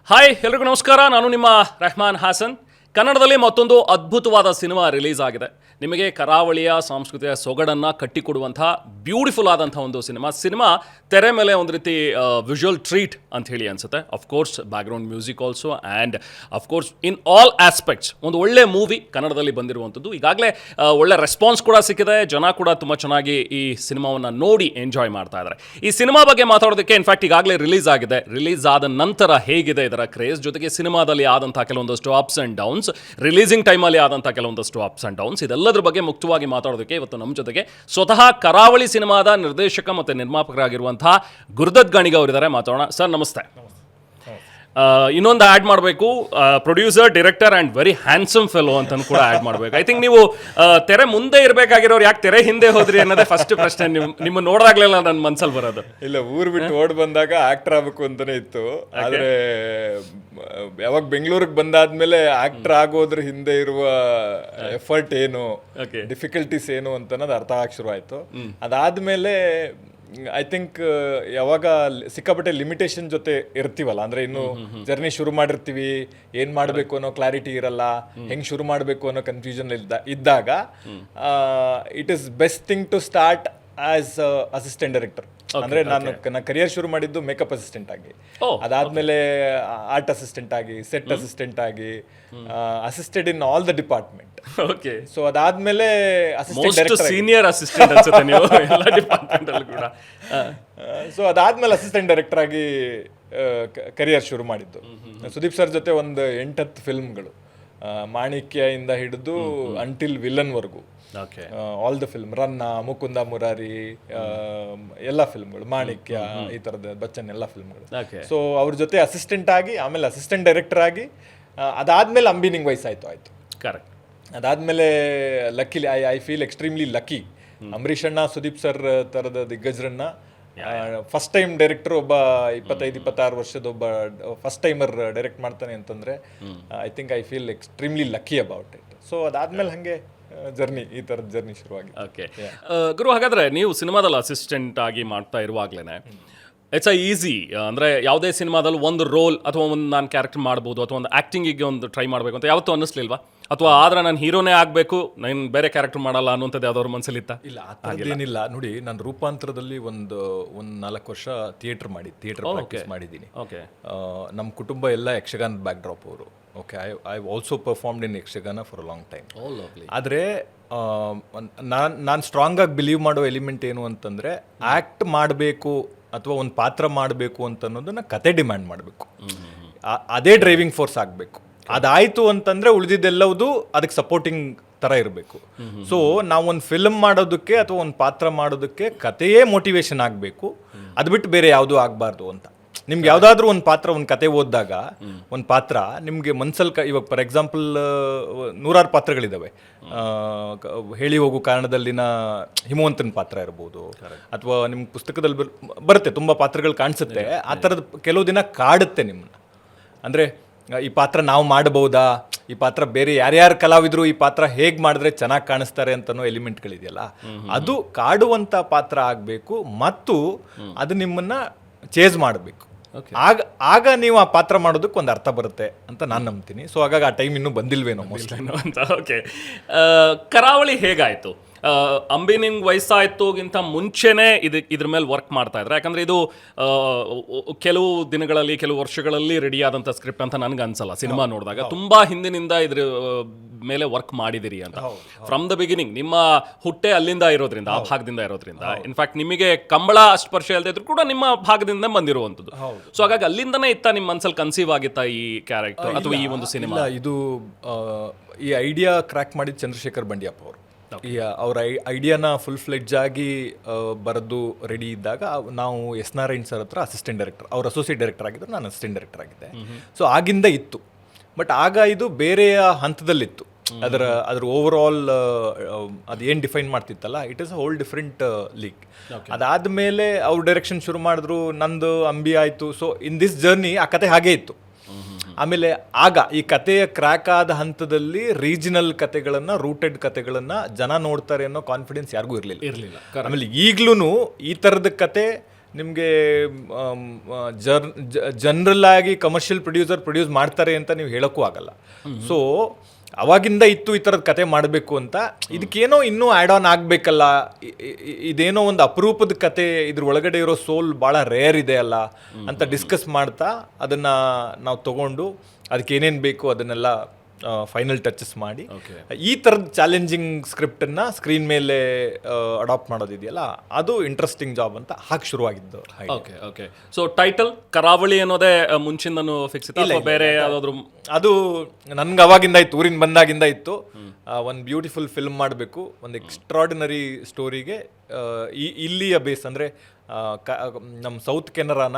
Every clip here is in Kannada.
ಹಾಯ್ ಎಲ್ರಿಗೂ ನಮಸ್ಕಾರ. ನಾನು ನಿಮ್ಮ ರೆಹಮಾನ್ ಹಾಸನ್. ಕನ್ನಡದಲ್ಲಿ ಮತ್ತೊಂದು ಅದ್ಭುತವಾದ ಸಿನಿಮಾ ರಿಲೀಸ್ ಆಗಿದೆ. ನಿಮಗೆ ಕರಾವಳಿಯ ಸಾಂಸ್ಕೃತಿಕ ಸೊಗಡನ್ನು ಕಟ್ಟಿಕೊಡುವಂಥ ಬ್ಯೂಟಿಫುಲ್ ಆದಂಥ ಒಂದು ಸಿನಿಮಾ ತೆರೆ ಮೇಲೆ ಒಂದು ರೀತಿ ವಿಜುವಲ್ ಟ್ರೀಟ್ ಅಂತ ಹೇಳಿ ಅನಿಸುತ್ತೆ. Of course background music also and of course in all aspects ಒಂದು ಒಳ್ಳೆ ಮೂವಿ ಕನ್ನಡದಲ್ಲಿ ಬಂದಿರುವಂಥದ್ದು. ಈಗಾಗಲೇ ಒಳ್ಳೆ ರೆಸ್ಪಾನ್ಸ್ ಕೂಡ ಸಿಕ್ಕಿದೆ. ಜನ ಕೂಡ ತುಂಬ ಚೆನ್ನಾಗಿ ಈ ಸಿನಿಮಾವನ್ನು ನೋಡಿ ಎಂಜಾಯ್ ಮಾಡ್ತಾ ಇದ್ದಾರೆ. ಈ ಸಿನಿಮಾ ಬಗ್ಗೆ ಮಾತಾಡೋದಕ್ಕೆ ಇನ್ಫ್ಯಾಕ್ಟ್ ಈಗಾಗಲೇ ರಿಲೀಸ್ ಆಗಿದೆ. ರಿಲೀಸ್ ಆದ ನಂತರ ಹೇಗಿದೆ ಇದರ ಕ್ರೇಜ್, ಜೊತೆಗೆ ಸಿನಿಮಾದಲ್ಲಿ ಆದಂಥ ಕೆಲವೊಂದಷ್ಟು ಅಪ್ಸ್ ಆ್ಯಂಡ್ ಡೌನ್ಸ್, ರಿಲೀಸಿಂಗ್ ಟೈಮಲ್ಲಿ ಆದಂಥ ಕೆಲವೊಂದಷ್ಟು ಅಪ್ಸ್ ಆ್ಯಂಡ್ ಡೌನ್ಸ್, ಇದೆಲ್ಲದರ ಬಗ್ಗೆ ಮುಕ್ತವಾಗಿ ಮಾತಾಡೋದಕ್ಕೆ ಇವತ್ತು ನಮ್ಮ ಜೊತೆಗೆ ಸ್ವತಃ ಕರಾವಳಿ ಸಿನಿಮಾದ ನಿರ್ದೇಶಕ ಮತ್ತು ನಿರ್ಮಾಪಕರಾಗಿರುವಂತಹ ಗುರುದತ್ ಗಾಣಿಗ ಅವರಿದ್ದಾರೆ. ಮಾತಾಡೋಣ. ಸರ್ ನಮಸ್ತೆ. ಇನ್ನೊಂದು ಆ್ಯಡ್ ಮಾಡಬೇಕು, producer, director and very handsome fellow ಅಂತ ಕೂಡ ಆ್ಯಡ್ ಮಾಡಬೇಕು. ಐ ಥಿಂಕ್ ನೀವು ತೆರೆ ಮುಂದೆ ಇರಬೇಕಾಗಿರೋರು ಯಾಕೆ ತೆರೆ ಹಿಂದೆ ಹೋದ್ರಿ ಅನ್ನೋದೇ ಫಸ್ಟ್ ಪ್ರಶ್ನೆ ನಿಮ್ಮ ನೋಡಾಗ್ಲಿಲ್ಲ ನನ್ನ ಮನ್ಸಲ್ಲಿ ಬರೋದು. ಇಲ್ಲ, ಊರ್ ಬಿಟ್ಟು ಓಡ್ ಬಂದಾಗ ಆಕ್ಟರ್ ಆಗ್ಬೇಕು ಅಂತಾನೆ ಇತ್ತು. ಆದ್ರೆ ಯಾವಾಗ ಬೆಂಗಳೂರಿಗೆ ಬಂದಾದ್ಮೇಲೆ ಆಕ್ಟರ್ ಆಗೋದ್ರ ಹಿಂದೆ ಇರುವ ಎಫರ್ಟ್ ಏನು, ಡಿಫಿಕಲ್ಟೀಸ್ ಏನು ಅಂತ ಅನ್ನೋದು ಅರ್ಥ ಆಗಕ್ಕೆ ಶುರು ಆಯ್ತು. ಅದಾದ್ಮೇಲೆ ಐ ಥಿಂಕ್ ಯಾವಾಗ ಸಿಕ್ಕಾಪಟ್ಟೆ ಲಿಮಿಟೇಷನ್ ಜೊತೆ ಇರ್ತೀವಲ್ಲ, ಅಂದ್ರೆ ಇನ್ನು ಜರ್ನಿ ಶುರು ಮಾಡಿರ್ತೀವಿ, ಏನ್ ಮಾಡಬೇಕು ಅನ್ನೋ ಕ್ಲಾರಿಟಿ ಇರಲ್ಲ, ಹೆಂಗ್ ಶುರು ಮಾಡಬೇಕು ಅನ್ನೋ ಕನ್ಫ್ಯೂಷನ್ ಇದ್ದಾಗ it is best thing to start as assistant director. ಅಂದ್ರೆ ನನ್ನ ಕರಿಯರ್ ಶುರು ಮಾಡಿದ್ದು ಮೇಕಪ್ ಅಸಿಸ್ಟೆಂಟ್ ಆಗಿ, ಅದಾದ್ಮೇಲೆ ಆರ್ಟ್ ಅಸಿಸ್ಟೆಂಟ್ ಆಗಿ, ಸೆಟ್ ಅಸಿಸ್ಟೆಂಟ್ ಆಗಿ, assisted in all the department. Okay. So ಅದಾದ್ಮೇಲೆ ಅಸಿಸ್ಟೆಂಟ್ ಡೈರೆಕ್ಟರ್, ಸೀನಿಯರ್ ಅಸಿಸ್ಟೆಂಟ್ ಅನ್ಸುತ್ತೆ ನೀವು ಎಲ್ಲ ಡಿಪಾರ್ಟ್ಮೆಂಟ್ ಅಲ್ಲಿ ಕೂಡ. ಸೊ ಅದಾದ್ಮೇಲೆ ಅಸಿಸ್ಟೆಂಟ್ ಡೈರೆಕ್ಟರ್ ಆಗಿ ಕರಿಯರ್ ಶುರು ಮಾಡಿದ್ದು. ಸುದೀಪ್ ಸರ್ ಜೊತೆ ಒಂದು 8-10 ಫಿಲ್ಮ್ಗಳು, ಮಾಣಿಕ್ಯ ಇಂದ ಹಿಡಿದು ಅಂಟಿಲ್ ವಿಲನ್ ವರ್ಗು, ಆಲ್ ದ ಫಿಲ್ಮ್, ರನ್ನ, ಮುಕುಂದ ಮುರಾರಿ, ಎಲ್ಲ ಫಿಲ್ಮ್ಗಳು, ಮಾಣಿಕ್ಯ, ಈ ತರದ ಬಚ್ಚನ್ ಎಲ್ಲ ಫಿಲ್ಮ್ಗಳು. ಸೊ ಅವ್ರ ಜೊತೆ ಅಸಿಸ್ಟೆಂಟ್ ಆಗಿ, ಆಮೇಲೆ ಅಸಿಸ್ಟೆಂಟ್ ಡೈರೆಕ್ಟರ್ ಆಗಿ, ಅದಾದ್ಮೇಲೆ ಅಂಬಿನಿಂಗ್ ವಯಸ್ಸಾಯ್ತು. ಆಯ್ತು, ಕರೆಕ್ಟ್. ಅದಾದ್ಮೇಲೆ luckily I feel extremely lucky, Ambareesh ಅಣ್ಣ, ಸುದೀಪ್ ಸರ್ ತರದ ದಿಗ್ಗಜರನ್ನ ಫಸ್ಟ್ ಟೈಮ್ ಡೈರೆಕ್ಟರ್, ಒಬ್ಬ 25-26 ವರ್ಷದ ಒಬ್ಬ ಫಸ್ಟ್ ಟೈಮರ್ ಡೈರೆಕ್ಟ್ ಮಾಡ್ತಾನೆ ಅಂತಂದ್ರೆ I think I feel extremely lucky about it. So ಅದಾದ್ಮೇಲೆ ಹಂಗೆ ಜರ್ನಿ, ಈ ಥರದ ಜರ್ನಿ ಶುರುವಾಗಿ. ಓಕೆ ಗುರು, ಹಾಗಾದ್ರೆ ನೀವು ಸಿನಿಮಾದಲ್ಲಿ ಅಸಿಸ್ಟೆಂಟ್ ಆಗಿ ಮಾಡ್ತಾ ಇರುವಾಗ್ಲೇ ಇಟ್ಸ್ ಈಸಿ, ಅಂದರೆ ಯಾವುದೇ ಸಿನಿಮಾದಲ್ಲಿ ಒಂದು ರೋಲ್ ಅಥವಾ ಒಂದು ನಾನು ಕ್ಯಾರೆಕ್ಟರ್ ಮಾಡ್ಬೋದು ಅಥವಾ ಒಂದು ಆ್ಯಕ್ಟಿಂಗಿಗೆ ಒಂದು ಟ್ರೈ ಮಾಡಬೇಕು ಅಂತ ಯಾವತ್ತೂ ಅನ್ನಿಸ್ಲಿಲ್ವಾ? ಅಥವಾ ಆದ್ರೆ ನಾನು ಹೀರೋನೇ ಆಗಬೇಕು, ನಾನು ಬೇರೆ ಕ್ಯಾರೆಕ್ಟರ್ ಮಾಡಲ್ಲ ಅನ್ನುವಂಥದ್ದು ಯಾವ್ದಾದ್ರು ಮನಸ್ಸಲ್ಲಿ ಇತ್ತಾ? ಇಲ್ಲ, ಅದೇನಿಲ್ಲ. ನೋಡಿ, ನಾನು ರೂಪಾಂತರದಲ್ಲಿ ಒಂದು 4 ವರ್ಷ ಥಿಯೇಟರ್ ಪ್ರಾಕ್ಟೀಸ್ ಮಾಡಿದ್ದೀನಿ. ಓಕೆ. ನಮ್ಮ ಕುಟುಂಬ ಎಲ್ಲ ಯಕ್ಷಗಾನದ ಬ್ಯಾಕ್ ಡ್ರಾಪ್ ಅವರು. Okay, I also performed in Yakshagana for a long time. ಆದರೆ ನಾನು ಸ್ಟ್ರಾಂಗ್ ಆಗಿ ಬಿಲೀವ್ ಮಾಡೋ ಎಲಿಮೆಂಟ್ ಏನು ಅಂತಂದರೆ, ಆ್ಯಕ್ಟ್ ಮಾಡಬೇಕು ಅಥವಾ ಒಂದು ಪಾತ್ರ ಮಾಡಬೇಕು ಅಂತ ಅನ್ನೋದನ್ನ ಕತೆ ಡಿಮ್ಯಾಂಡ್ ಮಾಡಬೇಕು, ಅದೇ ಡ್ರೈವಿಂಗ್ ಫೋರ್ಸ್ ಆಗಬೇಕು. ಅದಾಯಿತು ಅಂತಂದರೆ ಉಳಿದಿದ್ದೆಲ್ಲವುದು ಅದಕ್ಕೆ ಸಪೋರ್ಟಿಂಗ್ ಥರ ಇರಬೇಕು. ಸೊ ನಾವು ಒಂದು ಫಿಲ್ಮ್ ಮಾಡೋದಕ್ಕೆ ಅಥವಾ ಒಂದು ಪಾತ್ರ ಮಾಡೋದಕ್ಕೆ ಕತೆಯೇ ಮೋಟಿವೇಶನ್ ಆಗಬೇಕು, ಅದು ಬಿಟ್ಟು ಬೇರೆ ಯಾವುದೂ ಆಗಬಾರ್ದು ಅಂತ. ನಿಮ್ಗೆ ಯಾವುದಾದ್ರೂ ಒಂದು ಪಾತ್ರ, ಒಂದು ಕತೆ ಓದಿದಾಗ ಒಂದು ಪಾತ್ರ ನಿಮಗೆ ಮನ್ಸಲ್ಲಿ ಇವಾಗ ಫಾರ್ ಎಕ್ಸಾಂಪಲ್ 100 ಪಾತ್ರಗಳಿದ್ದಾವೆ. ಹೇಳಿ ಹೋಗು ಕಾರಣದಲ್ಲಿನ ಹಿಮವಂತನ ಪಾತ್ರ ಇರ್ಬೋದು, ಅಥವಾ ನಿಮ್ಮ ಪುಸ್ತಕದಲ್ಲಿ ಬರುತ್ತೆ, ತುಂಬ ಪಾತ್ರಗಳು ಕಾಣಿಸುತ್ತೆ. ಆ ಥರದ ಕೆಲವು ದಿನ ಕಾಡುತ್ತೆ ನಿಮ್ಮನ್ನ. ಅಂದರೆ ಈ ಪಾತ್ರ ನಾವು ಮಾಡಬಹುದಾ, ಈ ಪಾತ್ರ ಬೇರೆ ಯಾರ್ಯಾರು ಕಲಾವಿದರು ಈ ಪಾತ್ರ ಹೇಗೆ ಮಾಡಿದ್ರೆ ಚೆನ್ನಾಗಿ ಕಾಣಿಸ್ತಾರೆ ಅಂತನೋ ಎಲಿಮೆಂಟ್ಗಳಿದೆಯಲ್ಲ, ಅದು ಕಾಡುವಂಥ ಪಾತ್ರ ಆಗಬೇಕು ಮತ್ತು ಅದು ನಿಮ್ಮನ್ನು ಚೇಸ್ ಮಾಡಬೇಕು. ಆಗ ನೀವು ಆ ಪಾತ್ರ ಮಾಡೋದಕ್ಕೆ ಒಂದು ಅರ್ಥ ಬರುತ್ತೆ ಅಂತ ನಾನು ನಂಬ್ತೀನಿ. ಸೊ ಹಾಗಾಗಿ ಆ ಟೈಮ್ ಇನ್ನೂ ಬಂದಿಲ್ವೇನೋ ಅಂತ. ಓಕೆ, ಕರಾವಳಿ ಹೇಗಾಯಿತು? ಅಂಬಿನಿಂಗ್ ವಯಸ್ಸಾಯ್ತುಗಿಂತ ಮುಂಚೆನೇ ಇದ್ರ ಮೇಲೆ ವರ್ಕ್ ಮಾಡ್ತಾ ಇದ್ರೆ? ಯಾಕಂದರೆ ಇದು ಕೆಲವು ದಿನಗಳಲ್ಲಿ, ಕೆಲವು ವರ್ಷಗಳಲ್ಲಿ ರೆಡಿ ಆದಂಥ ಸ್ಕ್ರಿಪ್ಟ್ ಅಂತ ನನಗೆ ಅನ್ಸಲ್ಲ. ಸಿನಿಮಾ ನೋಡಿದಾಗ ತುಂಬ ಹಿಂದಿನಿಂದ ಇದ್ರ ಮೇಲೆ ವರ್ಕ್ ಮಾಡಿದಿರಿ ಅಂತ. ಫ್ರಮ್ ದ ಬಿಗಿನಿಂಗ್ ನಿಮ್ಮ ಹುಟ್ಟೆ ಅಲ್ಲಿಂದ ಇರೋದ್ರಿಂದ, ಆ ಭಾಗದಿಂದ ಇರೋದ್ರಿಂದ, ಇನ್ಫ್ಯಾಕ್ಟ್ ನಿಮಗೆ ಕಂಬಳ ಅಷ್ಟು ಪರಿಚಯ ಇಲ್ಲದೆ ಇದ್ರು ಕೂಡ ನಿಮ್ಮ ಭಾಗದಿಂದ ಬಂದಿರುವಂಥದ್ದು. ಸೊ ಹಾಗಾಗಿ ಅಲ್ಲಿಂದನೇ ಇತ್ತ ನಿಮ್ಮ ಮನಸ್ಸಲ್ಲಿ ಕನ್ಸೀವ್ ಆಗಿತ್ತಾ ಈ ಕ್ಯಾರೆಕ್ಟರ್ ಅಥವಾ ಈ ಒಂದು ಸಿನಿಮಾ? ಇದು ಈ ಐಡಿಯಾ ಕ್ರ್ಯಾಕ್ ಮಾಡಿದ ಚಂದ್ರಶೇಖರ್ ಬಂಡಿಯಪ್ಪ ಅವರು. ಅವ್ರ ಐಡಿಯಾನ ಫುಲ್ ಫ್ಲೆಡ್ಜ್ ಆಗಿ ಬರೆದು ರೆಡಿ ಇದ್ದಾಗ ನಾವು ಎಸ್ ನಾರಾಯಣ್ ಸರ್ ಹತ್ರ ಅಸಿಸ್ಟೆಂಟ್ ಡೈರೆಕ್ಟರ್, ಅವ್ರು ಅಸೋಸಿಯೇಟ್ ಡೈರೆಕ್ಟರ್ ಆಗಿದ್ದರು, ನಾನು ಅಸಿಸ್ಟೆಂಟ್ ಡೈರೆಕ್ಟರ್ ಆಗಿದ್ದೆ. ಸೊ ಆಗಿಂದ ಇತ್ತು, ಬಟ್ ಆಗ ಇದು ಬೇರೆಯ ಹಂತದಲ್ಲಿತ್ತು. ಅದರ ಓವರ್ ಆಲ್ ಅದು ಏನು ಡಿಫೈನ್ ಮಾಡ್ತಿತ್ತಲ್ಲ, it is a whole different league. ಅದಾದಮೇಲೆ ಅವ್ರು ಡೈರೆಕ್ಷನ್ ಶುರು ಮಾಡಿದ್ರು, ನಂದು ಅಂಬಿ ಆಯಿತು. ಸೊ ಇನ್ ದಿಸ್ ಜರ್ನಿ ಆ ಕತೆ ಹಾಗೇ ಇತ್ತು. ಆಮೇಲೆ ಆಗ ಈ ಕತೆಯ ಕ್ರ್ಯಾಕ್ ಆದ ಹಂತದಲ್ಲಿ ರೀಜನಲ್ ಕತೆಗಳನ್ನ, ರೂಟೆಡ್ ಕತೆಗಳನ್ನ ಜನ ನೋಡ್ತಾರೆ ಅನ್ನೋ ಕಾನ್ಫಿಡೆನ್ಸ್ ಯಾರಿಗೂ ಇರಲಿಲ್ಲ. ಆಮೇಲೆ ಈಗ್ಲೂ ಈ ಥರದ ಕತೆ ನಿಮಗೆ ಜನರಲ್ ಆಗಿ ಕಮರ್ಷಿಯಲ್ ಪ್ರೊಡ್ಯೂಸ್ ಮಾಡ್ತಾರೆ ಅಂತ ನೀವು ಹೇಳೋಕ್ಕೂ ಆಗಲ್ಲ. ಸೊ ಅವಾಗಿಂದ ಇತ್ತು ಈ ಥರದ ಕತೆ ಮಾಡಬೇಕು ಅಂತ, ಇದಕ್ಕೇನೋ ಇನ್ನೂ ಆ್ಯಡ್ ಆನ್ ಆಗಬೇಕಲ್ಲ, ಇದೇನೋ ಒಂದು ಅಪರೂಪದ ಕತೆ, ಇದ್ರ ಒಳಗಡೆ ಇರೋ ಸೋಲ್ ಭಾಳ ರೇರ್ ಇದೆ ಅಲ್ಲ ಅಂತ ಡಿಸ್ಕಸ್ ಮಾಡ್ತಾ ಅದನ್ನು ನಾವು ತೊಗೊಂಡು ಅದಕ್ಕೆ ಏನೇನು ಬೇಕು ಅದನ್ನೆಲ್ಲ ಫೈನಲ್ ಟಚಸ್ ಮಾಡಿ ಈ ಥರದ ಚಾಲೆಂಜಿಂಗ್ ಸ್ಕ್ರಿಪ್ಟನ್ನು ಸ್ಕ್ರೀನ್ ಮೇಲೆ ಅಡಾಪ್ಟ್ ಮಾಡೋದಿದೆಯಲ್ಲ, ಅದು ಇಂಟ್ರೆಸ್ಟಿಂಗ್ ಜಾಬ್ ಅಂತ ಹಾಕಿ ಶುರುವಾಗಿದ್ದು. Okay okay. ಸೊ ಟೈಟಲ್ ಕರಾವಳಿ ಅನ್ನೋದೇ ಮುಂಚಿಂದನೂ ಫಿಕ್ಸ್ ಇತ್ತು, ಬೇರೆ ಯಾವುದಾದ್ರು? ಅದು ನನ್ಗೆ ಅವಾಗಿಂದ ಇತ್ತು, ಊರಿನ ಬಂದಾಗಿಂದ ಇತ್ತು. ಒಂದು ಬ್ಯೂಟಿಫುಲ್ ಫಿಲ್ಮ್ ಮಾಡಬೇಕು, ಒಂದು ಎಕ್ಸ್ಟ್ರಾರ್ಡಿನರಿ ಸ್ಟೋರಿಗೆ ಇಲ್ಲಿಯ ಬೇಸ್ ಅಂದರೆ ನಮ್ಮ ಸೌತ್ ಕೆನರಾನ,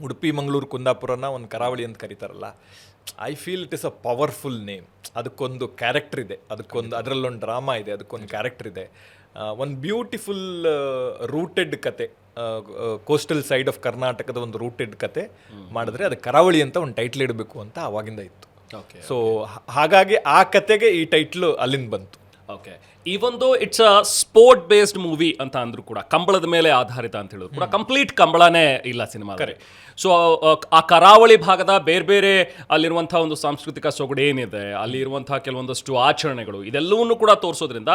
ಉಡುಪಿ ಮಂಗಳೂರು ಕುಂದಾಪುರನ ಒಂದು ಕರಾವಳಿ ಅಂತ ಕರೀತಾರಲ್ಲ, I feel it is a powerful name. ಅದಕ್ಕೊಂದು ಕ್ಯಾರೆಕ್ಟರ್ ಇದೆ, ಅದರಲ್ಲೊಂದು ಡ್ರಾಮಾ ಇದೆ, ಅದಕ್ಕೊಂದು ಕ್ಯಾರೆಕ್ಟರ್ ಇದೆ, ಒಂದು ಬ್ಯೂಟಿಫುಲ್ ರೂಟೆಡ್ ಕತೆ, ಕೋಸ್ಟಲ್ ಸೈಡ್ ಆಫ್ ಕರ್ನಾಟಕದ ಒಂದು ರೂಟೆಡ್ ಕತೆ ಮಾಡಿದ್ರೆ ಅದಕ್ಕೆ ಕರಾವಳಿ ಅಂತ ಒಂದು ಟೈಟ್ಲ್ ಇಡಬೇಕು ಅಂತ ಅವಾಗಿಂದ ಇತ್ತು. ಸೊ ಹಾಗಾಗಿ ಆ ಕತೆಗೆ ಈ ಟೈಟ್ಲು ಅಲ್ಲಿಂದ ಬಂತು. ಓಕೆ. ಈ ಒಂದು it's a sport based movie ಅಂತ ಅಂದ್ರೂ ಕೂಡ, ಕಂಬಳದ ಮೇಲೆ ಆಧಾರಿತ ಅಂತ ಹೇಳಿದ್ರು ಕೂಡ ಕಂಪ್ಲೀಟ್ ಕಂಬಳನೇ ಇಲ್ಲ ಸಿನಿಮಾದಲ್ಲಿ. ಸೊ ಆ ಕರಾವಳಿ ಭಾಗದ ಬೇರೆ ಬೇರೆ ಅಲ್ಲಿರುವಂಥ ಒಂದು ಸಾಂಸ್ಕೃತಿಕ ಸೊಗಡು ಏನಿದೆ, ಅಲ್ಲಿ ಇರುವಂಥ ಕೆಲವೊಂದಷ್ಟು ಆಚರಣೆಗಳು, ಇದೆಲ್ಲವನ್ನೂ ಕೂಡ ತೋರಿಸೋದ್ರಿಂದ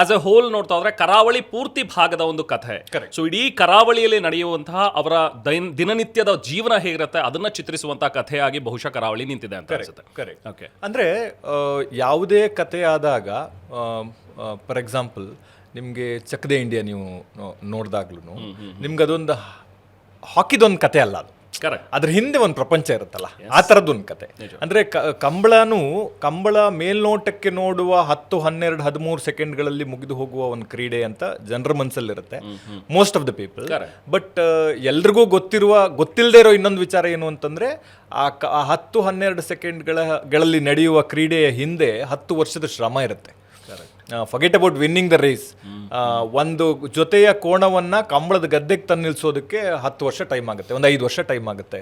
ಆಸ್ ಎ ಹೋಲ್ ನೋಡ್ತಾ ಹೋದ್ರೆ ಕರಾವಳಿ ಪೂರ್ತಿ ಭಾಗದ ಒಂದು ಕಥೆ. ಸೊ ಇಡೀ ಕರಾವಳಿಯಲ್ಲಿ ನಡೆಯುವಂತಹ ಅವರ ದಿನನಿತ್ಯದ ಜೀವನ ಹೇಗಿರುತ್ತೆ ಅದನ್ನ ಚಿತ್ರಿಸುವಂತಹ ಕಥೆಯಾಗಿ ಬಹುಶಃ ಕರಾವಳಿ ನಿಂತಿದೆ ಅಂತ ಅನ್ಸುತ್ತೆ. ಓಕೆ. ಅಂದ್ರೆ ಯಾವುದೇ ಕಥೆ ಆದಾಗ, ಫಾರ್ ಎಕ್ಸಾಂಪಲ್ ನಿಮಗೆ ಚಕ್ ದೇ ಇಂಡಿಯಾ ನೀವು ನೋಡಿದಾಗ್ಲೂ ನಿಮ್ಗೆ ಅದೊಂದು ಹಾಕಿದೊಂದು ಕತೆ ಅಲ್ಲ, ಅದು ಅದ್ರ ಹಿಂದೆ ಒಂದು ಪ್ರಪಂಚ ಇರುತ್ತಲ್ಲ, ಆ ಥರದ್ದೊಂದು ಕತೆ. ಅಂದ್ರೆ ಕಂಬಳ ಮೇಲ್ನೋಟಕ್ಕೆ ನೋಡುವ 10, 12, 13 ಸೆಕೆಂಡ್ಗಳಲ್ಲಿ ಮುಗಿದು ಹೋಗುವ ಒಂದು ಕ್ರೀಡೆ ಅಂತ ಜನರ ಮನಸ್ಸಲ್ಲಿರುತ್ತೆ, most of the people. But ಎಲ್ರಿಗೂ ಗೊತ್ತಿಲ್ಲದೆ ಇರೋ ಇನ್ನೊಂದು ವಿಚಾರ ಏನು ಅಂತಂದ್ರೆ, ಆ 10, 12 ಸೆಕೆಂಡ್ಗಳಲ್ಲಿ ನಡೆಯುವ ಕ್ರೀಡೆಯ ಹಿಂದೆ 10 ವರ್ಷದ ಶ್ರಮ ಇರುತ್ತೆ. Forget about winning the race. ಒಂದು ಜೊತೆಯ ಕೋಣವನ್ನ ಕಂಬಳದ ಗದ್ದೆಗೆ ತಂದು ನಿಲ್ಸೋದಕ್ಕೆ 10 ವರ್ಷ ಟೈಮ್ ಆಗುತ್ತೆ, ಒಂದು 5 ವರ್ಷ ಟೈಮ್ ಆಗುತ್ತೆ.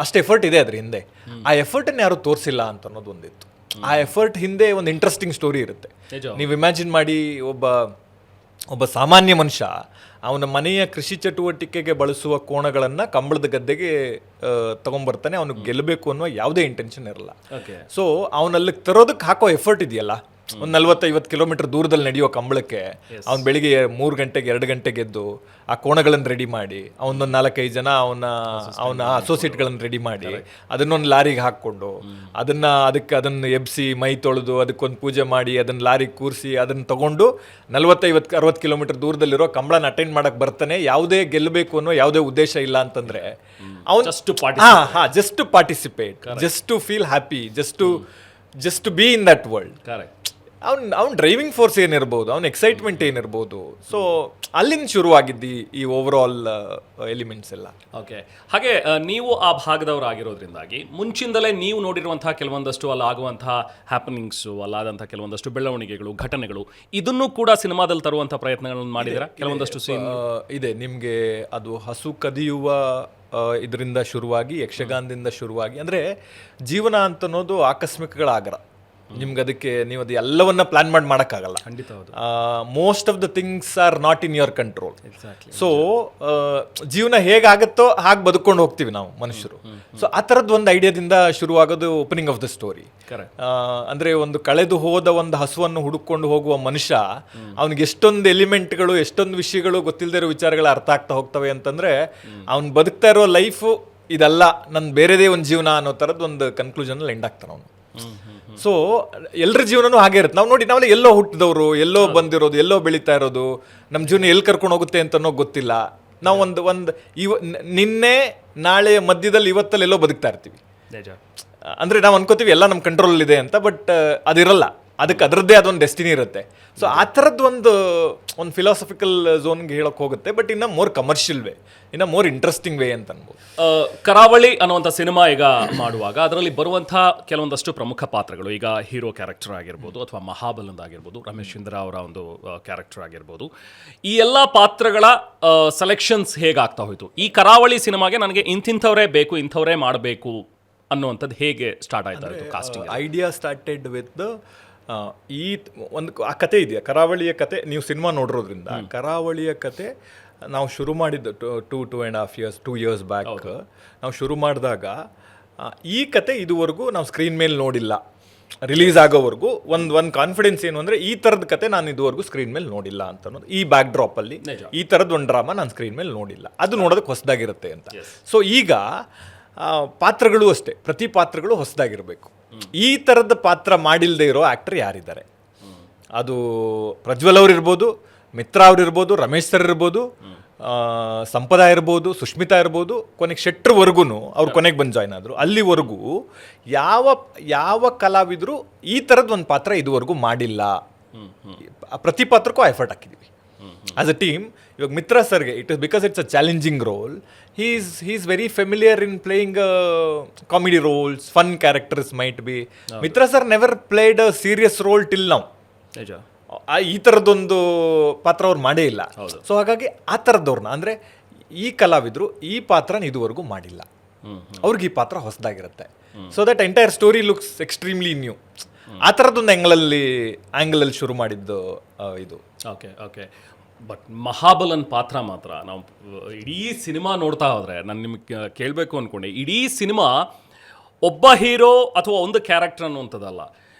ಅಷ್ಟು ಎಫರ್ಟ್ ಇದೆ ಅದ್ರ ಹಿಂದೆ. ಆ ಎಫರ್ಟನ್ನು ಯಾರು ತೋರಿಸಿಲ್ಲ ಅಂತ ಅನ್ನೋದು ಒಂದಿತ್ತು. ಆ ಎಫರ್ಟ್ ಹಿಂದೆ ಒಂದು ಇಂಟ್ರೆಸ್ಟಿಂಗ್ ಸ್ಟೋರಿ ಇರುತ್ತೆ. ನೀವು ಇಮ್ಯಾಜಿನ್ ಮಾಡಿ, ಒಬ್ಬ ಸಾಮಾನ್ಯ ಮನುಷ್ಯ ಅವನ ಮನೆಯ ಕೃಷಿ ಚಟುವಟಿಕೆಗೆ ಬಳಸುವ ಕೋಣಗಳನ್ನು ಕಂಬಳದ ಗದ್ದೆಗೆ ತಗೊಂಡ್ಬರ್ತಾನೆ. ಅವನಿಗೆ ಗೆಲ್ಲಬೇಕು ಅನ್ನೋ ಯಾವುದೇ ಇಂಟೆನ್ಷನ್ ಇರಲ್ಲ. ಸೊ ಅವನಲ್ಲಿ ತರೋದಕ್ಕೆ ಹಾಕೋ ಎಫರ್ಟ್ ಇದೆಯಲ್ಲ, ಒಂದು 40-50 ಕಿಲೋಮೀಟರ್ ದೂರದಲ್ಲಿ ನಡೆಯೋ ಕಂಬಳಕ್ಕೆ ಅವ್ನು ಬೆಳಿಗ್ಗೆ 3 ಗಂಟೆಗೆ 2 ಗಂಟೆಗೆ ಎದ್ದು ಆ ಕೋಣಗಳನ್ನು ರೆಡಿ ಮಾಡಿ, ಅವನೊಂದು 4-5 ಜನ ಅವನ ಅಸೋಸಿಯೇಟ್ಗಳನ್ನು ರೆಡಿ ಮಾಡಿ ಅದನ್ನೊಂದು ಲಾರಿಗೆ ಹಾಕ್ಕೊಂಡು ಅದನ್ನು ಎಬ್ಸಿ ಮೈ ತೊಳೆದು ಅದಕ್ಕೊಂದು ಪೂಜೆ ಮಾಡಿ ಅದನ್ನ ಲಾರಿಗೆ ಕೂರಿಸಿ ಅದನ್ನು ತಗೊಂಡು 40-50-60 ಕಿಲೋಮೀಟರ್ ದೂರದಲ್ಲಿರೋ ಕಂಬಳನ ಅಟೆಂಡ್ ಮಾಡಕ್ ಬರ್ತಾನೆ. ಯಾವುದೇ ಗೆಲ್ಲಬೇಕು ಅನ್ನೋ ಯಾವುದೇ ಉದ್ದೇಶ ಇಲ್ಲ ಅಂತಂದ್ರೆ ಅವನು just to participate, just to feel happy, just to be in that world. ಅವ್ನ ಡ್ರೈವಿಂಗ್ ಫೋರ್ಸ್ ಏನಿರ್ಬೋದು, ಅವ್ನ ಎಕ್ಸೈಟ್ಮೆಂಟ್ ಏನಿರ್ಬೋದು. ಸೊ ಅಲ್ಲಿಂದ ಶುರುವಾಗಿದ್ದು ಈ ಓವರ್ ಆಲ್ ಎಲಿಮೆಂಟ್ಸ್ ಎಲ್ಲ. ಓಕೆ. ಹಾಗೆ ನೀವು ಆ ಭಾಗದವರಾಗಿರೋದ್ರಿಂದಾಗಿ ಮುಂಚಿಂದಲೇ ನೀವು ನೋಡಿರುವಂತಹ ಕೆಲವೊಂದಷ್ಟು ಅಲ್ಲಾಗುವಂತಹ ಹ್ಯಾಪನಿಂಗ್ಸು, ಅಲ್ಲಾದಂತಹ ಕೆಲವೊಂದಷ್ಟು ಬೆಳವಣಿಗೆಗಳು, ಘಟನೆಗಳು, ಇದನ್ನು ಕೂಡ ಸಿನಿಮಾದಲ್ಲಿ ತರುವಂತಹ ಪ್ರಯತ್ನಗಳನ್ನು ಮಾಡಿದರೆ ಕೆಲವೊಂದಷ್ಟು ಸೀನ್ ಇದೆ. ನಿಮಗೆ ಅದು ಹಸು ಕದಿಯುವ ಇದರಿಂದ ಶುರುವಾಗಿ, ಯಕ್ಷಗಾನದಿಂದ ಶುರುವಾಗಿ, ಅಂದರೆ ಜೀವನ ಅಂತ ಅನ್ನೋದು ಆಕಸ್ಮಿಕಗಳ ಆಗರ. ನಿಮ್ಗೆ ಅದಕ್ಕೆ ನೀವು ಅದು ಎಲ್ಲವನ್ನ ಪ್ಲಾನ್ ಮಾಡಿ ಮಾಡೋಕ್ಕಾಗಲ್ಲ. Most of the things are not in your control. So ಜೀವನ ಹೇಗಾಗುತ್ತೋ ಹಾಗೆ ಬದುಕೊಂಡು ಹೋಗ್ತೀವಿ ನಾವು ಮನುಷ್ಯರು. ಸೊ ಆ ಥರದ್ದು ಒಂದು ಐಡಿಯಾದಿಂದ ಶುರುವಾಗೋದು ಓಪನಿಂಗ್ ಆಫ್ ದ ಸ್ಟೋರಿ. ಅಂದ್ರೆ ಒಂದು ಕಳೆದು ಹೋದ ಒಂದು ಹಸುವನ್ನು ಹುಡುಕೊಂಡು ಹೋಗುವ ಮನುಷ್ಯ, ಅವ್ನಿಗೆ ಎಷ್ಟೊಂದು ಎಲಿಮೆಂಟ್ಗಳು, ಎಷ್ಟೊಂದು ವಿಷಯಗಳು, ಗೊತ್ತಿಲ್ಲದೆ ಇರೋ ವಿಚಾರಗಳು ಅರ್ಥ ಆಗ್ತಾ ಹೋಗ್ತವೆ ಅಂತಂದ್ರೆ ಅವ್ನು ಬದುಕ್ತಾ ಇರೋ ಲೈಫು ಇದಲ್ಲ, ನನ್ನ ಬೇರೆದೇ ಒಂದು ಜೀವನ ಅನ್ನೋ ಥರದ್ದು ಒಂದು ಕನ್ಕ್ಲೂಷನ್ ಎಂಡ್ ಆಗ್ತಾನೆ ಅವನು. ಸೊ ಎಲ್ಲರ ಜೀವನನೂ ಹಾಗೆ ಇರುತ್ತೆ. ನಾವು ನೋಡಿ, ನಾವೆಲ್ಲ ಎಲ್ಲೋ ಹುಟ್ಟಿದವರು, ಎಲ್ಲೋ ಬಂದಿರೋದು, ಎಲ್ಲೋ ಬೆಳೀತಾ ಇರೋದು, ನಮ್ಮ ಜೀವನ ಎಲ್ಲಿ ಕರ್ಕೊಂಡು ಹೋಗುತ್ತೆ ಅಂತ ಅನ್ನೋ ಗೊತ್ತಿಲ್ಲ. ನಾವು ಒಂದು ನಿನ್ನೆ ನಾಳೆ ಮಧ್ಯದಲ್ಲಿ ಇವತ್ತಲ್ಲಿ ಎಲ್ಲೋ ಬದುಕ್ತಾ ಇರ್ತೀವಿ. ಅಂದರೆ ನಾವು ಅನ್ಕೋತೀವಿ ಎಲ್ಲ ನಮ್ಮ ಕಂಟ್ರೋಲ್ ಇದೆ ಅಂತ, ಬಟ್ ಅದಿರಲ್ಲ. ಅದಕ್ಕೆ ಅದರದ್ದೇ ಅದೊಂದು ಡೆಸ್ಟಿನಿ ಇರುತ್ತೆ. ಸೊ ಆ ಥರದ್ದು ಒಂದು ಫಿಲಾಸಫಿಕಲ್ ಝೋನ್ಗೆ ಹೇಳೋಕೆ ಹೋಗುತ್ತೆ, ಬಟ್ ಇನ್ನು ಮೋರ್ ಕಮರ್ಷಿಯಲ್ ವೇ, ಇನ್ನು ಮೋರ್ ಇಂಟ್ರೆಸ್ಟಿಂಗ್ ವೇ ಅಂತ ಅನ್ಬೋದು. ಕರಾವಳಿ ಅನ್ನುವಂಥ ಸಿನಿಮಾ ಈಗ ಮಾಡುವಾಗ ಅದರಲ್ಲಿ ಬರುವಂಥ ಕೆಲವೊಂದಷ್ಟು ಪ್ರಮುಖ ಪಾತ್ರಗಳು, ಈಗ ಹೀರೋ ಕ್ಯಾರೆಕ್ಟರ್ ಆಗಿರ್ಬೋದು ಅಥವಾ ಮಹಾಬಲಂದ್ ಆಗಿರ್ಬೋದು, ರಮೇಶ್ ಚಂದ್ರ ಅವರ ಒಂದು ಕ್ಯಾರೆಕ್ಟರ್ ಆಗಿರ್ಬೋದು, ಈ ಎಲ್ಲ ಪಾತ್ರಗಳ ಸೆಲೆಕ್ಷನ್ಸ್ ಹೇಗಾಗ್ತಾ ಹೋಯಿತು? ಈ ಕರಾವಳಿ ಸಿನಿಮಾಗೆ ನನಗೆ ಇಂಥವ್ರೇ ಬೇಕು, ಇಂಥವರೇ ಮಾಡಬೇಕು ಅನ್ನುವಂಥದ್ದು ಹೇಗೆ ಸ್ಟಾರ್ಟ್ ಆಯ್ತು ಕಾಸ್ಟಿಂಗ್? ಐಡಿಯಾ ಸ್ಟಾರ್ಟೆಡ್ ವಿತ್ ಈ ಒಂದು ಆ ಕತೆ ಇದೆಯಾ, ಕರಾವಳಿಯ ಕತೆ. ನೀವು ಸಿನಿಮಾ ನೋಡಿರೋದ್ರಿಂದ ಕರಾವಳಿಯ ಕತೆ ನಾವು ಶುರು ಮಾಡಿದ್ದು 2.5 years ಬ್ಯಾಕ್ ನಾವು ಶುರು ಮಾಡಿದಾಗ ಈ ಕತೆ ಇದುವರೆಗೂ ನಾವು ಸ್ಕ್ರೀನ್ ಮೇಲೆ ನೋಡಿಲ್ಲ. ರಿಲೀಸ್ ಆಗೋವರೆಗೂ ಒಂದು ಕಾನ್ಫಿಡೆನ್ಸ್ ಏನು ಅಂದರೆ ಈ ಥರದ ಕತೆ ನಾನು ಇದುವರೆಗೂ ಸ್ಕ್ರೀನ್ ಮೇಲೆ ನೋಡಿಲ್ಲ ಅಂತ ಅನ್ನೋದು. ಈ ಬ್ಯಾಕ್ ಡ್ರಾಪಲ್ಲಿ ಈ ಥರದ್ದು ಒಂದು ಡ್ರಾಮಾ ನಾನು ಸ್ಕ್ರೀನ್ ಮೇಲೆ ನೋಡಿಲ್ಲ, ಅದು ನೋಡೋದಕ್ಕೆ ಹೊಸದಾಗಿರುತ್ತೆ ಅಂತ. ಸೊ ಈಗ ಪಾತ್ರಗಳು ಅಷ್ಟೇ, ಪ್ರತಿ ಪಾತ್ರಗಳು ಹೊಸದಾಗಿರಬೇಕು. ಈ ಥರದ ಪಾತ್ರ ಮಾಡಿಲ್ಲದೆ ಇರೋ ಆ್ಯಕ್ಟರ್ ಯಾರಿದ್ದಾರೆ? ಅದು ಪ್ರಜ್ವಲ್ ಅವ್ರು ಇರ್ಬೋದು, ಮಿತ್ರ ಅವ್ರು ಇರ್ಬೋದು, ರಮೇಶ್ ಸರ್ ಇರ್ಬೋದು, ಸಂಪದ ಇರ್ಬೋದು, ಸುಷ್ಮಿತಾ ಇರ್ಬೋದು, ಕೊನೆಗೆ ಶೆಟ್ರ್ವರೆಗೂ ಅವ್ರು ಕೊನೆಗೆ ಬಂದು ಜಾಯ್ನ್ ಆದರು. ಅಲ್ಲಿವರೆಗೂ ಯಾವ ಕಲಾವಿದರು ಈ ಥರದ್ದು ಒಂದು ಪಾತ್ರ ಇದುವರೆಗೂ ಮಾಡಿಲ್ಲ. ಪ್ರತಿ ಪಾತ್ರಕ್ಕೂ ಎಫರ್ಟ್ ಹಾಕಿದ್ದೀವಿ ಆಸ್ ಅ ಟೀಮ್. ಇವಾಗ ಮಿತ್ರ ಸರ್ಗೆ because it's a challenging role. Is very familiar in playing comedy roles, fun characters might be. Mitra sir never played a serious role till now. ಈ ಥರದ್ದೊಂದು ಪಾತ್ರ ಅವ್ರು ಮಾಡೇ ಇಲ್ಲ. ಸೊ ಹಾಗಾಗಿ ಆ ಥರದವ್ರನ್ನ ಅಂದರೆ ಈ ಕಲಾವಿದರು ಈ ಪಾತ್ರನ ಇದುವರೆಗೂ ಮಾಡಿಲ್ಲ, ಅವ್ರಿಗೆ ಈ ಪಾತ್ರ ಹೊಸದಾಗಿರುತ್ತೆ. So that entire story looks extremely new. ಆ ಥರದ್ದೊಂದು ಆ್ಯಂಗಲಲ್ಲಿ ಶುರು ಮಾಡಿದ್ದು ಇದು. ಓಕೆ ಬಟ್ ಮಹಾಬಲನ್ ಪಾತ್ರ ಮಾತ್ರ ನಾವು ಇಡೀ ಸಿನಿಮಾ ನೋಡ್ತಾ ಹೋದರೆ ನಾನು ನಿಮಗೆ ಕೇಳಬೇಕು ಅಂದ್ಕೊಂಡೆ, ಇಡೀ ಸಿನಿಮಾ ಒಬ್ಬ ಹೀರೋ ಅಥವಾ ಒಂದು ಕ್ಯಾರೆಕ್ಟರ್ ಅನ್ನುವಂಥದ್ದಲ್ಲ.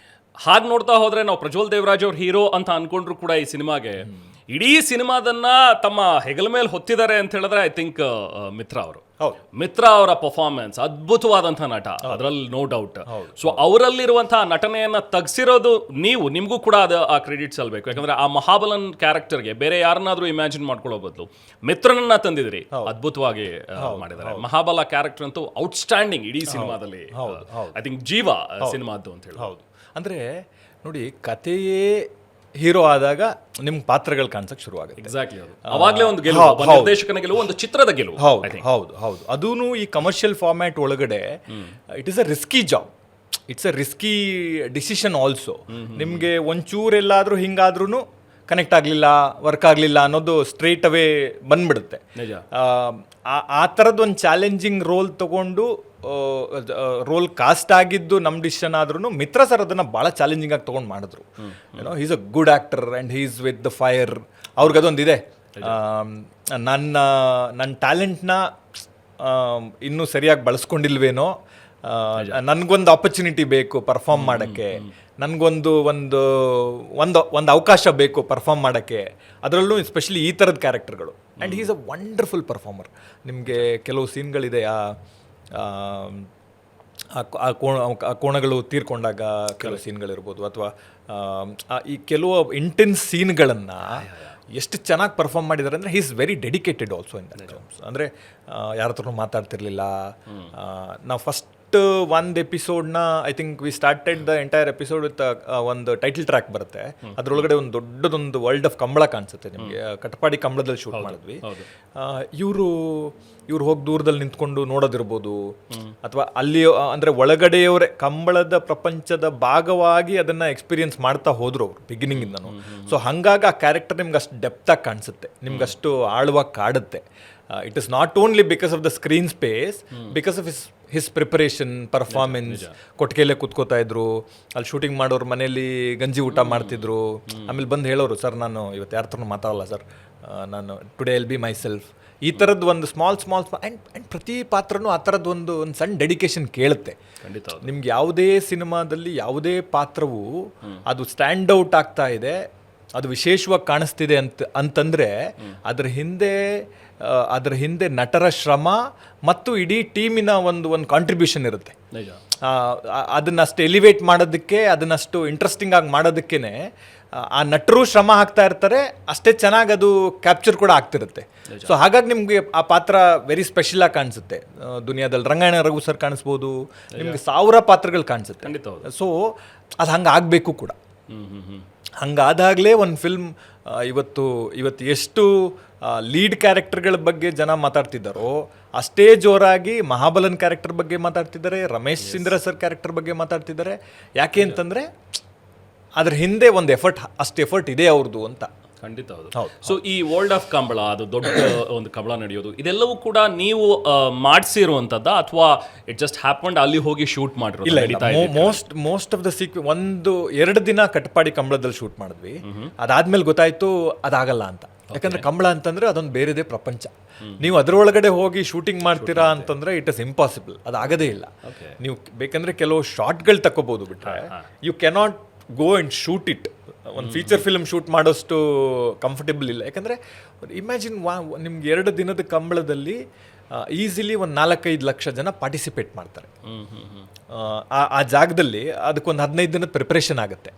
ಹಾಗೆ ನೋಡ್ತಾ ಹೋದರೆ ನಾವು ಪ್ರಜ್ವಲ್ ದೇವರಾಜ್ ಅವ್ರ ಹೀರೋ ಅಂತ ಅನ್ಕೊಂಡ್ರು ಕೂಡ ಈ ಸಿನಿಮಾಗೆ ಇಡೀ ಸಿನಿಮಾದನ್ನ ತಮ್ಮ ಹೆಗಲ ಮೇಲೆ ಹೊತ್ತಿದ್ದಾರೆ ಅಂತ ಹೇಳಿದ್ರೆ ಐ ಥಿಂಕ್ ಮಿತ್ರ ಅವರ ಪರ್ಫಾರ್ಮೆನ್ಸ್ ಅದ್ಭುತವಾದಂಥ ನಟ, ಅದರಲ್ಲಿ ನೋ ಡೌಟ್. ಸೊ ಅವರಲ್ಲಿರುವಂತಹ ನಟನೆಯನ್ನ ತಗ್ಸಿರೋದು ನಿಮಗೂ ಕೂಡ ಅದು ಆ ಕ್ರೆಡಿಟ್ಸ್ ಅಲ್ಬೇಕು. ಯಾಕಂದ್ರೆ ಆ ಮಹಾಬಲನ್ ಕ್ಯಾರೆಕ್ಟರ್ಗೆ ಬೇರೆ ಯಾರನ್ನಾದ್ರೂ ಇಮ್ಯಾಜಿನ್ ಮಾಡ್ಕೊಳ್ಳೋ ಬದಲು ಮಿತ್ರನನ್ನ ತಂದಿದ್ರಿ, ಅದ್ಭುತವಾಗಿ ಮಾಡಿದ್ದಾರೆ. ಮಹಾಬಲ ಕ್ಯಾರೆಕ್ಟರ್ ಅಂತೂ ಔಟ್ಸ್ಟ್ಯಾಂಡಿಂಗ್ ಇಡೀ ಸಿನಿಮಾದಲ್ಲಿ. ಐ ಥಿಂಕ್ ಜೀವ ಸಿನಿಮಾದ್ದು ಅಂತ ಹೇಳಿ. ಹೌದು, ಅಂದರೆ ನೋಡಿ, ಕಥೆಯೇ ಹೀರೋ ಆದಾಗ ನಿಮ್ಗೆ ಪಾತ್ರಗಳು ಕಾಣಿಸಕ್ಕೆ ಶುರು ಆಗುತ್ತೆ. ಎಕ್ಸಾಕ್ಟ್ಲಿ, ಅವಾಗಲೇ ಒಂದು ಗೆಲುವು, ನಿರ್ದೇಶಕನ ಗೆಲುವು, ಒಂದು ಚಿತ್ರದ ಗೆಲುವು. ಹೌದು. ಅದೂ ಈ ಕಮರ್ಷಿಯಲ್ ಫಾರ್ಮ್ಯಾಟ್ ಒಳಗಡೆ it is a risky job, it's a risky decision also. ನಿಮಗೆ ಒಂಚೂರೆಲ್ಲಾದರೂ ಹಿಂಗಾದ್ರೂ ಕನೆಕ್ಟ್ ಆಗಲಿಲ್ಲ, ವರ್ಕ್ ಆಗಲಿಲ್ಲ ಅನ್ನೋದು ಸ್ಟ್ರೇಟ್ ಅವೇ ಬಂದ್ಬಿಡುತ್ತೆ. ಆ ಥರದ್ದು ಒಂದು ಚಾಲೆಂಜಿಂಗ್ ರೋಲ್ ತಗೊಂಡು ರೋಲ್ ಕಾಸ್ಟ್ ಆಗಿದ್ದು ನಮ್ಮ ಡಿಸಿಷನ್ ಆದ್ರೂ ಮಿತ್ರ ಸರ್ ಅದನ್ನು ಭಾಳ ಚಾಲೆಂಜಿಂಗ್ ಆಗಿ ತೊಗೊಂಡು ಮಾಡಿದ್ರು. ಏನೋ is a good actor and he's with the fire. ಅವ್ರಿಗದೊಂದಿದೆ, ನನ್ನ ಟ್ಯಾಲೆಂಟ್ನ ಇನ್ನೂ ಸರಿಯಾಗಿ ಬಳಸ್ಕೊಂಡಿಲ್ವೇನೋ, ನನಗೊಂದು ಆಪರ್ಚುನಿಟಿ ಬೇಕು ಪರ್ಫಾರ್ಮ್ ಮಾಡೋಕ್ಕೆ, ನನಗೊಂದು ಒಂದು ಅವಕಾಶ ಬೇಕು ಪರ್ಫಾರ್ಮ್ ಮಾಡೋಕ್ಕೆ, ಅದರಲ್ಲೂ ಎಸ್ಪೆಷಲಿ ಈ ಥರದ ಕ್ಯಾರೆಕ್ಟರ್ಗಳು. And he's a wonderful performer. ನಿಮಗೆ ಕೆಲವು ಸೀನ್ಗಳಿದೆ, ಆ ಕೋಣಗಳು ತೀರ್ಕೊಂಡಾಗ ಕೆಲವು ಸೀನ್ಗಳಿರ್ಬೋದು, ಅಥವಾ ಈ ಕೆಲವು ಇಂಟೆನ್ಸ್ ಸೀನ್ಗಳನ್ನು ಎಷ್ಟು ಚೆನ್ನಾಗಿ ಪರ್ಫಾರ್ಮ್ ಮಾಡಿದ್ದಾರೆ ಅಂದರೆ he is very dedicated also in that terms. ಅಂದರೆ ಯಾರ ಹತ್ರನೂ ಮಾತಾಡ್ತಿರ್ಲಿಲ್ಲ. ನಾವು ಫಸ್ಟ್ ಒಂದು ಎಪಿಸೋಡ್ನ I think we started the entire episode with ಒಂದು ಟೈಟಲ್ ಟ್ರ್ಯಾಕ್ ಬರುತ್ತೆ. ಅದರೊಳಗಡೆ ಒಂದು ದೊಡ್ಡದೊಂದು ವರ್ಲ್ಡ್ ಆಫ್ ಕಂಬಳ ಕಾಣಿಸುತ್ತೆ ನಿಮಗೆ. ಕಟಪಾಡಿ ಕಂಬಳದಲ್ಲಿ ಶೂಟ್ ಮಾಡಿದ್ವಿ. ಇವರು ಹೋಗಿ ದೂರದಲ್ಲಿ ನಿಂತ್ಕೊಂಡು ನೋಡೋದಿರ್ಬೋದು, ಅಥವಾ ಅಲ್ಲಿ ಅಂದರೆ ಒಳಗಡೆಯವರೇ ಕಂಬಳದ ಪ್ರಪಂಚದ ಭಾಗವಾಗಿ ಅದನ್ನು ಎಕ್ಸ್ಪೀರಿಯನ್ಸ್ ಮಾಡ್ತಾ ಹೋದ್ರು ಅವರು ಬಿಗಿನಿಂಗಿಂದನು. ಸೊ ಹಾಗಾಗಿ ಆ ಕ್ಯಾರೆಕ್ಟರ್ ನಿಮ್ಗೆ ಅಷ್ಟು ಡೆಪ್ತಾಗಿ ಕಾಣಿಸುತ್ತೆ, ನಿಮ್ಗೆ ಅಷ್ಟು ಆಳವಾಗಿ ಕಾಡುತ್ತೆ. It is not only because of the screen space, because of his preparation, performance. ಕೊಟ್ಟಿಗೆಯಲ್ಲೇ ಕೂತ್ಕೋತಾ ಇದ್ರು, ಅಲ್ಲಿ ಶೂಟಿಂಗ್ ಮಾಡೋರು ಮನೇಲಿ ಗಂಜಿ ಊಟ ಮಾಡ್ತಿದ್ರು. ಆಮೇಲೆ ಬಂದು ಹೇಳೋರು, ಸರ್ ನಾನು ಇವತ್ತು ಯಾರ ಹತ್ರನೂ ಮಾತಾಡಲ್ಲ ಸರ್, ನಾನು today will be my self. ಈ ಥರದ್ದು ಒಂದು ಸ್ಮಾಲ್ ಆ್ಯಂಡ್ ಪ್ರತಿ ಪಾತ್ರನೂ ಆ ಥರದ್ದು ಒಂದು ಸಣ್ಣ ಡೆಡಿಕೇಶನ್ ಕೇಳುತ್ತೆ. ನಿಮ್ಗೆ ಯಾವುದೇ ಸಿನಿಮಾದಲ್ಲಿ ಯಾವುದೇ ಪಾತ್ರವು ಅದು ಸ್ಟ್ಯಾಂಡ್ ಔಟ್ ಆಗ್ತಾ ಇದೆ, ಅದು ವಿಶೇಷವಾಗಿ ಕಾಣಿಸ್ತಿದೆ ಅಂತಂದರೆ ಅದರ ಹಿಂದೆ ನಟರ ಶ್ರಮ ಮತ್ತು ಇಡೀ ಟೀಮಿನ ಒಂದು ಕಾಂಟ್ರಿಬ್ಯೂಷನ್ ಇರುತ್ತೆ. ಅದನ್ನಷ್ಟು ಎಲಿವೇಟ್ ಮಾಡೋದಕ್ಕೆ, ಅದನ್ನಷ್ಟು ಇಂಟ್ರೆಸ್ಟಿಂಗ್ ಆಗಿ ಮಾಡೋದಕ್ಕೇ ಆ ನಟರು ಶ್ರಮ ಹಾಕ್ತಾ ಇರ್ತಾರೆ, ಅಷ್ಟೇ ಚೆನ್ನಾಗಿ ಅದು ಕ್ಯಾಪ್ಚರ್ ಕೂಡ ಆಗ್ತಿರುತ್ತೆ. ಸೊ ಹಾಗಾಗಿ ನಿಮಗೆ ಆ ಪಾತ್ರ ವೆರಿ ಸ್ಪೆಷಲ್ ಆಗಿ ಕಾಣಿಸುತ್ತೆ. ದುನಿಯಾದಲ್ಲಿ ರಂಗಾಯಣ ರಘು ಸರ್ ಕಾಣಿಸ್ಬೋದು, ನಿಮಗೆ 1000 ಪಾತ್ರಗಳು ಕಾಣಿಸುತ್ತೆ. ಸೊ ಅದು ಹಂಗೆ ಆಗಬೇಕು ಕೂಡ. ಹಂಗಾದಾಗಲೇ ಒಂದು ಫಿಲ್ಮ್ ಇವತ್ತು ಎಷ್ಟು ಲೀಡ್ ಕ್ಯಾರೆಕ್ಟರ್ಗಳ ಬಗ್ಗೆ ಜನ ಮಾತಾಡ್ತಿದ್ದಾರೋ ಅಷ್ಟೇ ಜೋರಾಗಿ ಮಹಾಬಲನ್ ಕ್ಯಾರೆಕ್ಟರ್ ಬಗ್ಗೆ ಮಾತಾಡ್ತಿದ್ದಾರೆ, ರಮೇಶ್ ಇಂದ್ರ ಸರ್ ಕ್ಯಾರೆಕ್ಟರ್ ಬಗ್ಗೆ ಮಾತಾಡ್ತಿದ್ದಾರೆ. ಯಾಕೆ ಅಂತಂದರೆ ಅದ್ರ ಹಿಂದೆ ಒಂದು ಅಷ್ಟು ಎಫರ್ಟ್ ಇದೆ ಅವ್ರದ್ದು ಅಂತ. ಖಂಡಿತ ಹೌದು. ಸೊ ಈ ವರ್ಲ್ಡ್ ಆಫ್ ಕಂಬಳ, ಅದು ದೊಡ್ಡ ಒಂದು ಕಂಬಳ ನಡೆಯೋದು, ಇದೆಲ್ಲವೂ ಕೂಡ ನೀವು ಮಾಡಿಸಿರುವಂಥದ್ದ ಅಥವಾ ಇಟ್ ಜಸ್ಟ್ ಹ್ಯಾಪನ್ಡ್ ಅಲ್ಲಿ ಹೋಗಿ ಶೂಟ್ ಮಾಡಿರೋ? ಮೋಸ್ಟ್ ಆಫ್ ದ ಸೀಕ್ವೆನ್ಸ್ 1-2 ದಿನ ಕಟಪಾಡಿ ಕಂಬಳದಲ್ಲಿ ಶೂಟ್ ಮಾಡಿದ್ವಿ. ಅದಾದ್ಮೇಲೆ ಗೊತ್ತಾಯ್ತು ಅದಾಗಲ್ಲ ಅಂತ. ಯಾಕಂದ್ರೆ ಕಂಬಳ ಅಂತಂದ್ರೆ ಅದೊಂದು ಬೇರೆದೇ ಪ್ರಪಂಚ. ನೀವು ಅದರೊಳಗಡೆ ಹೋಗಿ ಶೂಟಿಂಗ್ ಮಾಡ್ತೀರಾ ಅಂತಂದ್ರೆ ಇಟ್ ಇಸ್ ಇಂಪಾಸಿಬಲ್, ಅದು ಆಗದೇ ಇಲ್ಲ. ನೀವು ಬೇಕಂದ್ರೆ ಕೆಲವು ಶಾರ್ಟ್ಗಳು ತಗೋಬಹುದು, ಬಿಟ್ರೆ you cannot go and shoot it. ಒಂದು ಫೀಚರ್ ಫಿಲ್ಮ್ ಶೂಟ್ ಮಾಡೋಷ್ಟು ಕಂಫರ್ಟೇಬಲ್ ಇಲ್ಲ. ಯಾಕಂದರೆ ಇಮ್ಯಾಜಿನ್ ನಿಮ್ಗೆ 2 ದಿನದ ಕಂಬಳದಲ್ಲಿ ಈಸಿಲಿ ಒಂದು 4-5 ಲಕ್ಷ ಜನ ಪಾರ್ಟಿಸಿಪೇಟ್ ಮಾಡ್ತಾರೆ. ಆ ಜಾಗದಲ್ಲಿ ಅದಕ್ಕೊಂದು 15 ದಿನದ ಪ್ರಿಪ್ರೇಷನ್ ಆಗುತ್ತೆ.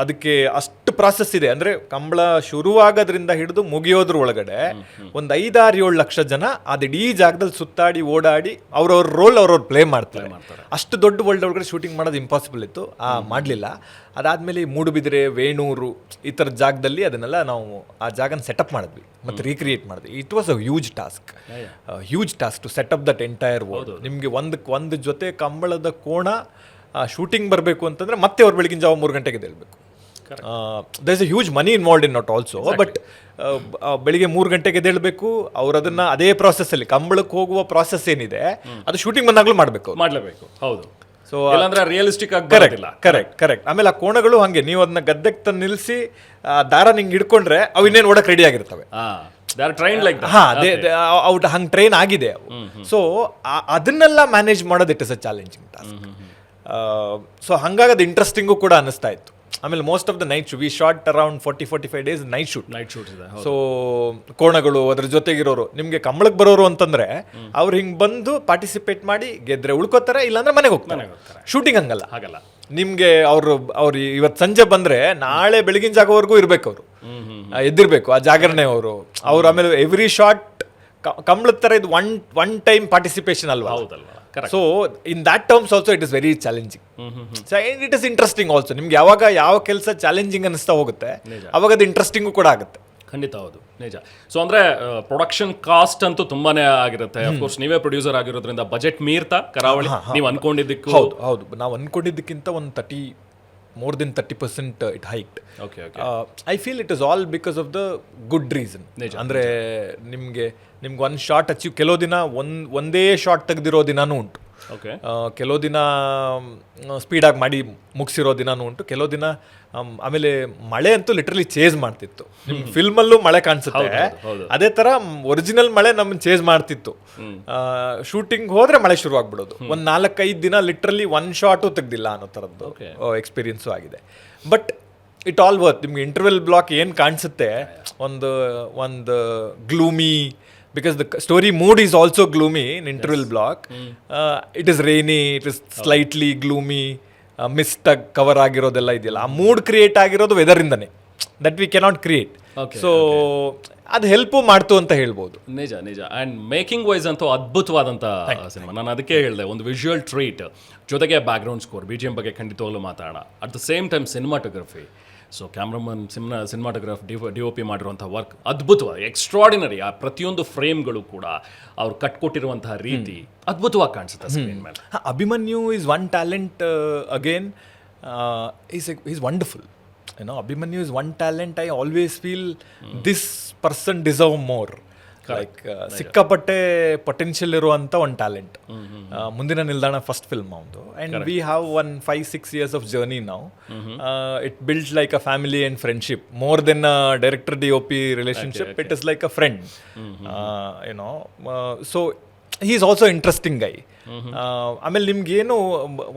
ಅದಕ್ಕೆ ಅಷ್ಟು ಪ್ರಾಸೆಸ್ ಇದೆ. ಅಂದರೆ ಕಂಬಳ ಶುರುವಾಗೋದ್ರಿಂದ ಹಿಡಿದು ಮುಗಿಯೋದ್ರ ಒಳಗಡೆ ಒಂದು 5-6-7 ಲಕ್ಷ ಜನ ಅದಿಡೀ ಜಾಗದಲ್ಲಿ ಸುತ್ತಾಡಿ ಓಡಾಡಿ ಅವ್ರವ್ರ ರೋಲ್ ಅವ್ರವ್ರು ಪ್ಲೇ ಮಾಡ್ತಾರೆ. ಅಷ್ಟು ದೊಡ್ಡ ವರ್ಲ್ಡ್ ಒಳಗಡೆ ಶೂಟಿಂಗ್ ಮಾಡೋದು ಇಂಪಾಸಿಬಲ್ ಇತ್ತು, ಮಾಡಲಿಲ್ಲ. ಅದಾದಮೇಲೆ ಮೂಡುಬಿದಿರೆ, ವೇಣೂರು ಈ ಥರ ಜಾಗದಲ್ಲಿ ಅದನ್ನೆಲ್ಲ ನಾವು ಆ ಜಾಗನ ಸೆಟಪ್ ಮಾಡಿದ್ವಿ ಮತ್ತು ರೀಕ್ರಿಯೇಟ್ ಮಾಡಿದ್ವಿ. It was a huge task to set up that entire world. ನಿಮಗೆ ಒಂದು ಜೊತೆ ಕಂಬಳದ ಕೋಣ ಶೂಟಿಂಗ್ ಬರಬೇಕು ಅಂತಂದರೆ ಮತ್ತೆ ಅವ್ರು ಬೆಳಗಿನ ಜಾವ 3 ಗಂಟೆಗೆ ಎದ್ದೇಳಬೇಕು. There is a huge money involved in not also, but ಬೆಳಿಗ್ಗೆ 3 ಗಂಟೆಗೆ ಎದ್ದೇಳಬೇಕು. ಅವ್ರು ಅದನ್ನು ಅದೇ ಪ್ರಾಸೆಸ್ಸಲ್ಲಿ ಕಂಬಳಕ್ಕೆ ಹೋಗುವ ಪ್ರಾಸೆಸ್ ಏನಿದೆ ಅದು ಶೂಟಿಂಗ್ ಬಂದಾಗಲೂ ಮಾಡಲೇಬೇಕು. ಹೌದು. ಸೊ ರಿಯಲಿಸ್ಟಿಕ್ ಆಗಿ ಕರೆಕ್ಟ್. ಆಮೇಲೆ ಆ ಕೋಣಗಳು ಹಂಗೆ ನೀವು ಅದನ್ನ ಗದ್ದೆಗೆ ತಂದು ನಿಲ್ಲಿಸಿ ದಾರ ನಿಂಗೆ ಹಿಡ್ಕೊಂಡ್ರೆ ಅವು ಇನ್ನೇನು ಓಡಕ್ಕೆ ರೆಡಿ ಆಗಿರ್ತವೆ. ಹಂಗೆ ಟ್ರೈನ್ ಆಗಿದೆ ಅವು. ಸೊ ಅದನ್ನೆಲ್ಲ ಮ್ಯಾನೇಜ್ ಮಾಡೋದು it is a challenging task. So ಹಂಗಾಗಿ ಅದು ಇಂಟ್ರೆಸ್ಟಿಂಗು ಕೂಡ ಅನ್ನಿಸ್ತಾ ಇತ್ತು. ಆಮೇಲೆ most of the night shoot we shot around 40-45 days night shoot ಇದೆ. ಸೊ ಕೋಣಗಳು ಅದ್ರ ಜೊತೆಗಿರೋರು ನಿಮಗೆ ಕಂಬಳಕ್ಕೆ ಬರೋರು ಅಂತಂದ್ರೆ ಅವ್ರು ಹಿಂಗೆ ಬಂದು ಪಾರ್ಟಿಸಿಪೇಟ್ ಮಾಡಿ ಗೆದ್ರೆ ಉಳ್ಕೋತಾರೆ, ಇಲ್ಲಾಂದ್ರೆ ಮನೆಗೆ ಹೋಗ್ತಾರೆ. ಶೂಟಿಂಗ್ ಹಂಗಲ್ಲ. ನಿಮಗೆ ಅವ್ರು ಇವತ್ತು ಸಂಜೆ ಬಂದ್ರೆ ನಾಳೆ ಬೆಳಗಿನ ಜಾಗವರೆಗೂ ಇರ್ಬೇಕು, ಅವರು ಎದ್ದಿರ್ಬೇಕು ಆ ಜಾಗರಣೆ. ಅವರು ಆಮೇಲೆ ಎವ್ರಿ ಶಾಟ್ ಕಂಬಳದ ಥರ ಇದು ಒನ್ ಟೈಮ್ ಪಾರ್ಟಿಸಿಪೇಷನ್ ಅಲ್ವಾ. So in that terms also it is very challenging. So it is interesting also. ನಿಮ್ಗೆ ಯಾವ ಕೆಲಸ ಚಾಲೆಂಜಿಂಗ್ ಅನಿಸ್ತಾ ಹೋಗುತ್ತೆ ಅವಾಗ ಅದು ಇಂಟ್ರೆಸ್ಟಿಂಗು ಕೂಡ ಆಗುತ್ತೆ. ಖಂಡಿತ, ಹೌದು, ನಿಜ. ಸೊ ಅಂದರೆ ಪ್ರೊಡಕ್ಷನ್ ಕಾಸ್ಟ್ ಅಂತೂ ತುಂಬಾನೇ ಆಗಿರುತ್ತೆ. ಅಫ್ಕೋರ್ಸ್ ನೀವೇ ಪ್ರೊಡ್ಯೂಸರ್ ಆಗಿರೋದ್ರಿಂದ ಬಜೆಟ್ ಮೀರ್ತಾ ಕರಾವಳಿ ನೀವು ಅನ್ಕೊಂಡಿದ್ದಕ್ಕೂ? ಹೌದು, ನಾವು ಅನ್ಕೊಂಡಿದ್ದಕ್ಕಿಂತ ಒಂದು more than 30% it hiked. I feel it is all because of the good reason. ಅಂದರೆ ನಿಮ್ಗೆ ಒಂದು ಶಾಟ್ ಅಚೀವ್, ಕೆಲವು ದಿನ ಒಂದೇ ಶಾಟ್ ತೆಗೆದಿರೋ ದಿನಾನೂ ಉಂಟು. ಕೆಲವು ದಿನ ಸ್ಪೀಡಾಗಿ ಮಾಡಿ ಮುಗಿಸಿರೋ ದಿನಾನೂ ಉಂಟು. ಕೆಲವು ದಿನ ಆಮೇಲೆ ಮಳೆ ಅಂತೂ ಲಿಟ್ರಲಿ ಚೇಸ್ ಮಾಡ್ತಿತ್ತು. ನಿಮ್ಗೆ ಫಿಲ್ಮಲ್ಲೂ ಮಳೆ ಕಾಣಿಸುತ್ತೆ, ಅದೇ ಥರ ಒರಿಜಿನಲ್ ಮಳೆ ನಮ್ಮನ್ನು ಚೇಸ್ ಮಾಡ್ತಿತ್ತು. ಶೂಟಿಂಗ್ ಹೋದ್ರೆ ಮಳೆ ಶುರು ಆಗ್ಬಿಡೋದು. ಒಂದು 4-5 ದಿನ ಲಿಟ್ರಲಿ ಒಂದು ಶಾಟು ತೆಗ್ದಿಲ್ಲ ಅನ್ನೋ ಥರದ್ದು ಎಕ್ಸ್ಪೀರಿಯನ್ಸು ಆಗಿದೆ. But it all worth. ನಿಮ್ಗೆ ಇಂಟರ್ವೆಲ್ ಬ್ಲಾಕ್ ಏನು ಕಾಣಿಸುತ್ತೆ, ಒಂದು gloomy, because the story mood is also gloomy in interval block. It is rainy, it is slightly gloomy, mist cover ಆಗಿರೋದೆಲ್ಲ ಇದೆಯಲ್ಲ, ಆ ಮೂಡ್ ಕ್ರಿಯೇಟ್ ಆಗಿರೋದು ವೆದರ್ ಇಂದನೇ, that we cannot create. So ಅದು ಹೆಲ್ಪು ಮಾಡ್ತು ಅಂತ ಹೇಳ್ಬೋದು. ನಿಜ. ಆ್ಯಂಡ್ ಮೇಕಿಂಗ್ ವೈಸ್ ಅಂತೂ ಅದ್ಭುತವಾದಂಥ ಸಿನಿಮಾ. ನಾನು ಅದಕ್ಕೆ ಹೇಳಿದೆ, ಒಂದು ವಿಜುವಲ್ ಟ್ರೀಟ್ ಜೊತೆಗೆ ಬ್ಯಾಕ್ಗ್ರೌಂಡ್ ಸ್ಕೋರ್, BGM ಬಗ್ಗೆ ಖಂಡಿತವಾಗ್ಲೂ ಮಾತಾಡೋಣ. At the same time cinematography, so cameraman, cinematograph, DOP ಮಾಡಿರುವಂಥ ವರ್ಕ್ ಅದ್ಭುತವಾದ, ಎಕ್ಸ್ಟ್ರಾಡಿನರಿ. ಆ ಪ್ರತಿಯೊಂದು ಫ್ರೇಮ್ಗಳು ಕೂಡ ಅವ್ರು ಕಟ್ಕೊಟ್ಟಿರುವಂತಹ ರೀತಿ ಅದ್ಭುತವಾಗಿ ಕಾಣಿಸುತ್ತೆ ಸ್ಕ್ರೀನ್ ಮೇಲೆ. Abhimanyu is one talent again, is wonderful. Abhimanyu is one talent. I always feel this person deserve more. Like ಸಿಕ್ಕಾಪಟ್ಟೆ ಪೊಟೆನ್ಷಿಯಲ್ ಇರುವಂಥ ಒಂದು ಟ್ಯಾಲೆಂಟ್. ಮುಂದಿನ ನಿಲ್ದಾಣ ಫಸ್ಟ್ ಫಿಲ್ಮ್ ಅವನು, and we have 1-5-6 years of journey ನಾವು. It build like a family and friendship more than a director DOP relationship. It is like a friend, so he is also interesting guy. ಆಮೇಲೆ ನಿಮ್ಗೇನು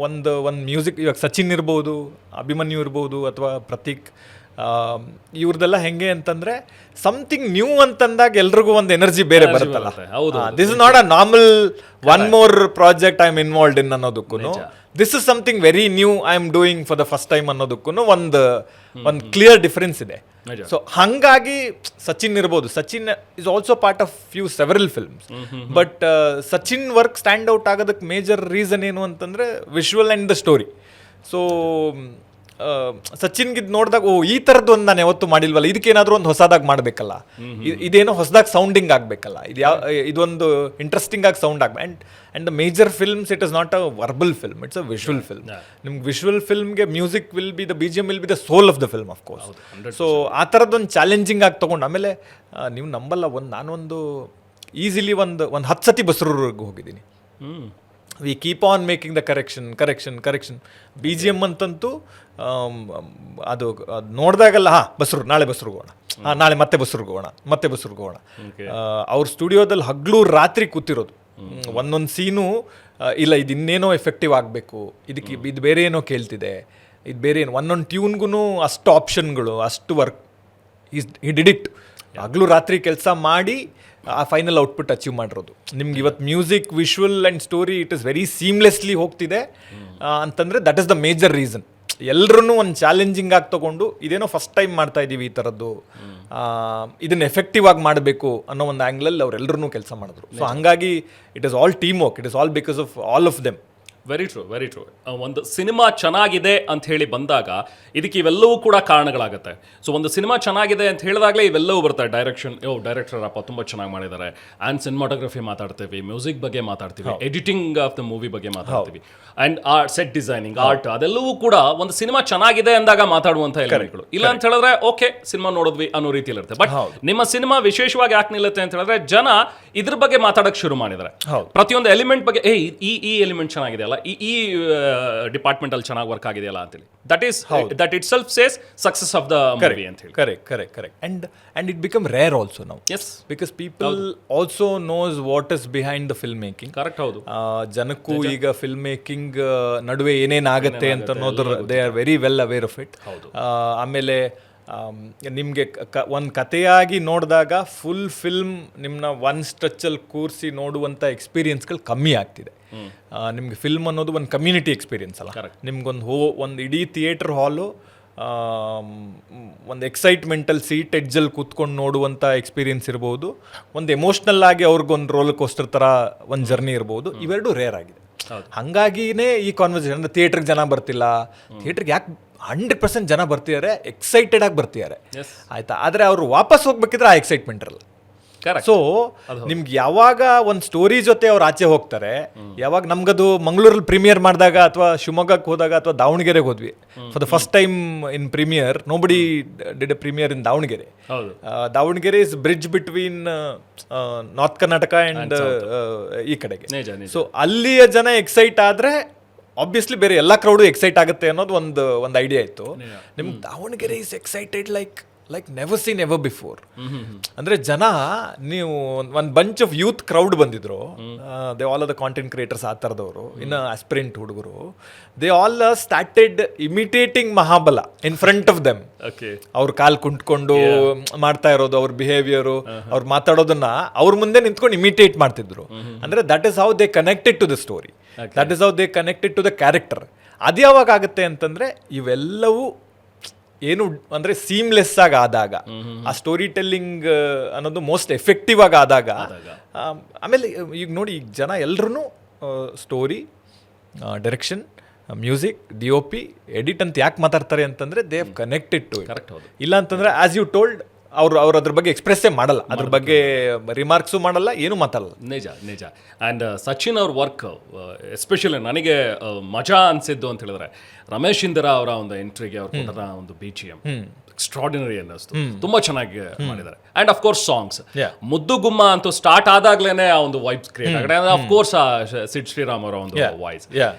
ಒಂದು ಮ್ಯೂಸಿಕ್, ಇವಾಗ ಸಚಿನ್ ಇರ್ಬೋದು, ಅಭಿಮನ್ಯು ಇರ್ಬೋದು, ಅಥವಾ ಪ್ರತೀಕ್, ಇವ್ರದೆಲ್ಲ ಹೆಂಗೆ ಅಂತಂದ್ರೆ ಸಮಥಿಂಗ್ ನ್ಯೂ ಅಂತಂದಾಗ ಎಲ್ರಿಗೂ ಒಂದು ಎನರ್ಜಿ ಬೇರೆ ಬರುತ್ತಲ್ಲ. This is not a normal one more project I am involved in ಅನ್ನೋದಕ್ಕೂ, this is something very new I am doing for the first time ಅನ್ನೋದಕ್ಕೂ ಒಂದು ಕ್ಲಿಯರ್ ಡಿಫರೆನ್ಸ್ ಇದೆ. ಸೊ ಹಂಗಾಗಿ ಸಚಿನ್ ಇರ್ಬೋದು, Sachin is also part of several films. But Sachin work stand out ಆಗೋದಕ್ಕೆ ಮೇಜರ್ ರೀಸನ್ ಏನು ಅಂತಂದ್ರೆ visual and the story. So ಸಚಿನ್ಗೆ ಇದು ನೋಡಿದಾಗ, ಓ ಈ ಥರದ್ದು ಒಂದು ನಾನು ಯಾವತ್ತೂ ಮಾಡಿಲ್ವಲ್ಲ, ಇದಕ್ಕೇನಾದರೂ ಒಂದು ಹೊಸದಾಗಿ ಮಾಡಬೇಕಲ್ಲ, ಇದೇನೋ ಹೊಸದಾಗಿ ಸೌಂಡಿಂಗ್ ಆಗಬೇಕಲ್ಲ, ಇದೊಂದು ಇಂಟ್ರೆಸ್ಟಿಂಗ್ ಆಗಿ ಸೌಂಡ್ ಆಗಬೇಕು. And the major films, it is not a verbal film, it's a visual film. ನಿಮ್ಗೆ ವಿಜುವಲ್ ಫಿಲ್ಮ್ಗೆ music will be the BGM will be the soul of the film of course. So ಆ ಥರದ್ದೊಂದು ಚಾಲೆಂಜಿಂಗ್ ಆಗಿ ತೊಗೊಂಡು, ಆಮೇಲೆ ನೀವು ನಂಬಲ್ಲ, ನಾನೊಂದು ಈಸಿಲಿ ಒಂದು 10 ಸತಿ ಬಸ್ರೂರಿಗೆ ಹೋಗಿದ್ದೀನಿ. We keep on making the correction. BGM ಅಂತಂತೂ ಅದು ನೋಡಿದಾಗಲ್ಲ, ಬಸ್ರು ನಾಳೆ ಬಸ್ರಿಗೆ ಹೋಗೋಣ, ನಾಳೆ ಮತ್ತೆ ಬಸ್ಸೂರ್ಗೆ ಹೋಗೋಣ ಅವ್ರ ಸ್ಟುಡಿಯೋದಲ್ಲಿ ಹಗ್ಲು ರಾತ್ರಿ ಕೂತಿರೋದು. ಒಂದೊಂದು ಸೀನು ಇಲ್ಲ ಇದು ಇನ್ನೇನೋ ಎಫೆಕ್ಟಿವ್ ಆಗಬೇಕು, ಇದು ಬೇರೆ ಏನೋ ಕೇಳ್ತಿದೆ, ಇದು ಬೇರೆ ಏನು, ಒಂದೊಂದು ಟ್ಯೂನ್ಗೂ ಅಷ್ಟು ಆಪ್ಷನ್ಗಳು, ಅಷ್ಟು ವರ್ಕ್ ಈ ಡಿಡ್ ಇಟ್. ಹಗ್ಲು ರಾತ್ರಿ ಕೆಲಸ ಮಾಡಿ ಆ ಫೈನಲ್ ಔಟ್ಪುಟ್ ಅಚೀವ್ ಮಾಡಿರೋದು. ನಿಮ್ಗೆ ಇವತ್ತು music, visual and story it is very seamlessly ಹೋಗ್ತಿದೆ ಅಂತಂದರೆ that is the major reason. ಎಲ್ಲರೂ ಒಂದು ಚಾಲೆಂಜಿಂಗ್ ಆಗಿ ತೊಗೊಂಡು ಇದೇನೋ ಫಸ್ಟ್ ಟೈಮ್ ಮಾಡ್ತಾ ಇದ್ದೀವಿ ಈ ಥರದ್ದು, ಇದನ್ನು ಎಫೆಕ್ಟಿವ್ ಆಗಿ ಮಾಡಬೇಕು ಅನ್ನೋ ಒಂದು ಆ್ಯಂಗ್ಲಲ್ಲಿ ಅವರೆಲ್ಲರೂ ಕೆಲಸ ಮಾಡಿದ್ರು. ಸೊ ಹಾಗಾಗಿ it is all team work, it is all because of all of them. Very true. ಒಂದು ಸಿನಿಮಾ ಚೆನ್ನಾಗಿದೆ ಅಂತ ಹೇಳಿ ಬಂದಾಗ ಇದಕ್ಕೆ ಇವೆಲ್ಲವೂ ಕೂಡ ಕಾರಣಗಳಾಗುತ್ತೆ. ಸೊ ಒಂದು ಸಿನಿಮಾ ಚೆನ್ನಾಗಿದೆ ಅಂತ ಹೇಳಿದಾಗಲೇ ಇವೆಲ್ಲವೂ ಬರ್ತಾರೆ. ಡೈರೆಕ್ಟರ್ ಅಪ್ಪ ತುಂಬ ಚೆನ್ನಾಗಿ ಮಾಡಿದ್ದಾರೆ, ಆ್ಯಂಡ್ ಸಿನಿಮಾಟೋಗ್ರಫಿ ಮಾತಾಡ್ತೀವಿ, ಮ್ಯೂಸಿಕ್ ಬಗ್ಗೆ ಮಾತಾಡ್ತೀವಿ, ಎಡಿಟಿಂಗ್ ಆಫ್ ದ ಮೂವಿ ಬಗ್ಗೆ ಮಾತಾಡ್ತೀವಿ, ಆ್ಯಂಡ್ ಸೆಟ್ ಡಿಸೈನಿಂಗ್, ಆರ್ಟ್, ಅದೆಲ್ಲವೂ ಕೂಡ ಒಂದು ಸಿನಿಮಾ ಚೆನ್ನಾಗಿದೆ ಅಂದಾಗ ಮಾತಾಡುವಂಥ ಎಲಿಮೆಂಟ್ಗಳು. ಇಲ್ಲ ಅಂತ ಹೇಳಿದ್ರೆ ಓಕೆ ಸಿನಿಮಾ ನೋಡಿದ್ವಿ ಅನ್ನೋ ರೀತಿಯಲ್ಲಿ ಇರುತ್ತೆ. ಬಟ್ ನಿಮ್ಮ ಸಿನಿಮಾ ವಿಶೇಷವಾಗಿ ಯಾಕೆ ನಿಲ್ಲುತ್ತೆ ಅಂತ ಹೇಳಿದ್ರೆ ಜನ ಇದ್ರ ಬಗ್ಗೆ ಮಾತಾಡೋಕ್ಕೆ ಶುರು ಮಾಡಿದ್ದಾರೆ. ಪ್ರತಿಯೊಂದು ಎಲಿಮೆಂಟ್ ಬಗ್ಗೆ ಈ ಎಲಿಮೆಂಟ್ ಚೆನ್ನಾಗಿದೆ ಅಲ್ಲ, ಈ ಡಿಪಾರ್ಟ್ಮೆಂಟ್ ಅಲ್ಲಿ ಚೆನ್ನಾಗಿ ವರ್ಕ್ ಆಗಿದೆಯಲ್ಲ ಅಂತೇಳಿ, that itself says success of the movie ಅಂತ ಹೇಳಿ. Correct. And it become rare also now. Yes, because people also knows what is behind the film making. Correct, ಹೌದು. ಜನಕ್ಕೂ ಈಗ ಫಿಲ್ಮ್ ಮೇಕಿಂಗ್ ನಡುವೆ ಏನೇನಾಗುತ್ತೆ ಅಂತ ಅನ್ನೋದ್ರ they are very well aware of it. ಆಮೇಲೆ ನಿಮಗೆ ಒಂದು ಕಥೆಯಾಗಿ ನೋಡಿದಾಗ ಫುಲ್ ಫಿಲ್ಮ್ ನಿಮ್ಮನ್ನ ಒನ್ ಸ್ಟ್ರೆಚ್ಚಲ್ಲಿ ಕೂರಿಸಿ ನೋಡುವಂಥ ಎಕ್ಸ್ಪೀರಿಯನ್ಸ್ಗಳು ಕಮ್ಮಿ ಆಗ್ತಿದೆ. ನಿಮಗೆ ಫಿಲ್ಮ್ ಅನ್ನೋದು ಒಂದು ಕಮ್ಯುನಿಟಿ ಎಕ್ಸ್ಪೀರಿಯನ್ಸ್ ಅಲ್ಲ. ಒಂದು ಇಡೀ ಥಿಯೇಟರ್ ಹಾಲು ಒಂದು ಎಕ್ಸೈಟ್ಮೆಂಟಲ್ಲಿ ಸೀಟ್ ಎಡ್ಜಲ್ಲಿ ಕೂತ್ಕೊಂಡು ನೋಡುವಂಥ ಎಕ್ಸ್ಪೀರಿಯನ್ಸ್ ಇರ್ಬೋದು, ಒಂದು ಎಮೋಷ್ನಲ್ ಆಗಿ ಅವ್ರಿಗೊಂದು ರೋಲರ್ ಕೋಸ್ಟರ್ ಥರ ಒಂದು ಜರ್ನಿ ಇರ್ಬೋದು. ಇವೆರಡು ರೇರ್ ಆಗಿದೆ. ಹಾಗಾಗಿನೇ ಈ ಕಾನ್ವರ್ಸೇಷನ್ ಅಂದರೆ ಥಿಯೇಟ್ರಿಗೆ ಜನ ಬರ್ತಿಲ್ಲ, ಥಿಯೇಟ್ರಿಗೆ ಯಾಕೆ 100% ಜನ ಬರ್ತಿದ್ದಾರೆ, ಎಕ್ಸೈಟೆಡ್ ಆಗಿ ಬರ್ತಿದ್ದಾರೆ, ಆಯ್ತಾ. ಆದರೆ ಅವರು ವಾಪಸ್ ಹೋಗ್ಬೇಕಿದ್ರೆ ಆ ಎಕ್ಸೈಟ್ಮೆಂಟ್ ಇರಲ್ಲ. ಸೊ ನಿಮ್ಗೆ ಯಾವಾಗ ಒಂದು ಸ್ಟೋರಿ ಜೊತೆ ಅವ್ರು ಆಚೆ ಹೋಗ್ತಾರೆ, ಯಾವಾಗ ನಮ್ಗದು ಮಂಗಳೂರಲ್ಲಿ ಪ್ರೀಮಿಯರ್ ಮಾಡಿದಾಗ ಅಥವಾ ಶಿವಮೊಗ್ಗಕ್ಕೆ ಹೋದಾಗ ಅಥವಾ ದಾವಣಗೆರೆಗೆ ಹೋದ್ವಿ for the first time in premiere, nobody did a premiere in Davanagere. Davanagere is bridge between north Karnataka and ಈ ಕಡೆಗೆ. ಸೊ ಅಲ್ಲಿಯ ಜನ ಎಕ್ಸೈಟ್ ಆದರೆ ಆಬ್ವಿಯಸ್ಲಿ ಬೇರೆ ಎಲ್ಲ ಕ್ರೌಡು ಎಕ್ಸೈಟ್ ಆಗುತ್ತೆ ಅನ್ನೋದು ಒಂದು ಐಡಿಯಾ ಇತ್ತು. ನಿಮ್ಗೆ Davanagere is excited like never seen ever before. ಅಂದರೆ ಜನ, ನೀವು ಒಂದು ಬಂಚ್ ಆಫ್ ಯೂತ್ ಕ್ರೌಡ್ ಬಂದಿದ್ರು, they all are the content creators ಆ ಥರದವರು, ಇನ್ನು ಆಸ್ಪಿರೆಂಟ್ ಹುಡುಗರು, they all started imitating Mahabala in front of them. ಅವ್ರ ಕಾಲ್ ಕುಂಟ್ಕೊಂಡು ಮಾಡ್ತಾ ಇರೋದು, ಅವ್ರ ಬಿಹೇವಿಯರು, ಅವ್ರು ಮಾತಾಡೋದನ್ನ ಅವ್ರ ಮುಂದೆ ನಿಂತ್ಕೊಂಡು ಇಮಿಟೇಟ್ ಮಾಡ್ತಿದ್ರು. ಅಂದರೆ that is how they connected to the story, that is how they connected to the character. ಅದು ಯಾವಾಗ ಆಗುತ್ತೆ ಅಂತಂದರೆ ಇವೆಲ್ಲವೂ ಏನು ಅಂದರೆ ಸೀಮ್ಲೆಸ್ ಆಗಿ ಆದಾಗ, ಆ ಸ್ಟೋರಿ ಟೆಲ್ಲಿಂಗ್ ಅನ್ನೋದು ಮೋಸ್ಟ್ ಎಫೆಕ್ಟಿವ್ ಆಗಿ ಆದಾಗ. ಆಮೇಲೆ ಈಗ ನೋಡಿ, ಈಗ ಜನ ಎಲ್ಲರೂ story, direction, music, DOP, edit ಅಂತ ಯಾಕೆ ಮಾತಾಡ್ತಾರೆ ಅಂತಂದರೆ they have connected to it. ಇಲ್ಲ ಅಂತಂದರೆ ಆಸ್ ಯು ಟೋಲ್ಡ್ ಅವ್ರು ಅದ್ರ ಬಗ್ಗೆ ಎಕ್ಸ್ಪ್ರೆಸ್ಸೇ ಮಾಡಲ್ಲ, ಅದ್ರ ಬಗ್ಗೆ ರಿಮಾರ್ಕ್ಸು ಮಾಡಲ್ಲ, ಏನು ಮಾತಾಡಲ್ಲ. ನಿಜ. ಆ್ಯಂಡ್ ಸಚಿನ್ ಅವ್ರ ವರ್ಕ್ ಎಸ್ಪೆಷಲಿ ನನಗೆ ಮಜಾ ಅನಿಸಿದ್ದು ಅಂತ ಹೇಳಿದ್ರೆ, ರಮೇಶ್ ಇಂದಿರಾ ಅವರ ಒಂದು ಎಂಟ್ರಿಗೆ ಅವ್ರ ಕೊಟ್ಟ ಒಂದು BGM ಎಕ್ಸ್ಟ್ರಾರ್ಡಿನರಿ ಅನ್ನಿಸ್ತು, ತುಂಬಾ ಚೆನ್ನಾಗಿ ಮಾಡಿದ್ದಾರೆ. ಆ್ಯಂಡ್ ಅಫ್ ಕೋರ್ಸ್ ಸಾಂಗ್ಸ್, ಮುದ್ದು ಗುಮ್ಮ ಅಂತೂ ಸ್ಟಾರ್ಟ್ ಆದಾಗ್ಲೇನೆ ಆ ಒಂದು ವೈಬ್ಸ್ ಕ್ರಿಯೇಟ್ ಆಗಿದೆ. ಅಫ್ ಕೋರ್ಸ್ ಸಿಡ್ ಶ್ರೀರಾಮ್ ಅವರ ಒಂದು ವಾಯ್ಸ್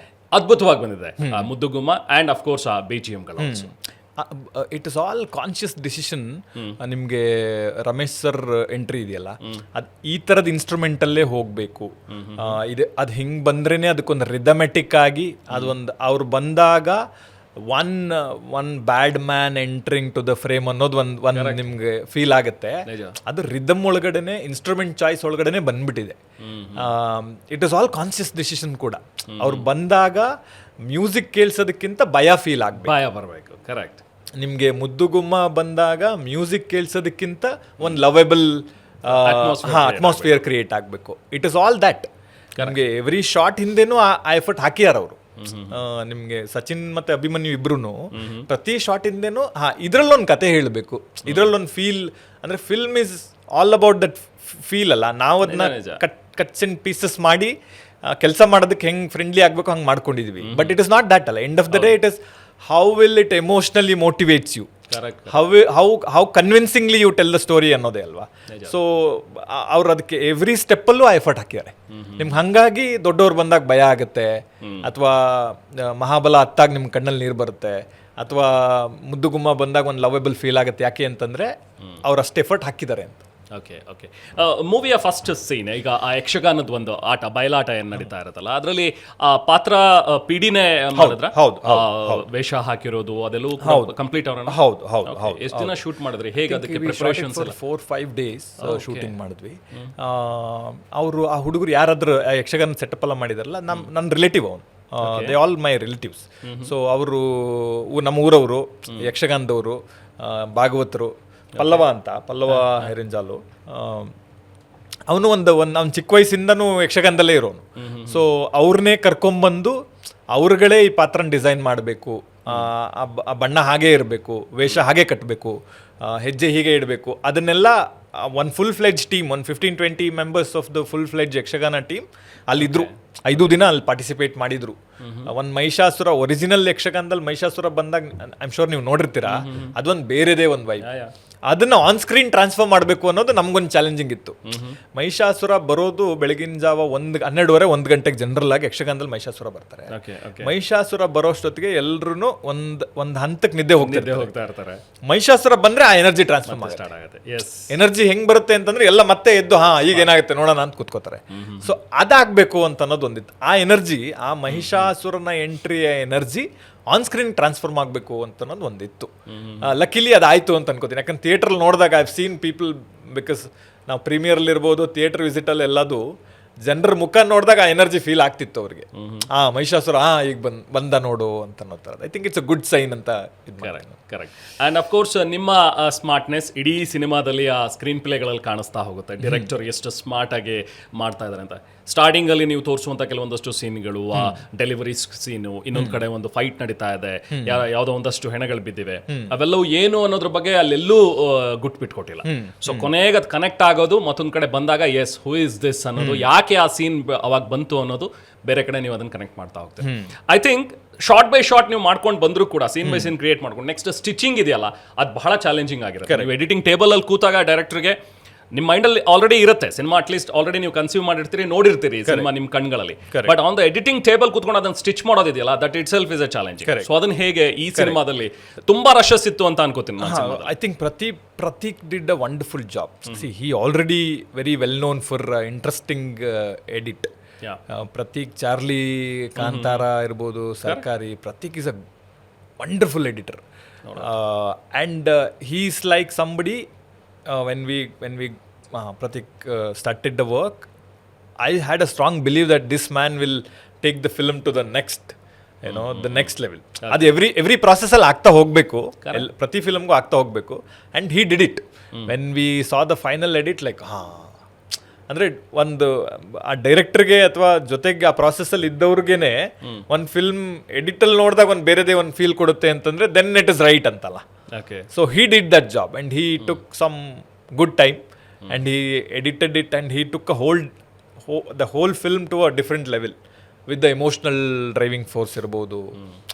ಅದ್ಭುತವಾಗಿ ಬಂದಿದೆ, ಮುದ್ದು ಗುಮ್ಮ. ಆ್ಯಂಡ್ ಅಫ್ ಕೋರ್ಸ್ ಆ BGMಗಳು. It is all conscious decision. ನಿಮಗೆ ರಮೇಶ್ ಸರ್ ಎಂಟ್ರಿ ಇದೆಯಲ್ಲ, ಅದು ಈ ಥರದ ಇನ್ಸ್ಟ್ರೂಮೆಂಟಲ್ಲೇ ಹೋಗಬೇಕು, ಅದು ಹಿಂಗೆ ಬಂದ್ರೇ ಅದಕ್ಕೊಂದು ರಿದಮೆಟಿಕ್ ಆಗಿ ಅದೊಂದು ಅವ್ರು ಬಂದಾಗ one bad man entering to the frame ಅನ್ನೋದು ಒಂದು ನಿಮ್ಗೆ ಫೀಲ್ ಆಗುತ್ತೆ. ಅದು ರಿದಮ್ ಒಳಗಡೆನೆ, ಇನ್ಸ್ಟ್ರೂಮೆಂಟ್ ಚಾಯ್ಸ್ ಒಳಗಡೆನೆ ಬಂದ್ಬಿಟ್ಟಿದೆ. It is all conscious decision ಕೂಡ. ಅವ್ರು ಬಂದಾಗ ಮ್ಯೂಸಿಕ್ ಕೇಳಿಸೋದಕ್ಕಿಂತ ಭಯ ಫೀಲ್ ಆಗಬೇಕು, ಭಯ ಬರಬೇಕು. ಕರೆಕ್ಟ್. ನಿಮಗೆ ಮುದ್ದುಗುಮ್ಮ ಬಂದಾಗ ಮ್ಯೂಸಿಕ್ ಕೇಳಿಸೋದಕ್ಕಿಂತ ಒಂದು ಲವೆಬಲ್ ಅಟ್ಮಾಸ್ಫಿಯರ್ ಕ್ರಿಯೇಟ್ ಆಗಬೇಕು. It is all that. ನಮಗೆ ಎವ್ರಿ ಶಾರ್ಟ್ ಹಿಂದೆನೂ ಆ ಎಫರ್ಟ್ ಹಾಕಿಯಾರ ಅವರು. ನಿಮಗೆ ಸಚಿನ್ ಮತ್ತೆ ಅಭಿಮನ್ಯು ಇಬ್ರು ಪ್ರತಿ ಶಾರ್ಟ್ ಹಿಂದೆನೂ ಇದ್ರಲ್ಲೊಂದು ಕತೆ ಹೇಳಬೇಕು, ಇದ್ರಲ್ಲೊಂದು ಫೀಲ್. ಅಂದರೆ film is all about that feel ಅಲ್ಲ. ನಾವು ಅದನ್ನ ಕಟ್ಸ್ ಅಂಡ್ ಪೀಸಸ್ ಮಾಡಿ ಕೆಲಸ ಮಾಡೋದಕ್ಕೆ ಹೆಂಗೆ ಫ್ರೆಂಡ್ಲಿ ಆಗಬೇಕು ಹಂಗೆ ಮಾಡ್ಕೊಂಡಿದ್ವಿ. But it is not that ಅಲ್ಲ. End of the day it is how will it emotionally motivates you, how convincingly you tell the story ಅನ್ನೋದೇ ಅಲ್ವಾ. ಸೊ ಅವ್ರು ಅದಕ್ಕೆ ಎವ್ರಿ ಸ್ಟೆಪ್ಪಲ್ಲೂ ಆ ಎಫರ್ಟ್ ಹಾಕಿದ್ದಾರೆ. ನಿಮ್ಗೆ ಹಾಗಾಗಿ ದೊಡ್ಡವ್ರು ಬಂದಾಗ ಭಯ ಆಗುತ್ತೆ, ಅಥವಾ ಮಹಾಬಲ ಹತ್ತಾಗ ನಿಮ್ಮ ಕಣ್ಣಲ್ಲಿ ನೀರು ಬರುತ್ತೆ, ಅಥವಾ ಮುದ್ದುಗುಮ್ಮ ಬಂದಾಗ ಒಂದು ಲವೆಬಲ್ ಫೀಲ್ ಆಗುತ್ತೆ. ಯಾಕೆ ಅಂತಂದರೆ ಅವ್ರು ಅಷ್ಟು ಎಫರ್ಟ್ ಹಾಕಿದ್ದಾರೆ ಅಂತ. ಓಕೆ ಓಕೆ ಮೂವಿಯ ಫಸ್ಟ್ ಸೀನ್ ಈಗ ಆ ಯಕ್ಷಗಾನದ ಒಂದು ಆಟ ಬಯಲಾಟ ಏನು ನಡೀತಾ ಇರುತ್ತಲ್ಲ ಅದರಲ್ಲಿ ಆ ಪಾತ್ರ ಪಿಡಿನೇ ಮಾಡಿದ್ರ ವೇಷ ಹಾಕಿರೋದು ಅದೆಲ್ಲೂ ಕಂಪ್ಲೀಟ್ ಅವರನ್ನ ಹೌದು ಹೌದು ಹೌದು. ಎಷ್ಟು ದಿನ ಶೂಟ್ ಮಾಡಿದ್ರಿ, ಹೇಗೆ ಅದಕ್ಕೆ ಪ್ರಿಪರೇಷನ್ಸ್? 4-5 days ಶೂಟಿಂಗ್ ಮಾಡಿದ್ವಿ. ಅವರು ಆ ಹುಡುಗರು ಯಾರಾದ್ರೂ ಯಕ್ಷಗಾನ ಸೆಟಪ್ ಎಲ್ಲ ಮಾಡಿದಾರಲ್ಲ, ನನ್ನ ರಿಲೇಟಿವ್ ಅವನು, they all my relatives. So ಅವರು ನಮ್ಮ ಊರವರು, ಯಕ್ಷಗಾನದವರು, ಭಾಗವತರು. ಪಲ್ಲವ ಹೆರಿಂಜಾಲು, ಅವನು ಅವ್ನು ಚಿಕ್ಕ ವಯಸ್ಸಿಂದನೂ ಯಕ್ಷಗಾನದಲ್ಲೇ ಇರೋನು. ಸೊ ಅವ್ರನ್ನೇ ಕರ್ಕೊಂಬಂದು ಅವ್ರುಗಳೇ ಈ ಪಾತ್ರನ ಡಿಸೈನ್ ಮಾಡಬೇಕು, ಆ ಬಣ್ಣ ಹಾಗೇ ಇರಬೇಕು, ವೇಷ ಹಾಗೆ ಕಟ್ಟಬೇಕು, ಹೆಜ್ಜೆ ಹೀಗೆ ಇಡಬೇಕು, ಅದನ್ನೆಲ್ಲ ಒಂದು ಫುಲ್ ಫ್ಲೆಡ್ಜ್ ಟೀಮ್, ಒಂದು 15-20 members of the full fledge Yakshagana team ಅಲ್ಲಿದ್ದರು. 5 ದಿನ ಅಲ್ಲಿ ಪಾರ್ಟಿಸಿಪೇಟ್ ಮಾಡಿದ್ರು. ಒಂದು ಮಹಿಷಾಸುರ, ಒರಿಜಿನಲ್ ಯಕ್ಷಗಾನದಲ್ಲಿ ಮಹಿಷಾಸುರ ಬಂದಾಗ ಐ ಆಮ್ ಶೋರ್ ನೀವು ನೋಡಿರ್ತೀರಾ, ಅದೊಂದು ಬೇರೆದೇ ಒಂದು ವೈಬ್. ಅದನ್ನ ಆನ್ ಸ್ಕ್ರೀನ್ ಟ್ರಾನ್ಸ್ಫರ್ ಮಾಡಬೇಕು ಅನ್ನೋದು ನಮ್ಗೊಂದು ಚಾಲೆಂಜಿಂಗ್ ಇತ್ತು. ಮಹಿಷಾಸುರ ಬರೋದು ಬೆಳಗಿನ ಜಾವ 12:30-1 ಗಂಟೆಗೆ ಜನರಲ್ ಆಗಿ ಯಕ್ಷಗಾನದಲ್ಲಿ ಮಹಿಷಾಸುರ ಬರ್ತಾರೆ. ಮಹಿಷಾಸುರ ಬರೋಷ್ಟೊತ್ತಿಗೆ ಎಲ್ರು ಒಂದ್ ಹಂತಕ್ಕೆ ನಿದ್ದೆ ಹೋಗ್ತಾ ಇರ್ತಾರೆ. ಮಹಿಷಾಸುರ ಬಂದ್ರೆ ಆ ಎನರ್ಜಿ ಟ್ರಾನ್ಸ್ಫರ್ ಆಗುತ್ತೆ. ಎನರ್ಜಿ ಹೆಂಗ್ ಬರುತ್ತೆ ಅಂತಂದ್ರೆ ಎಲ್ಲ ಮತ್ತೆ ಎದ್ದು ಈಗ ಏನಾಗುತ್ತೆ ನೋಡೋಣ ಅಂತ ಕೂತ್ಕೋತಾರೆ. ಸೊ ಅದಾಗಬೇಕು ಅಂತ ಅನ್ನೋದು ಒಂದಿತ್ತು. ಆ ಎನರ್ಜಿ, ಆ ಮಹಿಷಾಸುರನ ಎಂಟ್ರಿಯ ಎನರ್ಜಿ ಆನ್ ಸ್ಕ್ರೀನ್ ಟ್ರಾನ್ಸ್ಫರ್ ಆಗಬೇಕು ಅಂತ ಅನ್ನೋದು ಒಂದಿತ್ತು. ಲಕ್ಕಿಲಿ ಅದಾಯ್ತು ಅಂತ ಅನ್ಕೋತೀನಿ. ಯಾಕಂದ್ರೆ ಥಿಯೇಟ್ರಲ್ಲಿ ನೋಡಿದಾಗ I have seen people, because ನಾವು ಪ್ರೀಮಿಯರ್ಲಿ ಇರ್ಬೋದು, ಥಿಯೇಟರ್ ವಿಸಿಟಲ್ಲಿ ಎಲ್ಲದು ಜನರ ಮುಖ ನೋಡಿದಾಗ ಆ ಎನರ್ಜಿ ಫೀಲ್ ಆಗ್ತಿತ್ತು ಅವ್ರಿಗೆ. ಮಹಿಷಾಸುರ ಈಗ ಬಂದ ನೋಡು ಅಂತ ಅನ್ನೋ ಥರ. I think it's a good sign ಅಂತ. ಕರೆಕ್ಟ್. ಆ್ಯಂಡ್ ಅಫ್ಕೋರ್ಸ್ ನಿಮ್ಮ ಸ್ಮಾರ್ಟ್ನೆಸ್ ಇಡೀ ಸಿನಿಮಾದಲ್ಲಿ ಆ ಸ್ಕ್ರೀನ್ ಪ್ಲೇಗಳಲ್ಲಿ ಕಾಣಿಸ್ತಾ ಹೋಗುತ್ತೆ. ಡೈರೆಕ್ಟರ್ ಎಷ್ಟು ಸ್ಮಾರ್ಟ್ ಆಗಿ ಮಾಡ್ತಾ ಇದ್ದಾರೆ ಅಂತ. ಸ್ಟಾರ್ಟಿಂಗಲ್ಲಿ ನೀವು ತೋರಿಸುವಂಥ ಕೆಲವೊಂದಷ್ಟು ಸೀನ್ಗಳು, ಆ ಡೆಲಿವರಿ ಸೀನು, ಇನ್ನೊಂದು ಕಡೆ ಒಂದು ಫೈಟ್ ನಡೀತಾ ಇದೆ, ಯಾವುದೋ ಒಂದಷ್ಟು ಹೆಣಗಳು ಬಿದ್ದಿವೆ, ಅವೆಲ್ಲವೂ ಏನು ಅನ್ನೋದ್ರ ಬಗ್ಗೆ ಅಲ್ಲೆಲ್ಲೂ ಗುಟ್ ಬಿಟ್ಕೊಟ್ಟಿಲ್ಲ. ಸೊ ಕೊನೆಗೆ ಅದು ಕನೆಕ್ಟ್ ಆಗೋದು ಮತ್ತೊಂದು ಕಡೆ ಬಂದಾಗ ಎಸ್ ಹೂ ಇಸ್ ದಿಸ್ ಅನ್ನೋದು, ಯಾಕೆ ಆ ಸೀನ್ ಅವಾಗ ಬಂತು ಅನ್ನೋದು ಬೇರೆ ಕಡೆ ನೀವು ಅದನ್ನು ಕನೆಕ್ಟ್ ಮಾಡ್ತಾ ಹೋಗ್ತೀವಿ. I think short by short ನೀವು ಮಾಡ್ಕೊಂಡು ಬಂದರೂ ಕೂಡ ಸೀನ್ ಬೈ ಸೀನ್ ಕ್ರಿಯೇಟ್ ಮಾಡ್ಕೊಂಡು ನೆಕ್ಸ್ಟ್ ಸ್ಟಿಚಿಂಗ್ ಇದೆಯಲ್ಲ ಅದು ಬಹಳ ಚಾಲೆಂಜಿಂಗ್ ಆಗಿರುತ್ತೆ. ನೀವು ಎಡಿಟಿಂಗ್ ಟೇಬಲಲ್ಲಿ ಕೂತಾಗ ಡೈರೆಕ್ಟರ್ಗೆ ನಿಮ್ಮ ಮೈಂಡಲ್ಲಿ ಆಲ್ರೆಡಿ ಇರುತ್ತೆ ಸಿನಿಮಾ, ಅಟ್ಲೀಸ್ಟ್ ಆಲ್ರೆಡಿ ನೀವು ಕನ್ಸ್ಯೂಮ್ ಮಾಡಿರ್ತೀರಿ, ನೋಡಿರ್ತೀರಿ ಸಿನಿಮಾ ನಿಮ್ಮ ಕಣ್ಗಳಲ್ಲಿ. But on the editing table ಕೂತ್ಕೊಂಡು ಅದನ್ನು ಸ್ಟಿಚ್ ಮಾಡೋದಿದೆಯಲ್ಲ, that itself is a challenge. So ಅದನ್ನ ಹೇಗೆ ಈ ಸಿನಿಮಾದಲ್ಲಿ ತುಂಬಾ ರಶಸ್ ಇತ್ತು ಅಂತ ಅನ್ಕೋತೀನಿ. I think Prateek did a wonderful job. See he already very well known for interesting edit. Prateek, Charlie, Kantara ಇರ್ಬೋದು, Sarkari, Prateek is a wonderful editor. And he is like somebody. When we Pratik started the work, I had a strong belief that this man will take the film to the next, the next level. ಅದು every process ಅಲ್ಲಿ ಆಗ್ತಾ ಹೋಗಬೇಕು, ಪ್ರತಿ ಫಿಲ್ಮ್ಗೂ ಆಗ್ತಾ ಹೋಗಬೇಕು. And he did it. When we saw the final edit, like ಅಂದರೆ ಒಂದು ಆ ಡೈರೆಕ್ಟರ್ಗೆ ಅಥವಾ ಜೊತೆಗೆ ಆ ಪ್ರಾಸೆಸ್ಸಲ್ಲಿ ಇದ್ದವ್ರಿಗೇನೆ ಒಂದು ಫಿಲ್ಮ್ ಎಡಿಟಲ್ಲಿ ನೋಡಿದಾಗ ಒಂದು ಬೇರೆದೇ ಒಂದು ಫೀಲ್ ಕೊಡುತ್ತೆ ಅಂತಂದರೆ ದೆನ್ ಇಟ್ ಇಸ್ ರೈಟ್ ಅಂತಲ್ಲ. So he did that job and he took some good time and he edited it and he took the whole film to a different level with the emotional driving force ಇರ್ಬೋದು,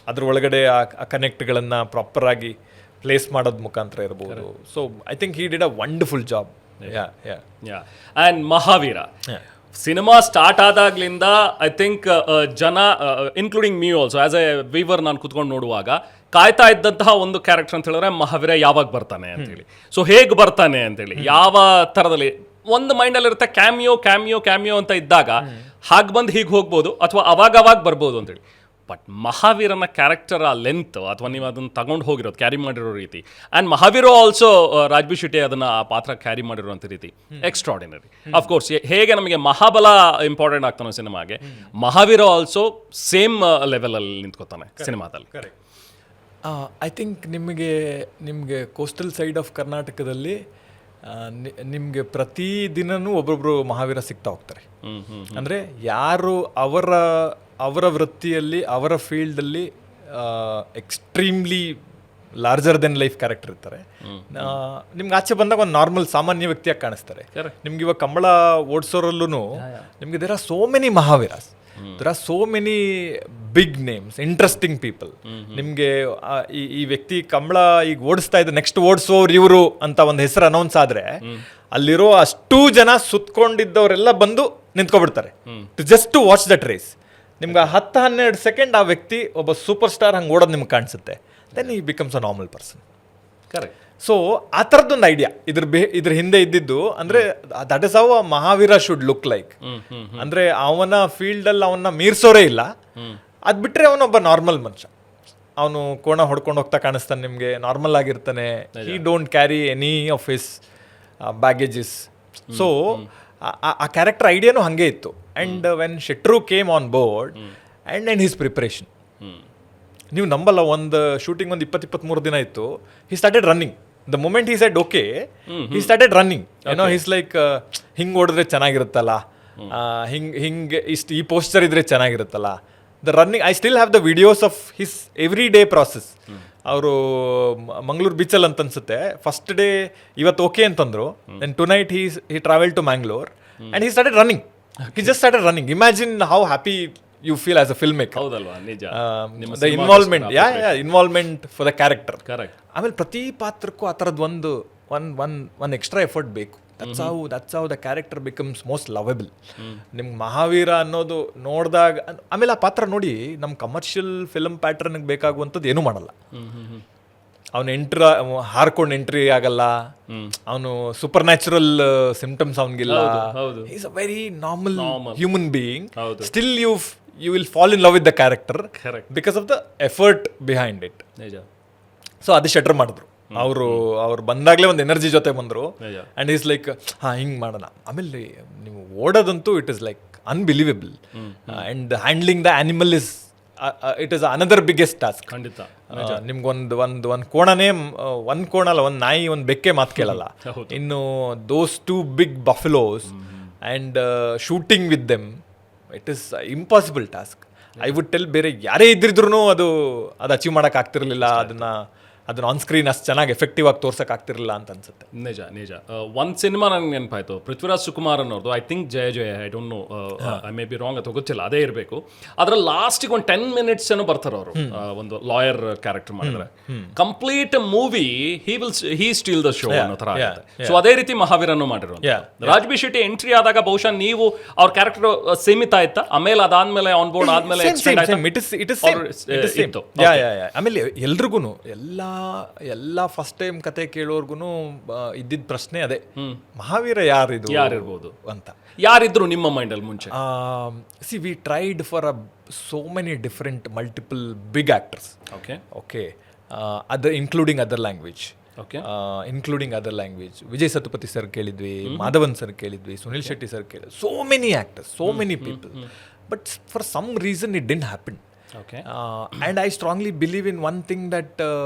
ಅದ್ರ ಒಳಗಡೆ ಆ ಕನೆಕ್ಟ್ಗಳನ್ನು ಪ್ರಾಪರ್ ಆಗಿ ಪ್ಲೇಸ್ ಮಾಡೋದ್ ಮುಖಾಂತರ ಇರ್ಬೋದು. So I think he did a wonderful job. Yeah. And Mahaveera cinema start ಆದಾಗ್ಲಿಂದ ಐ ಥಿಂಕ್ ಜನ including me also as a viewer ನಾನು ಕುತ್ಕೊಂಡು ನೋಡುವಾಗ ಕಾಯ್ತಾ ಇದ್ದಂತಹ ಒಂದು ಕ್ಯಾರೆಕ್ಟರ್ ಅಂತ ಹೇಳಿದ್ರೆ ಮಹಾವೀರ ಯಾವಾಗ ಬರ್ತಾನೆ ಅಂತೇಳಿ. ಸೊ ಹೇಗೆ ಬರ್ತಾನೆ ಅಂತೇಳಿ, ಯಾವ ಥರದಲ್ಲಿ ಒಂದು ಮೈಂಡಲ್ಲಿ ಇರುತ್ತೆ, ಕ್ಯಾಮಿಯೋ ಅಂತ ಇದ್ದಾಗ ಹಾಗೆ ಬಂದು ಹೀಗೆ ಹೋಗ್ಬೋದು ಅಥವಾ ಅವಾಗ ಬರ್ಬೋದು ಅಂತೇಳಿ. ಬಟ್ ಮಹಾವೀರನ ಕ್ಯಾರೆಕ್ಟರ್ ಆ ಲೆಂತ್ ಅಥವಾ ನೀವು ಅದನ್ನು ತಗೊಂಡು ಹೋಗಿರೋದು, ಕ್ಯಾರಿ ಮಾಡಿರೋ ರೀತಿ, ಆ್ಯಂಡ್ ಮಹಾವೀರ ಆಲ್ಸೋ ರಾಜ್ಬಿ ಶೆಟ್ಟಿ ಅದನ್ನು ಆ ಪಾತ್ರ ಕ್ಯಾರಿ ಮಾಡಿರುವಂಥ ರೀತಿ ಎಕ್ಸ್ಟ್ರಾರ್ಡಿನರಿ. ಅಫ್ಕೋರ್ಸ್ ಹೇಗೆ ನಮಗೆ ಮಹಾಬಲ ಇಂಪಾರ್ಟೆಂಟ್ ಆಗ್ತಾನೋ ಸಿನಿಮಾಗೆ, ಮಹಾವೀರ ಆಲ್ಸೋ ಸೇಮ್ ಲೆವೆಲಲ್ಲಿ ನಿಂತ್ಕೋತಾನೆ ಸಿನಿಮಾದಲ್ಲಿ. ಐ ಥಿಂಕ್ ನಿಮಗೆ ಕೋಸ್ಟಲ್ ಸೈಡ್ ಆಫ್ ಕರ್ನಾಟಕದಲ್ಲಿ ನಿಮಗೆ ಪ್ರತಿ ದಿನನೂ ಒಬ್ಬೊಬ್ಬರು ಮಹಾವೀರ ಸಿಗ್ತಾ ಹೋಗ್ತಾರೆ. ಅಂದರೆ ಯಾರು ಅವರ ವೃತ್ತಿಯಲ್ಲಿ, ಅವರ ಫೀಲ್ಡಲ್ಲಿ extremely larger then life character ಇರ್ತಾರೆ. ನಿಮ್ಗೆ ಆಚೆ ಬಂದಾಗ ಒಂದು ನಾರ್ಮಲ್ ಸಾಮಾನ್ಯ ವ್ಯಕ್ತಿಯಾಗಿ ಕಾಣಿಸ್ತಾರೆ. ನಿಮ್ಗೆ ಇವಾಗ ಕಂಬಳ ಓಡಿಸೋರಲ್ಲೂ ನಿಮಗೆ there are so many Mahaveeras, there are so many big names, interesting people. ನಿಮಗೆ ಈ ವ್ಯಕ್ತಿ ಕಂಬಳ ಈಗ ಓಡಿಸ್ತಾ ಇದ್ದ ನೆಕ್ಸ್ಟ್ ಓಡಿಸೋರು ಇವರು ಅಂತ ಒಂದು ಹೆಸರು ಅನೌನ್ಸ್ ಆದರೆ ಅಲ್ಲಿರೋ ಅಷ್ಟೂ ಜನ ಸುತ್ಕೊಂಡಿದ್ದವರೆಲ್ಲ ಬಂದು ನಿಂತ್ಕೊಬಿಡ್ತಾರೆ just to watch that race. ನಿಮ್ಗೆ 10-12 ಸೆಕೆಂಡ್ ಆ ವ್ಯಕ್ತಿ ಒಬ್ಬ ಸೂಪರ್ ಸ್ಟಾರ್ ಹಂಗೆ ಓಡೋದು ನಿಮ್ಗೆ ಕಾಣಿಸುತ್ತೆ. Then he becomes a normal person. Correct. So ಆ ಥರದ್ದೊಂದು ಐಡಿಯಾ ಇದ್ರ ಹಿಂದೆ ಇದ್ದಿದ್ದು, ಅಂದರೆ that is how a Mahavira should look like. ಅಂದರೆ ಅವನ ಫೀಲ್ಡಲ್ಲಿ ಅವನ್ನ ಮೀರ್ಸೋರೇ ಇಲ್ಲ. ಅದು ಬಿಟ್ಟರೆ ಅವನೊಬ್ಬ ನಾರ್ಮಲ್ ಮನುಷ್ಯ. ಅವನು ಕೋಣ ಹೊಡ್ಕೊಂಡು ಹೋಗ್ತಾ ಕಾಣಿಸ್ತಾನೆ ನಿಮಗೆ, ನಾರ್ಮಲ್ ಆಗಿರ್ತಾನೆ. He don't carry any of his baggages. So ಆ ಕ್ಯಾರೆಕ್ಟರ್ ಐಡಿಯಾನು ಹಾಗೆ ಇತ್ತು. ಆ್ಯಂಡ್ ವೆನ್ ಶೆಟ್ರು came on board and his preparation, ನೀವು ನಂಬಲ್ಲ, ಒಂದು ಶೂಟಿಂಗ್ ಒಂದು 23 ದಿನ ಇತ್ತು. He started running. The moment he said okay, he started running. ಏನೋ ಹಿಸ್ ಲೈಕ್ ಹಿಂಗೆ ಓಡಿದ್ರೆ ಚೆನ್ನಾಗಿರುತ್ತಲ್ಲ, ಹಿಂಗೆ ಈ ಪೋಸ್ಚರ್ ಇದ್ರೆ ಚೆನ್ನಾಗಿರುತ್ತಲ್ಲ. The running, I still have the videos of his every day process. ಅವರು ಮಂಗಳೂರು ಬೀಚಲ್ಲಿ ಅಂತ ಅನ್ಸುತ್ತೆ, ಫಸ್ಟ್ ಡೇ ಇವತ್ತು ಓಕೆ ಅಂತಂದ್ರು. Then tonight he travel to Mangalore and he started running. He just started running. Imagine how happy you feel as a filmmaker. ಹೌದಲ್ವಾ, ನಿಜ. The involvement, involvement for the character. Correct. ಆಮೇಲೆ ಪ್ರತಿ ಪಾತ್ರಕ್ಕೂ ಆ ಥರದ್ದು ಒಂದು ಎಕ್ಸ್ಟ್ರಾ ಎಫರ್ಟ್ ಬೇಕು. that's how the character becomes most lovable. ನಿಮ್ಗೆ ಮಹಾವೀರ ಅನ್ನೋದು ನೋಡಿದಾಗ, ಆಮೇಲೆ ಆ ಪಾತ್ರ ನೋಡಿ, ನಮ್ಮ ಕಮರ್ಷಿಯಲ್ ಫಿಲ್ಮ್ ಪ್ಯಾಟರ್ನ್ಗೆ ಬೇಕಾಗುವಂಥದ್ದು ಏನೂ ಮಾಡಲ್ಲ. ಅವನು ಹಾರ್ಕೊಂಡು ಎಂಟ್ರಿ ಆಗಲ್ಲ, ಅವನು ಸೂಪರ್ ನ್ಯಾಚುರಲ್ ಸಿಂಪ್ಟಮ್ಸ್ ಅವನಿಗಿಲ್ಲ. Is a very normal human being. Still you will fall in love with the character. Correct. Because of the effort behind it. ನಿಜ. ಸೊ ಅದು ಶೆಟ್ರ್ ಮಾಡಿದ್ರು. ಅವ್ರು ಬಂದಾಗಲೇ ಒಂದು ಎನರ್ಜಿ ಜೊತೆ ಬಂದರು. ಆ್ಯಂಡ್ ಈಸ್ ಲೈಕ್ ಹಿಂಗೆ ಮಾಡೋಣ. ಆಮೇಲೆ ನೀವು ಓಡೋದಂತೂ it is like unbelievable. And handling the animal it is another biggest task. ಖಂಡಿತ. ನಿಮ್ಗೊಂದು ಕೋಣನೇ, ಒಂದು ಕೋಣ ಅಲ್ಲ, ಒಂದು ನಾಯಿ, ಒಂದು ಬೆಕ್ಕೆ ಮಾತು ಕೇಳಲ್ಲ. ಇನ್ನು those 2 big buffaloes and shooting with them, it is impossible task. I would tell, ಬೇರೆ ಯಾರೇ ಇದ್ದಿದ್ರು ಅದು ಅಚೀವ್ ಮಾಡೋಕೆ ಆಗ್ತಿರ್ಲಿಲ್ಲ. ಅದನ್ನ ಆನ್ ಸ್ಕ್ರೀನ್ ಅಷ್ಟು ಚೆನ್ನಾಗಿ ಎಫೆಕ್ಟಿವ್ ಆಗಿ ತೋರ್ಸಕ್ಕೆ ಆಗ್ತಿರಲಿಲ್ಲ ಅಂತ ಅನ್ಸುತ್ತೆ. ನಿಜ. ಒಂದು ಸಿನಿಮಾ ನನಗೆ ನೆನಪಾಯ್ತು, ಪೃಥ್ವಿರಾಜ್ ಸುಕುಮಾರ್ ಅನ್ನೋದು. I think Jaya I don't no, I may be wrong ಅಥವಾ ಗೊತ್ತಿಲ್ಲ, ಅದೇ ಇರಬೇಕು. ಅದ್ರ ಲಾಸ್ಟಿಗೆ ಒಂದು 10 minutes ಏನೋ ಬರ್ತಾರೆ ಅವರು, ಒಂದು ಲಾಯರ್ ಕ್ಯಾರೆಕ್ಟರ್ ಮಾಡಿದ್ರೆ. Complete movie he steel the show ಅನ್ನೋ ಥರ ಆಗುತ್ತೆ. ಸೊ ಅದೇ ರೀತಿ ಮಹಾವೀರನ್ನು ಮಾಡಿರೋ ರಾಜ್ ಬಿ ಶೆಟ್ಟಿ ಎಂಟ್ರಿ ಆದಾಗ ಬಹುಶಃ ನೀವು ಅವ್ರ ಕ್ಯಾರೆಕ್ಟರ್ ಸೀಮಿತ ಆಯ್ತಾ, ಆಮೇಲೆ ಅದಾದ್ಮೇಲೆ ಆನ್ ಬೋರ್ಡ್ ಆದ್ಮೇಲೆ ಆಮೇಲೆ ಎಲ್ರಿಗೂ ಎಲ್ಲ ಫಸ್ಟ್ ಟೈಮ್ ಕತೆ ಕೇಳೋರ್ಗು ಇದ್ದಿದ್ದ ಪ್ರಶ್ನೆ ಅದೇ, ಮಹಾವೀರ ಯಾರಿರ್ಬೋದು ಅಂತ. ಯಾರಿದ್ರು ನಿಮ್ಮ ಮೈಂಡಲ್ಲಿ ಮುಂಚೆ? See we tried for so many different multiple big actors. Okay including other language. Vijay Sethupathi sir ಕೇಳಿದ್ವಿ, ಮಾಧವನ್ ಸರ್ ಕೇಳಿದ್ವಿ, ಸುನಿಲ್ ಶೆಟ್ಟಿ ಸರ್ ಕೇಳಿದ್ವಿ. So many actors, so many people, but for some reason it didn't happen. And I strongly believe in one thing, that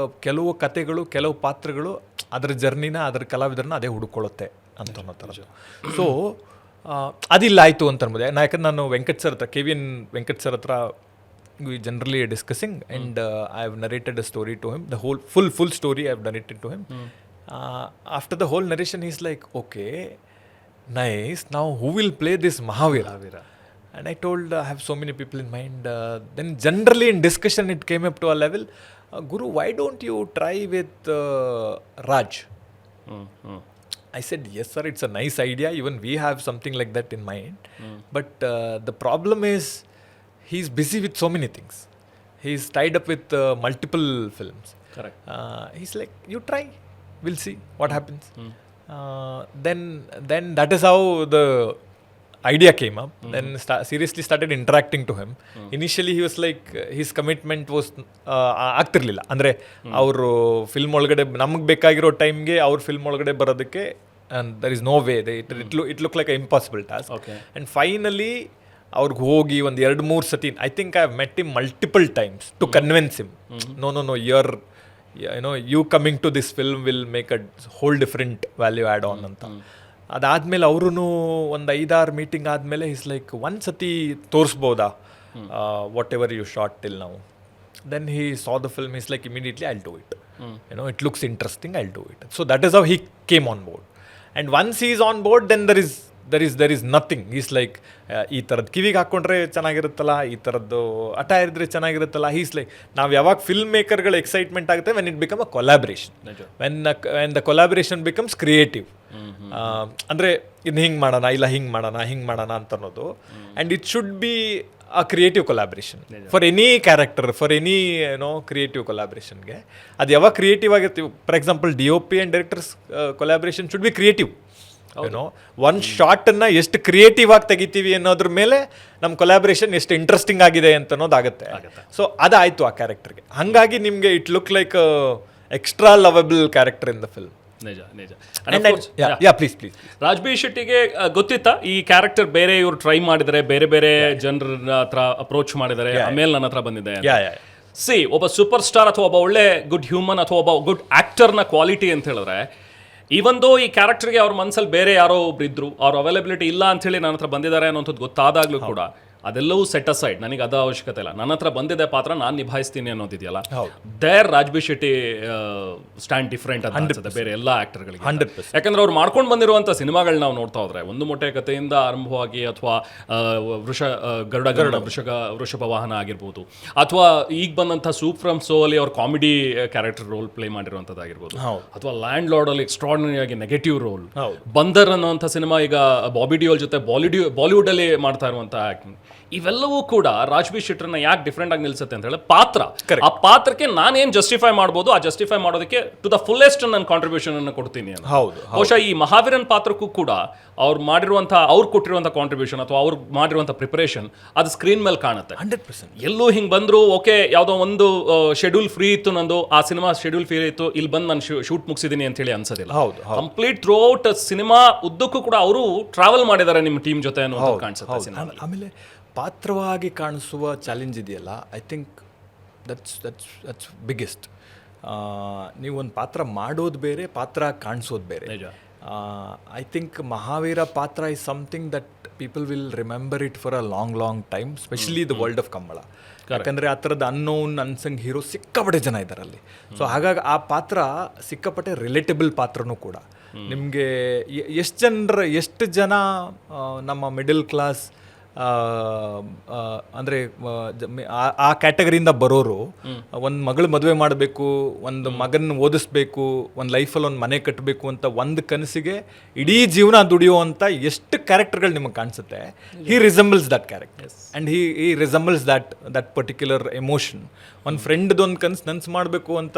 ಕೆಲವು ಕತೆಗಳು, ಕೆಲವು ಪಾತ್ರಗಳು ಅದರ ಜರ್ನಿನ, ಅದರ ಕಲಾವಿದರನ್ನ ಅದೇ ಹುಡುಕೊಳ್ಳುತ್ತೆ ಅಂತ ಅನ್ನೋ ಥರ. ಸೊ ಅದಿಲ್ಲ ಆಯಿತು ಅಂತ ಅನ್ಬೋದು. ಯಾಕಂದ್ರೆ ನಾನು ವೆಂಕಟ್ ಸರ್ ಹತ್ರ, KVN ವೆಂಕಟ್ ಸರ್ ಹತ್ರ we generally are discussing, and I have narrated a story to him, the whole full story I have narrated to him. After the whole narration he's like, okay, nice, now who will play this Mahavira? And I told, I have so many people in mind. Then generally in discussion it came up to a level, Guru, why don't you try with Raj? I said, yes sir, it's a nice idea, even we have something like that in mind. But the problem is he's busy with so many things. He's tied up with multiple films. Correct. He's like, you try, we'll see what happens. Then that is how the idea came up. Then seriously started interacting to him. Initially he was like, his commitment was ಆಗ್ತಿರ್ಲಿಲ್ಲ. ಅಂದರೆ ಅವರು ಫಿಲ್ಮ್ ಒಳಗಡೆ ನಮಗೆ ಬೇಕಾಗಿರೋ ಟೈಮ್ಗೆ ಅವ್ರ ಫಿಲ್ಮ್ ಒಳಗಡೆ ಬರೋದಕ್ಕೆ, and there is no way, it looked like an impossible task. And finally ಅವ್ರಿಗೆ ಹೋಗಿ ಒಂದು 2-3 ಸತಿ, I think I have met him multiple times to convince him, no you coming to this film will make a whole different value add on ಅಂತ. ಅದಾದಮೇಲೆ ಅವ್ರೂ ಒಂದು 5-6 ಮೀಟಿಂಗ್ ಆದಮೇಲೆ ಈಸ್ ಲೈಕ್, ಒಂದು ಸತಿ ತೋರಿಸ್ಬೋದಾ whatever you shot till ನಾವು. Then he saw the film, is like immediately I will do it, it looks interesting, I will do it. So that is how he came on board. And once he is on board, then there is nothing. He's like, ಈ ಥರದ್ದು ಕಿವಿಗೆ ಹಾಕ್ಕೊಂಡ್ರೆ ಚೆನ್ನಾಗಿರುತ್ತಲ್ಲ, ಈ ಥರದ್ದು ಹಠ ಇರಿದ್ರೆ ಚೆನ್ನಾಗಿರುತ್ತಲ್ಲ. ಹೀಸ್ ಲೈಕ್, ನಾವು ಯಾವಾಗ ಫಿಲ್ಮ್ ಮೇಕರ್ಗಳು ಎಕ್ಸೈಟ್ಮೆಂಟ್ ಆಗುತ್ತೆ when it become a collaboration, when the collaboration becomes creative. ಅಂದರೆ ಇದು ಹಿಂಗೆ ಮಾಡೋಣ ಇಲ್ಲ ಹಿಂಗೆ ಮಾಡೋಣ ಅಂತ ಅನ್ನೋದು. And it should be a creative collaboration for any character, for any creative ಕೊಲಾಬ್ರೇಷನ್ಗೆ. ಅದು ಯಾವಾಗ ಕ್ರಿಯೇಟಿವ್ ಆಗಿರ್ತೀವಿ, for example DOP and directors collaboration should be creative. ಒಂದು ಶಾರ್ಟನ್ನು ಎಷ್ಟು ಕ್ರಿಯೇಟಿವ್ ಆಗಿ ತೆಗಿತೀವಿ ಅನ್ನೋದ್ರ ಮೇಲೆ ನಮ್ಮ ಕೊಲಾಬ್ರೇಷನ್ ಎಷ್ಟು ಇಂಟ್ರೆಸ್ಟಿಂಗ್ ಆಗಿದೆ ಅಂತ ಅನ್ನೋದಾಗುತ್ತೆ. ಸೊ ಅದಾಯಿತು ಆ ಕ್ಯಾರೆಕ್ಟರ್ಗೆ. ಹಾಗಾಗಿ ನಿಮಗೆ it look like extra lovable character in the film. ನಿಜ. ಪ್ಲೀಸ್ ರಾಜ್ಬಿ ಶೆಟ್ಟಿಗೆ ಗೊತ್ತಿತ್ತಾ ಈ ಕ್ಯಾರೆಕ್ಟರ್ ಬೇರೆ ಇವ್ರು ಟ್ರೈ ಮಾಡಿದರೆ, ಬೇರೆ ಜನರ ಹತ್ರ ಅಪ್ರೋಚ್ ಮಾಡಿದ್ದಾರೆ, ಆಮೇಲೆ ನನ್ನ ಹತ್ರ ಬಂದಿದೆ? ಒಬ್ಬ ಸೂಪರ್ ಸ್ಟಾರ್ ಅಥವಾ ಒಬ್ಬ ಒಳ್ಳೆ ಗುಡ್ ಹ್ಯೂಮನ್ ಅಥವಾ ಒಬ್ಬ ಗುಡ್ ಆಕ್ಟರ್ನ ಕ್ವಾಲಿಟಿ ಅಂತ ಹೇಳಿದ್ರೆ, ಈವನ್ ಈ ಕ್ಯಾರೆಕ್ಟರ್ಗೆ ಅವ್ರ ಮನಸ್ಸಲ್ಲಿ ಬೇರೆ ಯಾರೋ ಒಬ್ರು ಇದ್ರು, ಅವ್ರ ಅವೈಲಬಿಲಿಟಿ ಇಲ್ಲ ಅಂತ ಹೇಳಿ ನನ್ನ ಹತ್ರ ಬಂದಿದ್ದಾರೆ ಅನ್ನೋಂಥದ್ದು ಗೊತ್ತಾದಾಗ್ಲೂ ಕೂಡ ಅದೆಲ್ಲವೂ ಸೆಟ್ ಅಸೈಡ್, ನನಗೆ ಅದ ಅವಶ್ಯಕತೆ ಇಲ್ಲ, ನನ್ನ ಹತ್ರ ಬಂದಿದೆ ಪಾತ್ರ ನಾನು ನಿಭಾಯಿಸ್ತೀನಿ ಅನ್ನೋದಿದೆಯಲ್ಲ, there Raj B Shetty stand different ಅಂತ ಅನ್ಸುತ್ತೆ ಬೇರೆ ಎಲ್ಲ ಆಕ್ಟರ್ಗಳಿಗೆ. 100%. ಯಾಕಂದ್ರೆ ಅವ್ರು ಮಾಡ್ಕೊಂಡು ಬಂದಿರುವಂಥ ಸಿನಿಮಾಗಳು ನಾವು ನೋಡ್ತಾ ಹೋದ್ರೆ, ಒಂದು ಮೊಟ್ಟೆ ಕಥೆಯಿಂದ ಆರಂಭವಾಗಿ ಅಥವಾ ವೃಷಭ ವಾಹನ ಆಗಿರ್ಬೋದು, ಅಥವಾ ಈಗ ಬಂದಂಥ ಸೂಪ್ ಫ್ರಮ್ ಸೋ ಅಲ್ಲಿ ಅವ್ರ ಕಾಮಿಡಿ ಕ್ಯಾರೆಕ್ಟರ್ ರೋಲ್ ಪ್ಲೇ ಮಾಡಿರುವಂಥದ್ದಾಗಿರ್ಬೋದು, ಅಥವಾ ಲ್ಯಾಂಡ್ ಲಾರ್ಡ್ ಅಲ್ಲಿ ಎಕ್ಸ್ಟ್ರಾರ್ಡಿನರಿ ಆಗಿ ನೆಗೆಟಿವ್ ರೋಲ್, ಬಂದರ್ ಅನ್ನೋಂಥ ಸಿನಿಮಾ ಈಗ ಬಾಬಿ ಡಿಯೋಲ್ ಜೊತೆ ಬಾಲಿವುಡ್ ಅಲ್ಲಿ ಮಾಡ್ತಾ ಇರುವಂಥ ಆಕ್ಟಿಂಗ್, ಇವೆಲ್ಲವೂ ಕೂಡ ರಾಜ್ಬಿ ಶೆಟ್ಟರ್ನ ಯಾಕೆ ಡಿಫ್ರೆಂಟ್ ಆಗಿ ನಿಲ್ಸುತ್ತೆ ಅಂತ ಹೇಳಿ ಪಾತ್ರ. ಆ ಪಾತ್ರಕ್ಕೆ ನಾನೇನು ಜಸ್ಟಿಫೈ ಮಾಡ್ಬೋದು, ಆ ಜಸ್ಟಿಫೈ ಮಾಡೋದಕ್ಕೆ ಟು ದ ಫುಲ್ಲೆಸ್ಟ್ ನನ್ನ ಕಾಂಟ್ರಿಬ್ಯೂಷನ್ ಅನ್ನು ಕೊಡ್ತೀನಿ ಅಂತ. ಬಹುಶಃ ಈ ಮಹಾವೀರನ್ ಪಾತ್ರಕ್ಕೂ ಕೂಡ ಅವ್ರು ಕೊಟ್ಟಿರುವಂಥ ಕಾಂಟ್ರಿಬ್ಯೂಷನ್ ಅಥವಾ ಅವ್ರು ಮಾಡಿರುವಂಥ ಪ್ರಿಪರೇಷನ್ ಅದು ಸ್ಕ್ರೀನ್ ಮೇಲೆ ಕಾಣುತ್ತೆ. 100%. ಎಲ್ಲೂ ಹಿಂಗೆ ಬಂದ್ರು ಓಕೆ ಯಾವುದೋ ಒಂದು ಶೆಡ್ಯೂಲ್ ಫ್ರೀ ಇತ್ತು, ನಂದು ಆ ಸಿನಿಮಾ ಶೆಡ್ಯೂಲ್ ಫ್ರೀ ಇತ್ತು, ಇಲ್ಲಿ ಬಂದು ನಾನು ಶೂಟ್ ಮುಗಿಸಿದ್ದೀನಿ ಅಂತ ಹೇಳಿ ಅನ್ಸೋದಿಲ್ಲ. ಕಂಪ್ಲೀಟ್ ಥ್ರೂ ಔಟ್ ಸಿನಿಮಾ ಉದ್ದಕ್ಕೂ ಕೂಡ ಅವರು ಟ್ರಾವೆಲ್ ಮಾಡಿದ್ದಾರೆ ನಿಮ್ಮ ಟೀಮ್ ಜೊತೆ ಅನ್ನೋದು ಕಾಣಿಸುತ್ತೆ ಸಿನಿಮಾದಲ್ಲಿ. ಆಮೇಲೆ ಪಾತ್ರವಾಗಿ ಕಾಣಿಸುವ ಚಾಲೆಂಜ್ ಇದೆಯಲ್ಲ, ಐ ಥಿಂಕ್ ದಟ್ಸ್ ಬಿಗ್ಗೆಸ್ಟ್. ನೀವು ಒಂದು ಪಾತ್ರ ಮಾಡೋದು ಬೇರೆ, ಪಾತ್ರ ಕಾಣಿಸೋದು ಬೇರೆ. ಐ ಥಿಂಕ್ ಮಹಾವೀರ ಪಾತ್ರ is something that people will remember it for a long time, specially the world of Kambala. ಯಾಕಂದರೆ ಆ ಥರದ ಅನ್ನೋನ್ ಅನ್ಸಂಗ್ ಹೀರೋ ಸಿಕ್ಕಾಪಟ್ಟೆ ಜನ ಇದ್ದಾರೆ ಅಲ್ಲಿ. ಸೊ ಹಾಗಾಗಿ ಆ ಪಾತ್ರ ಸಿಕ್ಕಾಪಟ್ಟೆ ರಿಲೇಟಬಲ್ ಪಾತ್ರನೂ ಕೂಡ. ನಿಮಗೆ ಎಷ್ಟು ಜನ ನಮ್ಮ ಮಿಡಲ್ ಕ್ಲಾಸ್ ಅಂದರೆ ಆ ಕ್ಯಾಟಗರಿಯಿಂದ ಬರೋರು ಒಂದು ಮಗಳು ಮದುವೆ ಮಾಡಬೇಕು, ಒಂದು ಮಗನ ಓದಿಸ್ಬೇಕು, ಒಂದು ಲೈಫಲ್ಲಿ ಒಂದು ಮನೆ ಕಟ್ಟಬೇಕು ಅಂತ ಒಂದು ಕನಸಿಗೆ ಇಡೀ ಜೀವನ ದುಡಿಯುವಂಥ ಎಷ್ಟು ಕ್ಯಾರೆಕ್ಟರ್ಗಳು ನಿಮಗೆ ಕಾಣಿಸುತ್ತೆ. He resembles that character and he resembles that particular emotion. ಒಂದು ಫ್ರೆಂಡ್ದೊಂದು ಕನಸು ಮಾಡಬೇಕು ಅಂತ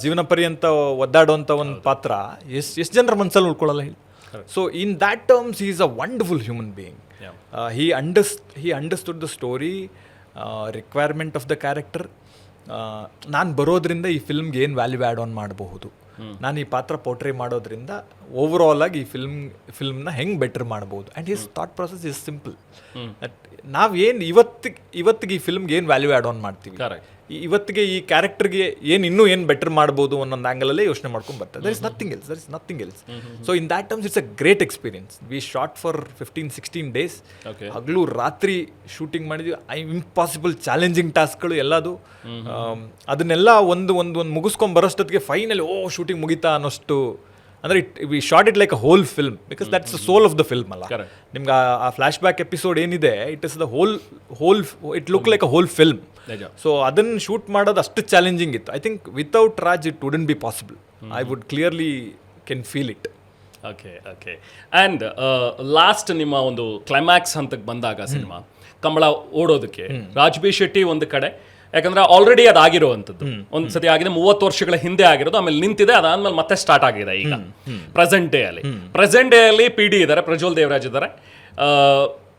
ಜೀವನ ಪರ್ಯಂತ ಒದ್ದಾಡುವಂಥ ಒಂದು ಪಾತ್ರ ಎಷ್ಟು ಜನರ ಮನಸ್ಸಲ್ಲಿ ಉಳ್ಕೊಳ್ಳಲ್ಲ ಹೇಳಿ. So in that terms he is a wonderful human being. He understood the story, requirement of the character. ನಾನು ಬರೋದ್ರಿಂದ ಈ ಫಿಲ್ಮ್ಗೆ ಏನು ವ್ಯಾಲ್ಯೂ ಆ್ಯಡ್ ಆನ್ ಮಾಡಬಹುದು, ನಾನು ಈ ಪಾತ್ರ ಪೋರ್ಟ್ರೇ ಮಾಡೋದ್ರಿಂದ ಓವರ್ ಆಗಿ ಈ ಫಿಲ್ಮ್ನ ಹೆಂಗೆ ಬೆಟರ್ ಮಾಡ್ಬೋದು. And his thought process is simple. ನಾವೇನು ಇವತ್ತಿಗೆ ಈ ಫಿಲ್ಮ್ಗೆ ಏನು ವ್ಯಾಲ್ಯೂ ಆ್ಯಡ್ ಆನ್ ಮಾಡ್ತೀವಿ, ಇವತ್ತಿಗೆ ಈ ಕ್ಯಾರೆಕ್ಟರ್ಗೆ ಏನು ಬೆಟರ್ ಮಾಡ್ಬೋದು ಅನ್ನೊಂದು ಆ್ಯಂಗಲಲ್ಲೇ ಯೋಚನೆ ಮಾಡ್ಕೊಂಡು ಬರ್ತದೆ. There is nothing else. So in that terms it's a great experience. We shot for 15-16 days. ಹಗಲು ರಾತ್ರಿ ಶೂಟಿಂಗ್ ಮಾಡಿದ್ವಿ. ಇಂಪಾಸಿಬಲ್ ಚಾಲೆಂಜಿಂಗ್ ಟಾಸ್ಕ್ಗಳು ಎಲ್ಲದು. ಅದನ್ನೆಲ್ಲ ಒಂದು ಮುಗಿಸ್ಕೊಂಡು ಬರೋಷ್ಟೊತ್ತಿಗೆ ಫೈನಲಿ ಶೂಟಿಂಗ್ ಮುಗಿತಾ ಅನ್ನೋಷ್ಟು, ಅಂದರೆ we shot it like a whole film, because that's the soul of the film ಅಲ್ಲ. ನಿಮ್ಗೆ ಆ ಫ್ಲಾಶ್ ಬ್ಯಾಕ್ ಎಪಿಸೋಡ್ ಏನಿದೆ, it is the whole it look like a whole film. So ಅದನ್ನು ಶೂಟ್ ಮಾಡೋದು ಅಷ್ಟು ಚಾಲೆಂಜಿಂಗ್ ಇತ್ತು. I think without Raj it wouldn't be possible. I would clearly can feel it. Okay. And last ನಿಮ್ಮ ಒಂದು ಕ್ಲೈಮ್ಯಾಕ್ಸ್ ಹಂತಕ್ಕೆ ಬಂದಾಗ ಸಿನಿಮಾ ಕಂಬಳ ಓಡೋದಕ್ಕೆ ರಾಜ್ಬಿ ಶೆಟ್ಟಿ ಒಂದು ಕಡೆ, ಯಾಕಂದ್ರೆ ಆಲ್ರೆಡಿ ಅದಾಗಿರುವಂಥದ್ದು ಒಂದು ಸತಿ ಆಗಿದೆ, 30 ವರ್ಷಗಳ ಹಿಂದೆ ಆಗಿರೋದು, ಆಮೇಲೆ ನಿಂತಿದೆ, ಅದಾದ್ಮೇಲೆ ಮತ್ತೆ ಸ್ಟಾರ್ಟ್ ಆಗಿದೆ ಈಗ ಪ್ರೆಸೆಂಟ್ ಡೇ ಅಲ್ಲಿ PD ಇದ್ದಾರೆ, ಪ್ರಜ್ವಲ್ ದೇವರಾಜ್ ಇದ್ದಾರೆ,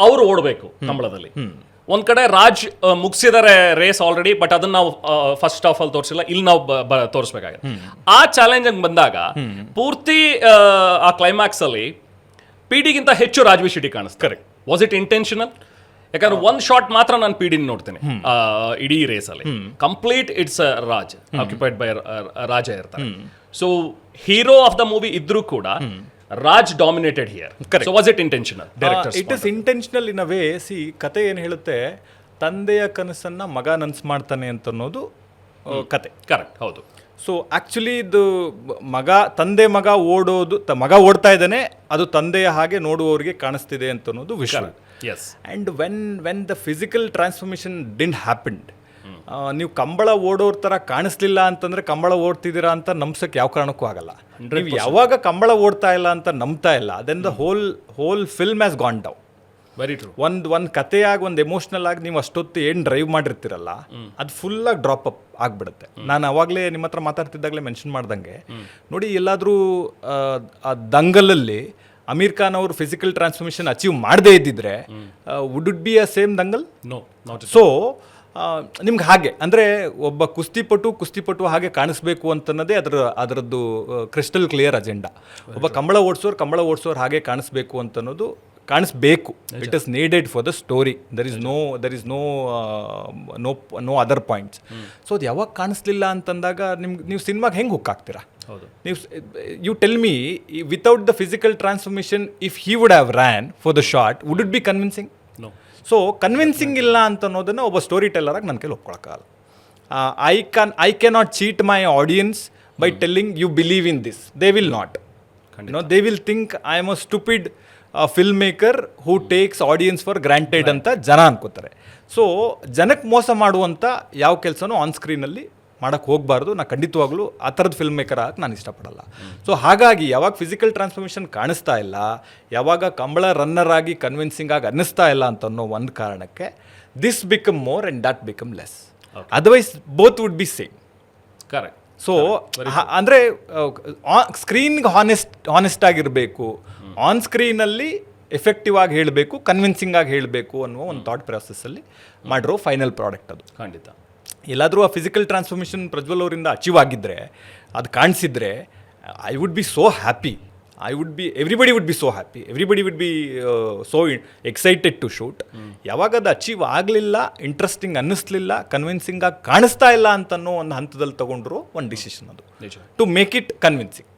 ಅವರು ಓಡಬೇಕು ಕಂಬಳದಲ್ಲಿ. ಒಂದ್ ಕಡೆ ರಾಜ್ ಮುಗಿಸಿದಾರೆ ರೇಸ್ ಆಲ್ರೆಡಿ, ಬಟ್ ಅದನ್ನ ನಾವು ಫಸ್ಟ್ ಆಫ್ ಆಲ್ ತೋರಿಸಿಲ್ಲ, ಇಲ್ಲಿ ನಾವು ತೋರಿಸ್ಬೇಕಾಗಿದೆ. ಆ ಚಾಲೆಂಜ್ ಬಂದಾಗ ಪೂರ್ತಿ ಆ ಕ್ಲೈಮ್ಯಾಕ್ಸ್ ಅಲ್ಲಿ PD-ಗಿಂತ ಹೆಚ್ಚು ರಾಜ್ಬಿ ಶೆಟ್ಟಿ ಕಾಣಿಸ್ತಾರೆ. ಕರೆಕ್ಟ್. Was it intentional? ಯಾಕಂದ್ರೆ ಒಂದ್ ಶಾಟ್ ಮಾತ್ರ ನಾನು PD ನೋಡ್ತೇನೆ ಇಡೀ ರೇಸ್ ಅಲ್ಲಿ. Complete it's Raj occupied by Raja ಇರ್ತಾರೆ. So hero of the movie ಇದ್ರೂ ಕೂಡ Raj dominated here. So was it intentional? It is intentional in a way. See, ಕತೆ ಏನು ಹೇಳುತ್ತೆ, ತಂದೆಯ ಕನಸನ್ನ ಮಗ ನನ್ಸ್ ಮಾಡ್ತಾನೆ ಅಂತ ಅನ್ನೋದು ಕತೆ. ಕರೆಕ್ಟ್, ಹೌದು. ಸೊ ಆ್ಯಕ್ಚುಲಿ ಇದು ತಂದೆ ಮಗ ಓಡೋದು, ಮಗ ಓಡ್ತಾ ಇದ್ದಾನೆ, ಅದು ತಂದೆಯ ಹಾಗೆ ನೋಡುವವರಿಗೆ ಕಾಣಿಸ್ತಿದೆ ಅಂತ ಅನ್ನೋದು ವಿಷಯ. Yes. And when the physical transformation didn't happen, ನೀವು ಕಂಬಳ ಓಡೋರ್ ಥರ ಕಾಣಿಸ್ಲಿಲ್ಲ ಅಂತಂದರೆ ಕಂಬಳ ಓಡ್ತಿದ್ದೀರಾ ಅಂತ ನಂಬ್ಸಕ್ಕೆ ಯಾವ ಕಾರಣಕ್ಕೂ ಆಗಲ್ಲ. ನೀವು ಯಾವಾಗ ಕಂಬಳ ಓಡ್ತಾ ಇಲ್ಲ ಅಂತ ನಂಬ್ತಾ ಇಲ್ಲ, then the whole film has gone down. Very true. ಒಂದು ಕಥೆಯಾಗಿ ಒಂದು ಎಮೋಷ್ನಲ್ ಆಗಿ ನೀವು ಅಷ್ಟೊತ್ತು ಏನು ಡ್ರೈವ್ ಮಾಡಿರ್ತೀರಲ್ಲ, ಅದು ಫುಲ್ಲಾಗಿ ಡ್ರಾಪ್ ಅಪ್ ಆಗಿಬಿಡುತ್ತೆ. ನಾನು ಅವಾಗಲೇ ನಿಮ್ಮ ಹತ್ರ ಮಾತಾಡ್ತಿದ್ದಾಗಲೇ ಮೆನ್ಷನ್ ಮಾಡ್ದಂಗೆ, ನೋಡಿ ಎಲ್ಲಾದರೂ ಆ ದಂಗಲಲ್ಲಿ ಅಮೀರ್ ಖಾನ್ ಅವರು ಫಿಸಿಕಲ್ ಟ್ರಾನ್ಸ್ಫಾರ್ಮೇಷನ್ ಅಚೀವ್ ಮಾಡದೇ ಇದ್ದಿದ್ರೆ would it be a same Dangal? No, not. So ನಿಮ್ಗೆ ಹಾಗೆ ಅಂದರೆ ಒಬ್ಬ ಕುಸ್ತಿಪಟು ಹಾಗೆ ಕಾಣಿಸ್ಬೇಕು ಅಂತನ್ನೋದೇ ಅದರದ್ದು ಕ್ರಿಸ್ಟಲ್ ಕ್ಲಿಯರ್ ಅಜೆಂಡಾ. ಒಬ್ಬ ಕಂಬಳ ಓಡಿಸೋರು ಹಾಗೆ ಕಾಣಿಸ್ಬೇಕು ಅಂತನ್ನೋದು ಕಾಣಿಸ್ಬೇಕು. It is needed for the story. There is no other points. So ಅದು ಯಾವಾಗ ಕಾಣಿಸ್ಲಿಲ್ಲ ಅಂತಂದಾಗ ನೀವು ಸಿನಿಮಾಗೆ ಹೆಂಗೆ ಹುಕ್ಕಾಗ್ತೀರಾ? ನೀವು you tell me, without the physical transformation if he would have ran for the shot, would it be convincing? So convincing ಇಲ್ಲ ಅಂತ ಅನ್ನೋದನ್ನು ಒಬ್ಬ ಸ್ಟೋರಿ ಟೆಲ್ಲರಾಗಿ ನನ್ನ ಕೈಲಿ ಒಪ್ಕೊಳಕ್ಕಾಗಲ್ಲ. I cannot cheat my audience by telling you believe in this. They will not. They will think I am a stupid film maker who takes audience for granted ಅಂತ ಜನ ಅನ್ಕೋತಾರೆ. ಸೊ ಜನಕ್ಕೆ ಮೋಸ ಮಾಡುವಂಥ ಯಾವ ಕೆಲಸನೂ ಆನ್ ಸ್ಕ್ರೀನಲ್ಲಿ ಮಾಡೋಕ್ಕೆ ಹೋಗಬಾರ್ದು. ನಾನು ಖಂಡಿತವಾಗ್ಲೂ ಆ ಥರದ ಫಿಲ್ಮ್ ಮೇಕರ್ ಆಗಕ್ಕೆ ನಾನು ಇಷ್ಟಪಡಲ್ಲ. ಸೊ ಹಾಗಾಗಿ ಯಾವಾಗ ಫಿಸಿಕಲ್ ಟ್ರಾನ್ಸ್ಫಾರ್ಮೇಷನ್ ಕಾಣಿಸ್ತಾ ಇಲ್ಲ, ಯಾವಾಗ ಕಂಬಳ ರನ್ನರ್ ಆಗಿ ಕನ್ವಿನ್ಸಿಂಗ್ ಆಗಿ ಅನ್ನಿಸ್ತಾ ಇಲ್ಲ ಅಂತ ಅನ್ನೋ ಒಂದು ಕಾರಣಕ್ಕೆ this become more and that become less. Otherwise both would be same. Correct. So ಅಂದರೆ ಸ್ಕ್ರೀನ್ಗೆ ಹಾನೆಸ್ಟ್ ಆಗಿರಬೇಕು, ಆನ್ ಸ್ಕ್ರೀನಲ್ಲಿ ಎಫೆಕ್ಟಿವ್ ಆಗಿ ಹೇಳಬೇಕು, ಕನ್ವಿನ್ಸಿಂಗ್ ಆಗಿ ಹೇಳಬೇಕು ಅನ್ನೋ ಒಂದು ಥಾಟ್ ಪ್ರಾಸೆಸ್ಸಲ್ಲಿ ಮಾಡಿರೋ ಫೈನಲ್ ಪ್ರಾಡಕ್ಟ್ ಅದು. ಖಂಡಿತ. ಎಲ್ಲಾದರೂ ಆ ಫಿಸಿಕಲ್ ಟ್ರಾನ್ಸ್ಫಾರ್ಮೇಷನ್ ಪ್ರಜ್ವಲ್ ಅವರಿಂದ ಅಚೀವ್ ಆಗಿದ್ದರೆ, ಅದು ಕಾಣಿಸಿದ್ರೆ, I would be so happy. Everybody would be so happy. Everybody would be so excited to shoot. ಯಾವಾಗ ಅದು ಅಚೀವ್ ಆಗಲಿಲ್ಲ, ಇಂಟ್ರೆಸ್ಟಿಂಗ್ ಅನ್ನಿಸ್ಲಿಲ್ಲ, ಕನ್ವಿನ್ಸಿಂಗ್ ಆಗಿ ಕಾಣಿಸ್ತಾ ಇಲ್ಲ ಅಂತನೋ ಒಂದು ಹಂತದಲ್ಲಿ ತೊಗೊಂಡ್ರು ಒಂದು ಡಿಸಿಷನ್ ಅದು, ಟು ಮೇಕ್ ಇಟ್ ಕನ್ವಿನ್ಸಿಂಗ್.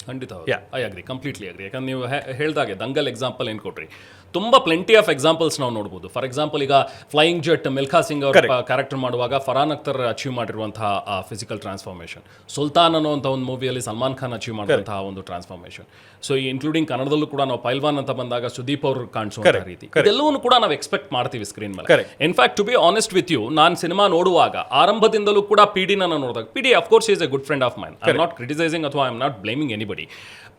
ಖಂಡಿತ. I agree, completely agri. ಯಾಕಂದ್ರೆ ನೀವು ಹೇಳ್ದಾಗೆ ದಂಗಲ್ ಎಕ್ಸಾಂಪಲ್ ಏನು ಕೊಟ್ರಿ, ತುಂಬ ಪ್ಲೆಂಟಿ ಆಫ್ ಎಕ್ಸಾಂಪಲ್ಸ್ ನಾವು ನೋಡ್ಬೋದು. ಫಾರ್ ಎಕ್ಸಾಂಪಲ್, ಈಗ ಫ್ಲೈಯಿಂಗ್ ಜೆಟ್ ಮಿಲ್ಖಾ ಸಿಂಗ್ ಅವರು ಕ್ಯಾರೆಕ್ಟರ್ ಮಾಡುವಾಗ ಫರಾನ್ ಅಖ್ತರ್ ಅಚೀವ್ ಮಾಡಿರುವಂತಹ ಫಿಸಿಕಲ್ ಟ್ರಾನ್ಸ್ಫಾರ್ಮೇಷನ್, ಸುಲ್ತಾನ್ ಅನ್ನೋಂಥ ಒಂದು ಮೂವಿಯಲ್ಲಿ ಸಲ್ಮಾನ್ ಖಾನ್ ಅಚೀವ್ ಮಾಡುವಂತಹ ಒಂದು ಟ್ರಾನ್ಸ್ಫಾರ್ಮೇಷನ್. ಸೊ ಈ ಇನ್ಕ್ಲೂಡಿಂಗ್ ಕನ್ನಡದಲ್ಲೂ ಕೂಡ ನಾವು ಪೈಲ್ವಾನ್ ಅಂತ ಬಂದಾಗ ಸುದೀಪ್ ಅವರು ಕಾಣಿಸುವಂಥ ರೀತಿ, ಇದೆಲ್ಲವೂ ಕೂಡ ನಾವು ಎಕ್ಸ್ಪೆಕ್ಟ್ ಮಾಡ್ತೀವಿ ಸ್ಕ್ರೀನ್ ಮೇಲೆ. In fact, to be honest with you, ನಾನು ಸಿನಿಮಾ ನೋಡುವಾಗ ಆರಂಭದಿಂದಲೂ ಕೂಡ PD ನಾನು ನೋಡಿದಾಗ, PD of course is a good friend of mine. I am not criticizing ಅಥವಾ I am not blaming anybody.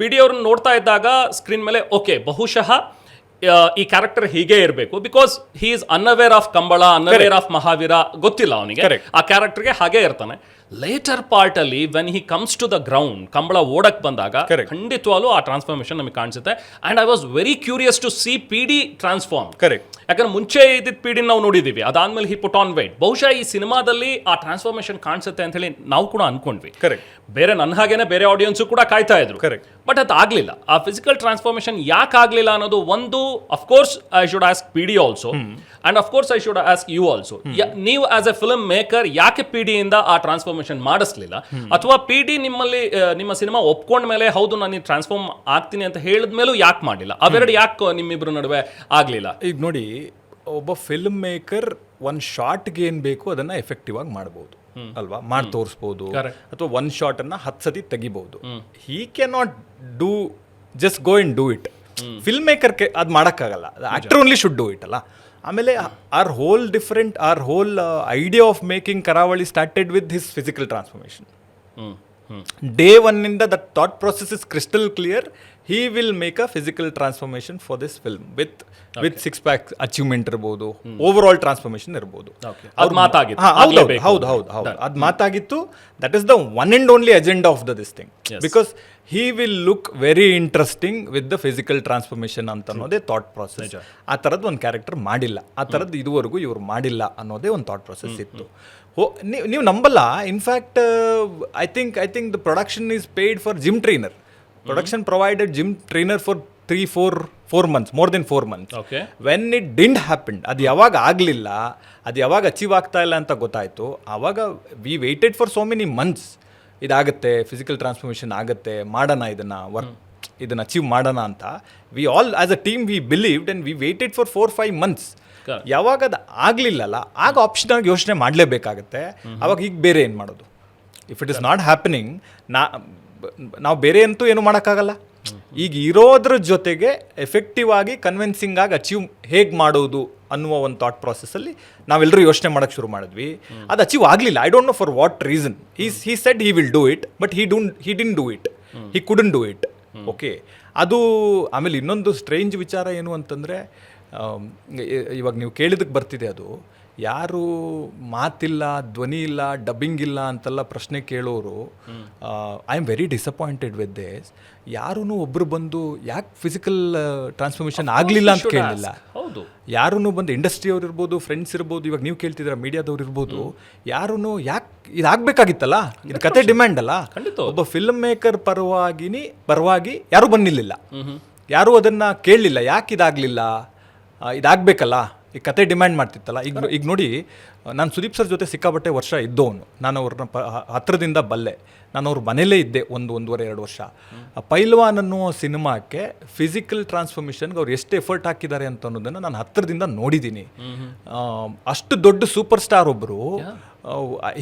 PD ಅವ್ರನ್ನ ನೋಡ್ತಾ ಇದ್ದಾಗ ಸ್ಕ್ರೀನ್ ಮೇಲೆ ಓಕೆ, ಬಹುಶಃ ಈ ಕ್ಯಾರೆಕ್ಟರ್ ಹೀಗೆ ಇರಬೇಕು, because he is unaware of Kambala, unaware of Mahavira, ಗೊತ್ತಿಲ್ಲ ಅವನಿಗೆ, ಆ ಕ್ಯಾರೆಕ್ಟರ್ಗೆ ಹಾಗೆ ಇರ್ತಾನೆ. ಲೇಟರ್ ಪಾರ್ಟ್ ಅಲ್ಲಿ when he comes to the ground, Kambala ಓಡಕ್ ಬಂದಾಗ ಖಂಡಿತವಾಗ್ಲೂ ಆ ಟ್ರಾನ್ಸ್ಫಾರ್ಮೇಶನ್ ನಮಗೆ ಕಾಣಿಸುತ್ತೆ. And I was very curious to see PD transform. ಯಾಕಂದ್ರೆ ಮುಂಚೆ ಇದ್ದಿದ್ದು PD ನಾವು ನೋಡಿದೀವಿ, ಅದಾದ್ಮೇಲೆ ಹಿ ಪುಟ್ ಆನ್ ವೆಯ್ಟ್. ಬಹುಶಃ ಈ ಸಿನಿಮಾದಲ್ಲಿ ಆ ಟ್ರಾನ್ಸ್ಫಾರ್ಮೇಶನ್ ಕಾಣಿಸುತ್ತೆ ಅಂತ ಹೇಳಿ ನಾವು ಕೂಡ ಅನ್ಕೊಂಡ್ವಿ. ಬೇರೆ ನನ್ನ ಹಾಗೇನೆ ಬೇರೆ ಆಡಿಯನ್ಸು ಕೂಡ ಕಾಯ್ತಾ ಇದ್ರು. ಬಟ್ ಅದು ಆಗ್ಲಿಲ್ಲ. ಆ ಫಿಸಿಕಲ್ ಟ್ರಾನ್ಸ್ಫಾರ್ಮೇಶನ್ ಯಾಕೆ ಆಗ್ಲಿಲ್ಲ ಅನ್ನೋದು ಒಂದು, of course I should ask PD also, and of course I should ask you also. ನೀವು ಆಸ್ ಎ ಫಿಲ್ಮ್ ಮೇಕರ್ ಯಾಕೆ PD ಇಂದ ಆ ಟ್ರಾನ್ಸ್ಫಾರ್ಮೇಶನ್ ಮಾಡಿಸ್ಲಿಲ್ಲ? ಅಥವಾ PD ನಿಮ್ಮಲ್ಲಿ ನಿಮ್ಮ ಸಿನಿಮಾ ಒಪ್ಕೊಂಡ ಮೇಲೆ ಹೌದು ನಾನು ಟ್ರಾನ್ಸ್ಫಾರ್ಮ್ ಆಗ್ತೀನಿ ಅಂತ ಹೇಳಿದ ಮೇಲೂ ಯಾಕೆ ಮಾಡಲಿಲ್ಲ? ಅವೆರಡು ಯಾಕೆ ನಿಮ್ಮಿಬ್ರು ನಡುವೆ ಆಗ್ಲಿಲ್ಲ? ಈಗ ನೋಡಿ, ಒಬ್ಬ ಫಿಲ್ಮ್ ಮೇಕರ್ ಒಂದು ಶಾರ್ಟ್ಗೆ ಏನು ಬೇಕು ಅದನ್ನ ಎಫೆಕ್ಟಿವ್ ಆಗಿ ಮಾಡ್ಬೋದು ಅಲ್ವಾ, ಮಾಡಿ ತೋರಿಸ್ಬೋದು, ಅಥವಾ ಒಂದು ಶಾರ್ಟ್ ಅನ್ನ 10 ಸತಿ ತೆಗಿಬಹುದು. He can not do just go and do it. Film maker ಅದು ಮಾಡೋಕ್ಕಾಗಲ್ಲ, actor only should do it ಅಲ್ಲ. ಆಮೇಲೆ our whole idea of making Karavali started with his physical transformation. Day ಒನ್ನಿಂದ that thought process is crystal clear. He will make a physical transformation for this film with 6 pack achievement ಇರ್ಬೋದು, ಓವರ್ ಆಲ್ ಟ್ರಾನ್ಸ್ಫಾರ್ಮೇಶನ್ ಇರ್ಬೋದು. ಅದು ಮಾತಾಗಿತ್ತು. That is the one and only agenda of this thing, because he will look very interesting with the physical transformation ಅಂತ ಅನ್ನೋದೇ ಥಾಟ್ ಪ್ರೊಸೆಸ್. ಆ ಥರದ್ದು ಒಂದು ಕ್ಯಾರೆಕ್ಟರ್ ಮಾಡಿಲ್ಲ, ಆ ಥರದ್ದು ಇದುವರೆಗೂ ಇವ್ರು ಮಾಡಿಲ್ಲ ಅನ್ನೋದೇ ಒಂದು ಥಾಟ್ ಪ್ರೊಸೆಸ್ ಇತ್ತು. ನೀವು ನಂಬಲ್ಲ, in fact I think the production is paid for gym trainer. Production provided gym trainer for 3-4 months, more than 4 months. When it didn't happen, ಅದು ಯಾವಾಗ ಆಗಲಿಲ್ಲ, ಅದು ಯಾವಾಗ ಅಚೀವ್ ಆಗ್ತಾ ಇಲ್ಲ ಅಂತ ಗೊತ್ತಾಯಿತು, ಆವಾಗ we waited for so many months. ಇದಾಗುತ್ತೆ, ಫಿಸಿಕಲ್ ಟ್ರಾನ್ಸ್ಫಾರ್ಮೇಷನ್ ಆಗುತ್ತೆ, ಮಾಡೋಣ, ಇದನ್ನು ಅಚೀವ್ ಮಾಡೋಣ ಅಂತ we all as a team we believed and we waited for 4-5 months. ಯಾವಾಗ ಅದು ಆಗಲಿಲ್ಲಲ್ಲ, ಆಗ ಆಪ್ಷನ್ ಆಗಿ ಯೋಚನೆ ಮಾಡಲೇಬೇಕಾಗತ್ತೆ. ಆವಾಗ ಈಗ ಬೇರೆ ಏನು ಮಾಡೋದು? If it is not happening, ನಾವು ಬೇರೆ ಅಂತೂ ಏನು ಮಾಡೋಕ್ಕಾಗಲ್ಲ. ಈಗ ಇರೋದ್ರ ಜೊತೆಗೆ ಎಫೆಕ್ಟಿವ್ ಆಗಿ ಕನ್ವಿನ್ಸಿಂಗ್ ಆಗಿ ಅಚೀವ್ ಹೇಗೆ ಮಾಡೋದು ಅನ್ನುವ ಒಂದು ಥಾಟ್ ಪ್ರಾಸೆಸ್ಸಲ್ಲಿ ನಾವೆಲ್ಲರೂ ಯೋಚನೆ ಮಾಡೋಕ್ಕೆ ಶುರು ಮಾಡಿದ್ವಿ. ಅದು ಅಚೀವ್ ಆಗಲಿಲ್ಲ. I don't no for what reason. He said he will do it, but he didn't do it, he couldn't do it. Okay, ಅದು ಆಮೇಲೆ ಇನ್ನೊಂದು ಸ್ಟ್ರೇಂಜ್ ವಿಚಾರ ಏನು ಅಂತಂದರೆ, ಇವಾಗ ನೀವು ಕೇಳಿದಕ್ಕೆ ಬರ್ತಿದೆ ಅದು, ಯಾರು ಮಾತಿಲ್ಲ, ಧ್ವನಿ ಇಲ್ಲ, ಡಬ್ಬಿಂಗ್ ಇಲ್ಲ ಅಂತೆಲ್ಲ ಪ್ರಶ್ನೆ ಕೇಳೋರು, I am very disappointed with this. ಯಾರೂ ಒಬ್ಬರು ಬಂದು ಯಾಕೆ ಫಿಸಿಕಲ್ ಟ್ರಾನ್ಸ್ಫಾರ್ಮೇಷನ್ ಆಗಲಿಲ್ಲ ಅಂತ ಕೇಳಲಿಲ್ಲ. ಹೌದು, ಯಾರೂ ಬಂದು ಇಂಡಸ್ಟ್ರಿಯವ್ರು ಇರ್ಬೋದು, ಫ್ರೆಂಡ್ಸ್ ಇರ್ಬೋದು, ಇವಾಗ ನೀವು ಕೇಳ್ತಿದ್ದೀರ ಮೀಡಿಯಾದವ್ರು ಇರ್ಬೋದು, ಯಾರೂ ಯಾಕೆ ಇದಾಗಬೇಕಾಗಿತ್ತಲ್ಲ, ಇದು ಕತೆ ಡಿಮ್ಯಾಂಡ್ ಅಲ್ಲ. ಒಬ್ಬ ಫಿಲ್ಮ್ ಮೇಕರ್ ಪರವಾಗಿ ಯಾರೂ ಬಂದಿರಲಿಲ್ಲ, ಯಾರೂ ಅದನ್ನು ಕೇಳಲಿಲ್ಲ, ಯಾಕೆ ಇದಾಗಲಿಲ್ಲ, ಇದಾಗಬೇಕಲ್ಲ, ಈ ಕತೆ ಡಿಮ್ಯಾಂಡ್ ಮಾಡ್ತಿತ್ತಲ್ಲ. ಈಗ ನೋಡಿ, ನಾನು ಸುದೀಪ್ ಸರ್ ಜೊತೆ ಸಿಕ್ಕಾಪಟ್ಟೆ ವರ್ಷ ಇದ್ದವನು, ನಾನು ಅವ್ರನ್ನ ಹತ್ರದಿಂದ ಬಲ್ಲೆ, ನಾನು ಅವ್ರ ಮನೇಲೇ ಇದ್ದೆ 1.5-2 ವರ್ಷ. ಪೈಲ್ವಾನ್ ಅನ್ನೋ ಸಿನಿಮಾಕ್ಕೆ ಫಿಸಿಕಲ್ ಟ್ರಾನ್ಸ್ಫಾರ್ಮೇಷನ್ಗೆ ಅವ್ರು ಎಷ್ಟು ಎಫರ್ಟ್ ಹಾಕಿದ್ದಾರೆ ಅಂತ ಅನ್ನೋದನ್ನು ನಾನು ಹತ್ರದಿಂದ ನೋಡಿದ್ದೀನಿ. ಅಷ್ಟು ದೊಡ್ಡ ಸೂಪರ್ ಸ್ಟಾರ್ ಒಬ್ಬರು,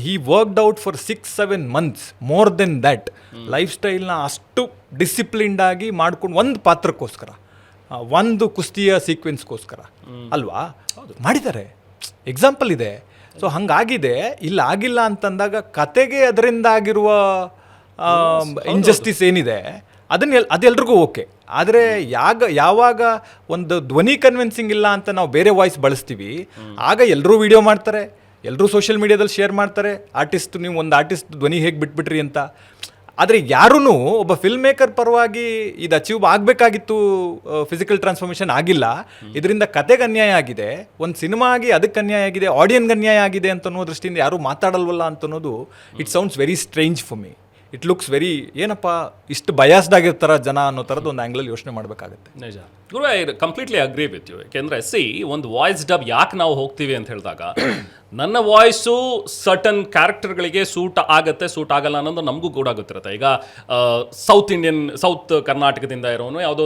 he worked out for 6-7 months, more than that. ಲೈಫ್ ಸ್ಟೈಲ್ನ ಅಷ್ಟು ಡಿಸಿಪ್ಲಿನ್ಡ್ ಆಗಿ ಮಾಡ್ಕೊಂಡು ಒಂದು ಪಾತ್ರಕ್ಕೋಸ್ಕರ, ಒಂದು ಕುಸ್ತಿಯ ಸೀಕ್ವೆನ್ಸ್ಗೋಸ್ಕರ ಅಲ್ವಾ ಮಾಡಿದ್ದಾರೆ. ಎಕ್ಸಾಂಪಲ್ ಇದೆ. ಸೊ ಹಂಗಾಗಿದೆ. ಇಲ್ಲ ಆಗಿಲ್ಲ ಅಂತಂದಾಗ ಕತೆಗೆ ಅದರಿಂದ ಆಗಿರುವ ಇನ್ಜಸ್ಟಿಸ್ ಏನಿದೆ ಅದೆಲ್ರಿಗೂ ಓಕೆ. ಆದರೆ ಯಾವಾಗ ಒಂದು ಧ್ವನಿ ಕನ್ವಿನ್ಸಿಂಗ್ ಇಲ್ಲ ಅಂತ ನಾವು ಬೇರೆ ವಾಯ್ಸ್ ಬಳಸ್ತೀವಿ, ಆಗ ಎಲ್ಲರೂ ವಿಡಿಯೋ ಮಾಡ್ತಾರೆ, ಎಲ್ಲರೂ ಸೋಷಿಯಲ್ ಮೀಡಿಯಾದಲ್ಲಿ ಶೇರ್ ಮಾಡ್ತಾರೆ, ನೀವು ಒಂದು ಆರ್ಟಿಸ್ಟ್ ಧ್ವನಿ ಹೇಗೆ ಬಿಟ್ಬಿಟ್ರಿ ಅಂತ. ಆದರೆ ಯಾರೂ ಒಬ್ಬ ಫಿಲ್ಮ್ ಮೇಕರ್ ಪರವಾಗಿ ಇದು ಅಚೀವ್ ಆಗಬೇಕಾಗಿತ್ತು, ಫಿಸಿಕಲ್ ಟ್ರಾನ್ಸ್ಫಾರ್ಮೇಷನ್ ಆಗಿಲ್ಲ, ಇದರಿಂದ ಕತೆಗೆ ಅನ್ಯಾಯ ಆಗಿದೆ, ಒಂದು ಸಿನಿಮಾ ಆಗಿ ಅದಕ್ಕೆ ಅನ್ಯಾಯ ಆಗಿದೆ, ಆಡಿಯನ್ಗೆ ಅನ್ಯಾಯ ಆಗಿದೆ ಅಂತ ಅನ್ನೋ ದೃಷ್ಟಿಯಿಂದ ಯಾರೂ ಮಾತಾಡಲ್ವಲ್ಲ ಅಂತ ಅನ್ನೋದು it sounds very strange for me. It looks very, ಏನಪ್ಪ ಇಷ್ಟು ಬಯಾಸ್ಡ್ ಆಗಿರ್ತಾರ ಜನ ಅನ್ನೋ ಥರದ್ದು ಒಂದು ಆ್ಯಂಗ್ಲಲ್ಲಿ ಯೋಚನೆ ಮಾಡಬೇಕಾಗುತ್ತೆ. ನಿಜ ಗುರು, I completely agree with you. ಯಾಕೆಂದರೆ ಒಂದು ವಾಯ್ಸ್ ಡಬ್ ಯಾಕೆ ನಾವು ಹೋಗ್ತೀವಿ ಅಂತ ಹೇಳಿದಾಗ, ನನ್ನ ವಾಯ್ಸು ಸರ್ಟನ್ ಕ್ಯಾರೆಕ್ಟರ್ಗಳಿಗೆ ಸೂಟ್ ಆಗಲ್ಲ ಅನ್ನೋದು ನಮಗೂ ಕೂಡ ಗೊತ್ತಿರುತ್ತೆ. ಈಗ ಸೌತ್ ಕರ್ನಾಟಕದಿಂದ ಇರೋನು ಯಾವುದೋ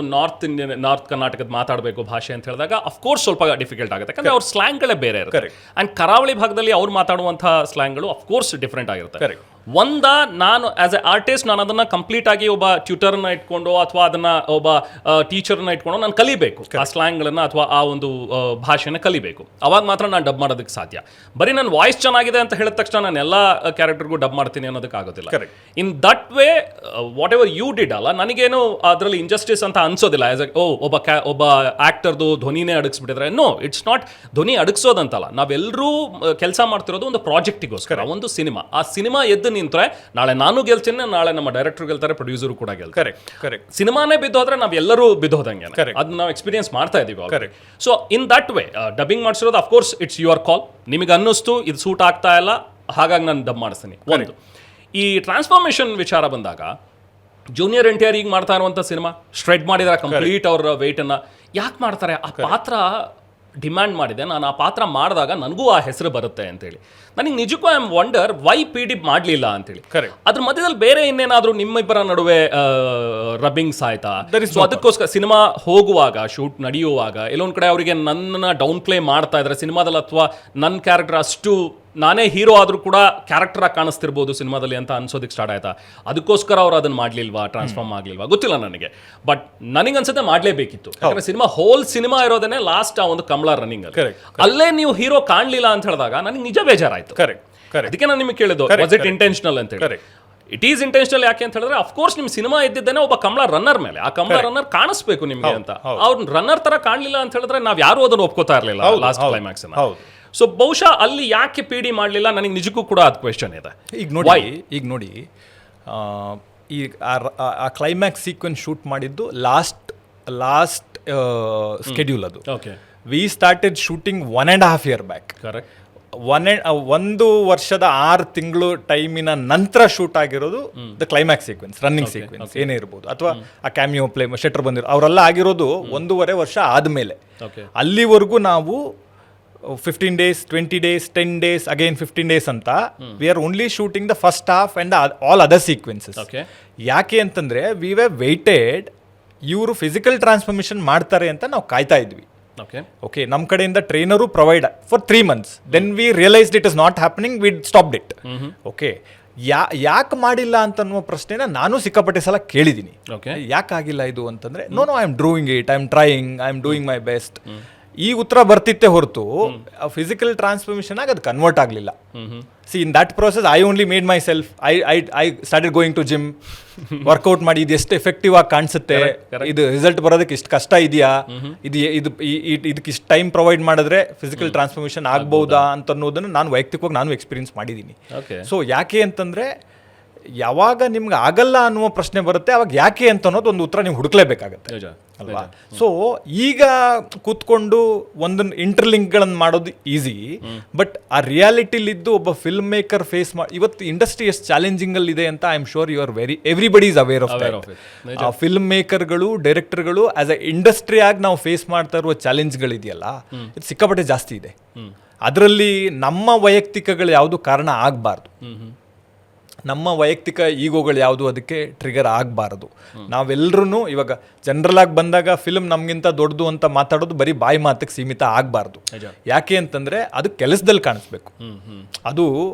ನಾರ್ತ್ ಕರ್ನಾಟಕದ ಮಾತಾಡಬೇಕು ಭಾಷೆ ಅಂತ ಹೇಳಿದಾಗ ಅಫ್ಕೋರ್ಸ್ ಸ್ವಲ್ಪ ಡಿಫಿಕಲ್ಟ್ ಆಗುತ್ತೆ, ಯಾಕಂದರೆ ಅವ್ರ ಸ್ಲ್ಯಾಂಗ್ಗಳೇ ಬೇರೆ ಇರುತ್ತೆ. ಆ್ಯಂಡ್ ಕರಾವಳಿ ಭಾಗದಲ್ಲಿ ಅವ್ರು ಮಾತಾಡುವಂಥ ಸ್ಲ್ಯಾಂಗ್ಗಳು ಅಫ್ಕೋರ್ಸ್ ಡಿಫ್ರೆಂಟ್ ಆಗಿರುತ್ತೆ. ನಾನು ಆಸ್ ಎ ಆರ್ಟಿಸ್ಟ್ ನಾನು ಅದನ್ನು ಕಂಪ್ಲೀಟ್ ಆಗಿ ಒಬ್ಬ ಟ್ಯೂಟರ್ನ ಇಟ್ಕೊಂಡು ಅಥವಾ ಅದನ್ನ ಒಬ್ಬ ಟೀಚರ್ನ ಇಟ್ಕೊಂಡು ನಾನು ಕಲಿಬೇಕು, ಆ ಸ್ಲ್ಯಾಂಗ್ಗಳನ್ನು ಅಥವಾ ಆ ಒಂದು ಭಾಷೆನ ಕಲಿಬೇಕು. ಅವಾಗ ಮಾತ್ರ ನಾನು ಡಬ್ ಮಾಡೋದಕ್ಕೆ ಸಾಧ್ಯ. ಬರೀ ನನ್ನ ವಾಯ್ಸ್ ಚೆನ್ನಾಗಿದೆ ಅಂತ ಹೇಳಿದ ತಕ್ಷಣ ನಾನು ಎಲ್ಲ ಕ್ಯಾರೆಕ್ಟರ್ಗೂ ಡಬ್ ಮಾಡ್ತೀನಿ ಅನ್ನೋದಕ್ಕೆ ಆಗೋದಿಲ್ಲ. In that way whatever you did ಅಲ್ಲ, ನನಗೇನು ಅದರಲ್ಲಿ ಇಂಜಸ್ಟಿಸ್ ಅಂತ ಅನ್ಸೋದಿಲ್ಲ. ಆಸ್ ಒಬ್ಬ ಆಕ್ಟರ್ದು ಧ್ವನಿನೇ ಅಡಗಿಸ್ಬಿಟ್ಟಿದ್ರೆ, ನೋ, ಇಟ್ಸ್ ನಾಟ್ ಧ್ವನಿ ಅಡಗಿಸೋದಂತಲ್ಲ. ನಾವೆಲ್ಲರೂ ಕೆಲಸ ಮಾಡ್ತಿರೋದು ಒಂದು ಪ್ರಾಜೆಕ್ಟಿಗೋಸ್ಕರ, ಒಂದು ಸಿನಿಮಾ. ಆ ಸಿನಿಮಾ ಎದ್ದು ನಿಂತ್ರೆ ನಾಳೆ ನಾನು ಗೆಲ್ತೀನಿ, ನಾಳೆ ನಮ್ಮ ಡೈರೆಕ್ಟರ್ ಗೆಲ್ತಾರೆ, ಪ್ರೊಡ್ಯೂಸರು ಕೂಡ ಗೆಲ್ತಾರೆ. ಸಿನಿಮಾನೇ ಬಿದ್ದೋದ್ರೆ ನಾವೆಲ್ಲರೂ ಬಿದ್ದೋದಂಗೆ, ಅದನ್ನ ನಾವು ಎಕ್ಸ್ಪೀರಿಯನ್ಸ್ ಮಾಡ್ತಾ ಇದೀವಿ. So in that way dubbing ಮಾಡಿಸಿರೋದು ಅಫ್ಕೋರ್ಸ್ ಇಟ್ಸ್ ಯುವರ್ ಕಾಲ್. ನಿಮಗೆ ಅನ್ನಿಸ್ತು ಇದು ಸೂಟ್ ಆಗ್ತಾ ಇಲ್ಲ, ಹಾಗಾಗಿ ನಾನು ಡಬ್ ಮಾಡಿಸ್ತೀನಿ. ಒಂದು ಈ ಟ್ರಾನ್ಸ್ಫಾರ್ಮೇಷನ್ ವಿಚಾರ ಬಂದಾಗ, ಜೂನಿಯರ್ NTR ಈಗ ಮಾಡ್ತಾ ಇರುವಂಥ ಸಿನಿಮಾ ಸ್ಟ್ರೆಡ್ ಮಾಡಿದಾರೆ ಕಂಪ್ಲೀಟ್ ಅವ್ರ ವೆಯ್ಟನ್ನು. ಯಾಕೆ ಮಾಡ್ತಾರೆ? ಆ ಪಾತ್ರ ಡಿಮ್ಯಾಂಡ್ ಮಾಡಿದೆ, ನಾನು ಆ ಪಾತ್ರ ಮಾಡಿದಾಗ ನನಗೂ ಆ ಹೆಸರು ಬರುತ್ತೆ ಅಂತೇಳಿ. ನನಗೆ ನಿಜಕ್ಕೂ I am wonder why PD ಮಾಡಲಿಲ್ಲ ಅಂತೇಳಿ. ಅದ್ರ ಮಧ್ಯದಲ್ಲಿ ಬೇರೆ ಇನ್ನೇನಾದರೂ ನಿಮ್ಮಿಬ್ಬರ ನಡುವೆ ರಬ್ಬಿಂಗ್ಸ್ ಆಯ್ತಾ? ಸೊ ಅದಕ್ಕೋಸ್ಕರ ಸಿನಿಮಾ ಹೋಗುವಾಗ, ಶೂಟ್ ನಡೆಯುವಾಗ ಎಲ್ಲೊಂದು ಕಡೆ ಅವರಿಗೆ ನನ್ನನ್ನು ಡೌನ್ ಪ್ಲೇ ಮಾಡ್ತಾ ಇದ್ದಾರೆ ಸಿನಿಮಾದಲ್ಲಿ, ಅಥವಾ ನನ್ನ ಕ್ಯಾರೆಕ್ಟರ್ ಅಷ್ಟು ನಾನೇ ಹೀರೋ ಆದರೂ ಕೂಡ ಕ್ಯಾರೆಕ್ಟರ್ ಆಗಿ ಕಾಣಿಸ್ತಿರ್ಬೋದು ಸಿನಿಮಾದಲ್ಲಿ ಅಂತ ಅನ್ಸೋದಕ್ಕೆ ಸ್ಟಾರ್ಟ್ ಆಯ್ತಾ? ಅದಕ್ಕೋಸ್ಕರ ಅವ್ರು ಅದನ್ನು ಮಾಡಲಿಲ್ವಾ, ಟ್ರಾನ್ಸ್ಫಾರ್ಮ್ ಆಗಲಿಲ್ವಾ ಗೊತ್ತಿಲ್ಲ ನನಗೆ. ಬಟ್ ನನಗನ್ಸುತ್ತೆ ಮಾಡಲೇಬೇಕಿತ್ತು. ಯಾಕಂದ್ರೆ ಸಿನಿಮಾ ಇರೋದೇ ಲಾಸ್ಟ್ ಆ ಒಂದು ಕಮಲ ರನ್ನಿಂಗ್ ಅಲ್ಲಿ, ಅಲ್ಲೇ ನೀವು ಹೀರೋ ಕಾಣಲಿಲ್ಲ ಅಂತ ಹೇಳಿದಾಗ ನನಗೆ ನಿಜ ಬೇಜಾರಾಯ್ತು. ಅದಕ್ಕೆ ನಾನು ನಿಮಗೆ ಕೇಳಿದ್ದು, ವಾಸ್ ಇಟ್ ಇಂಟೆನ್ಷನಲ್ ಅಂತ ಹೇಳಿ. It is intentional. ಯಾಕೆ ಅಂತ ಹೇಳಿದ್ರೆ ಅಫ್ಕೋರ್ಸ್ ನಿಮ್ಮ ಸಿನಿಮಾ ಇದ್ದಿದ್ದೇನೆ ಒಬ್ಬ ಕಮಲ ರನ್ನರ್ ಮೇಲೆ, ಆ ಕಮಲ ರನ್ನರ್ ಕಾಣಿಸ್ಬೇಕು ನಿಮಗೆ ಅಂತ. ಅವ್ರು ರನ್ನರ್ ತರ ಕಾಣಲಿಲ್ಲ ಅಂತ ಹೇಳಿದ್ರೆ ನಾವ್ ಯಾರು ಅದನ್ನು ಒಪ್ಕೋತಾ ಇರಲಿಲ್ಲ ಲಾಸ್ಟ್ ಕ್ಲೈಮ್ಯಾಕ್ಸ್ ಅನ್ನ. ಸೊ ಬಹುಶಃ ಅಲ್ಲಿ ಯಾಕೆ PD ಮಾಡಲಿಲ್ಲ ನನಗೆ ನಿಜಕ್ಕೂ ಕೂಡ ಅದು ಕ್ವೆಶ್ಚನ್ ಇದೆ. ಈಗ ನೋಡಿ ಈ ಆ ಕ್ಲೈಮ್ಯಾಕ್ಸ್ ಸೀಕ್ವೆನ್ಸ್ ಶೂಟ್ ಮಾಡಿದ್ದು ಲಾಸ್ಟ್ ಸ್ಕೆಡ್ಯೂಲ್ ಅದು. We started shooting 1.5 year back. Correct. 1 ವರ್ಷದ 6 ತಿಂಗಳು ಟೈಮಿನ ನಂತರ ಶೂಟ್ ಆಗಿರೋದು the climax sequence, running sequence ಏನೇ ಇರ್ಬೋದು, ಅಥವಾ ಆ ಕ್ಯಾಮಿಯೋ ಪ್ಲೇ ಶೆಟರ್ ಬಂದಿರೋ ಅವರೆಲ್ಲ ಆಗಿರೋದು 1.5 ವರ್ಷ ಆದಮೇಲೆ. ಅಲ್ಲಿವರೆಗೂ ನಾವು 15 days, 20 days, 10 days, again 15 days ಅಂತ we are only shooting the first half and all other sequences. ಯಾಕೆ ಅಂತಂದ್ರೆ ವಿ ವೇರ್ ವೇಟೆಡ್, ಇವರು ಫಿಸಿಕಲ್ ಟ್ರಾನ್ಸ್ಫಾರ್ಮೇಷನ್ ಮಾಡ್ತಾರೆ ಅಂತ ನಾವು ಕಾಯ್ತಾ ಇದ್ವಿ. ಓಕೆ, ನಮ್ಮ ಕಡೆಯಿಂದ trainer provide for 3 months. Then we realised it is not happening, we stopped it. Okay, ಯಾಕೆ ಮಾಡಿಲ್ಲ ಅಂತ ಅನ್ನುವ ಪ್ರಶ್ನೆನ ನಾನು ಸಿಕ್ಕಾಪಟ್ಟೆ ಸಲ ಕೇಳಿದ್ದೀನಿ. ಯಾಕಾಗಿಲ್ಲ ಇದು ಅಂತಂದ್ರೆ, no I am doing it, I am trying, I am doing my best. ಈ ಉತ್ತರ ಬರ್ತಿತ್ತೆ ಹೊರತು ಫಿಸಿಕಲ್ ಟ್ರಾನ್ಸ್ಫಾರ್ಮೇಷನ್ ಆಗಿ ಅದು ಕನ್ವರ್ಟ್ ಆಗಲಿಲ್ಲ. See in that process I only made myself I started going to gym, workout ಮಾಡಿ ಇದು ಎಷ್ಟು ಎಫೆಕ್ಟಿವ್ ಆಗಿ ಕಾಣಿಸುತ್ತೆ, ಇದು ರಿಸಲ್ಟ್ ಬರೋದಕ್ಕೆ ಇಷ್ಟು ಕಷ್ಟ ಇದೆಯಾ, ಇದಕ್ಕೆ ಇಷ್ಟು ಟೈಮ್ ಪ್ರೊವೈಡ್ ಮಾಡಿದ್ರೆ ಫಿಸಿಕಲ್ ಟ್ರಾನ್ಸ್ಫಾರ್ಮೇಷನ್ ಆಗ್ಬಹುದಾ ಅಂತ ಅನ್ನೋದನ್ನು ನಾನು ವೈಯಕ್ತಿಕವಾಗಿ ನಾನು ಎಕ್ಸ್ಪೀರಿಯನ್ಸ್ ಮಾಡಿದ್ದೀನಿ. ಸೊ ಯಾಕೆ ಅಂತಂದರೆ ಯಾವಾಗ ನಿಮ್ಗೆ ಆಗಲ್ಲ ಅನ್ನುವ ಪ್ರಶ್ನೆ ಬರುತ್ತೆ ಅವಾಗ ಯಾಕೆ ಅಂತ ಅನ್ನೋದು ಒಂದು ಉತ್ತರ ನೀವು ಹುಡುಕ್ಲೇಬೇಕಾಗತ್ತೆ ಅಲ್ವಾ. ಸೊ ಈಗ ಕೂತ್ಕೊಂಡು ಒಂದನ್ನು ಇಂಟರ್ಲಿಂಕ್ಗಳನ್ನು ಮಾಡೋದು ಈಸಿ, ಬಟ್ ಆ ರಿಯಾಲಿಟಿಲಿದ್ದು ಒಬ್ಬ ಫಿಲ್ಮ್ ಮೇಕರ್ ಫೇಸ್ ಮಾಡಿ ಇವತ್ತು ಇಂಡಸ್ಟ್ರಿ ಎಷ್ಟು ಚಾಲೆಂಜಿಂಗಲ್ಲಿ ಇದೆ ಅಂತ I am sure you are everybody is aware of ಆ ಫಿಲ್ಮ್ ಮೇಕರ್ಗಳು ಡೈರೆಕ್ಟರ್ಗಳು ಆಸ್ ಅ ಇಂಡಸ್ಟ್ರಿ ಆಗಿ ನಾವು ಫೇಸ್ ಮಾಡ್ತಾ ಇರುವ ಚಾಲೆಂಜ್ಗಳಿದೆಯಲ್ಲ ಇದು ಸಿಕ್ಕಾಪಟ್ಟೆ ಜಾಸ್ತಿ ಇದೆ. ಅದರಲ್ಲಿ ನಮ್ಮ ವೈಯಕ್ತಿಕಗಳು ಯಾವುದು ಕಾರಣ ಆಗಬಾರ್ದು, ನಮ್ಮ ವೈಯಕ್ತಿಕ ಈಗೋಗಳು ಯಾವುದು ಅದಕ್ಕೆ ಟ್ರಿಗರ್ ಆಗಬಾರದು. ನಾವೆಲ್ಲರೂ ಇವಾಗ ಜನರಲ್ ಆಗಿ ಬಂದಾಗ ಫಿಲ್ಮ್ ನಮಗಿಂತ ದೊಡ್ಡದು ಅಂತ ಮಾತಾಡೋದು ಬರೀ ಬಾಯಿ ಮಾತಿಗೆ ಸೀಮಿತ ಆಗಬಾರ್ದು. ಯಾಕೆ ಅಂತಂದರೆ ಅದು ಕೆಲಸದಲ್ಲಿ ಕಾಣಿಸ್ಬೇಕು, ಅದು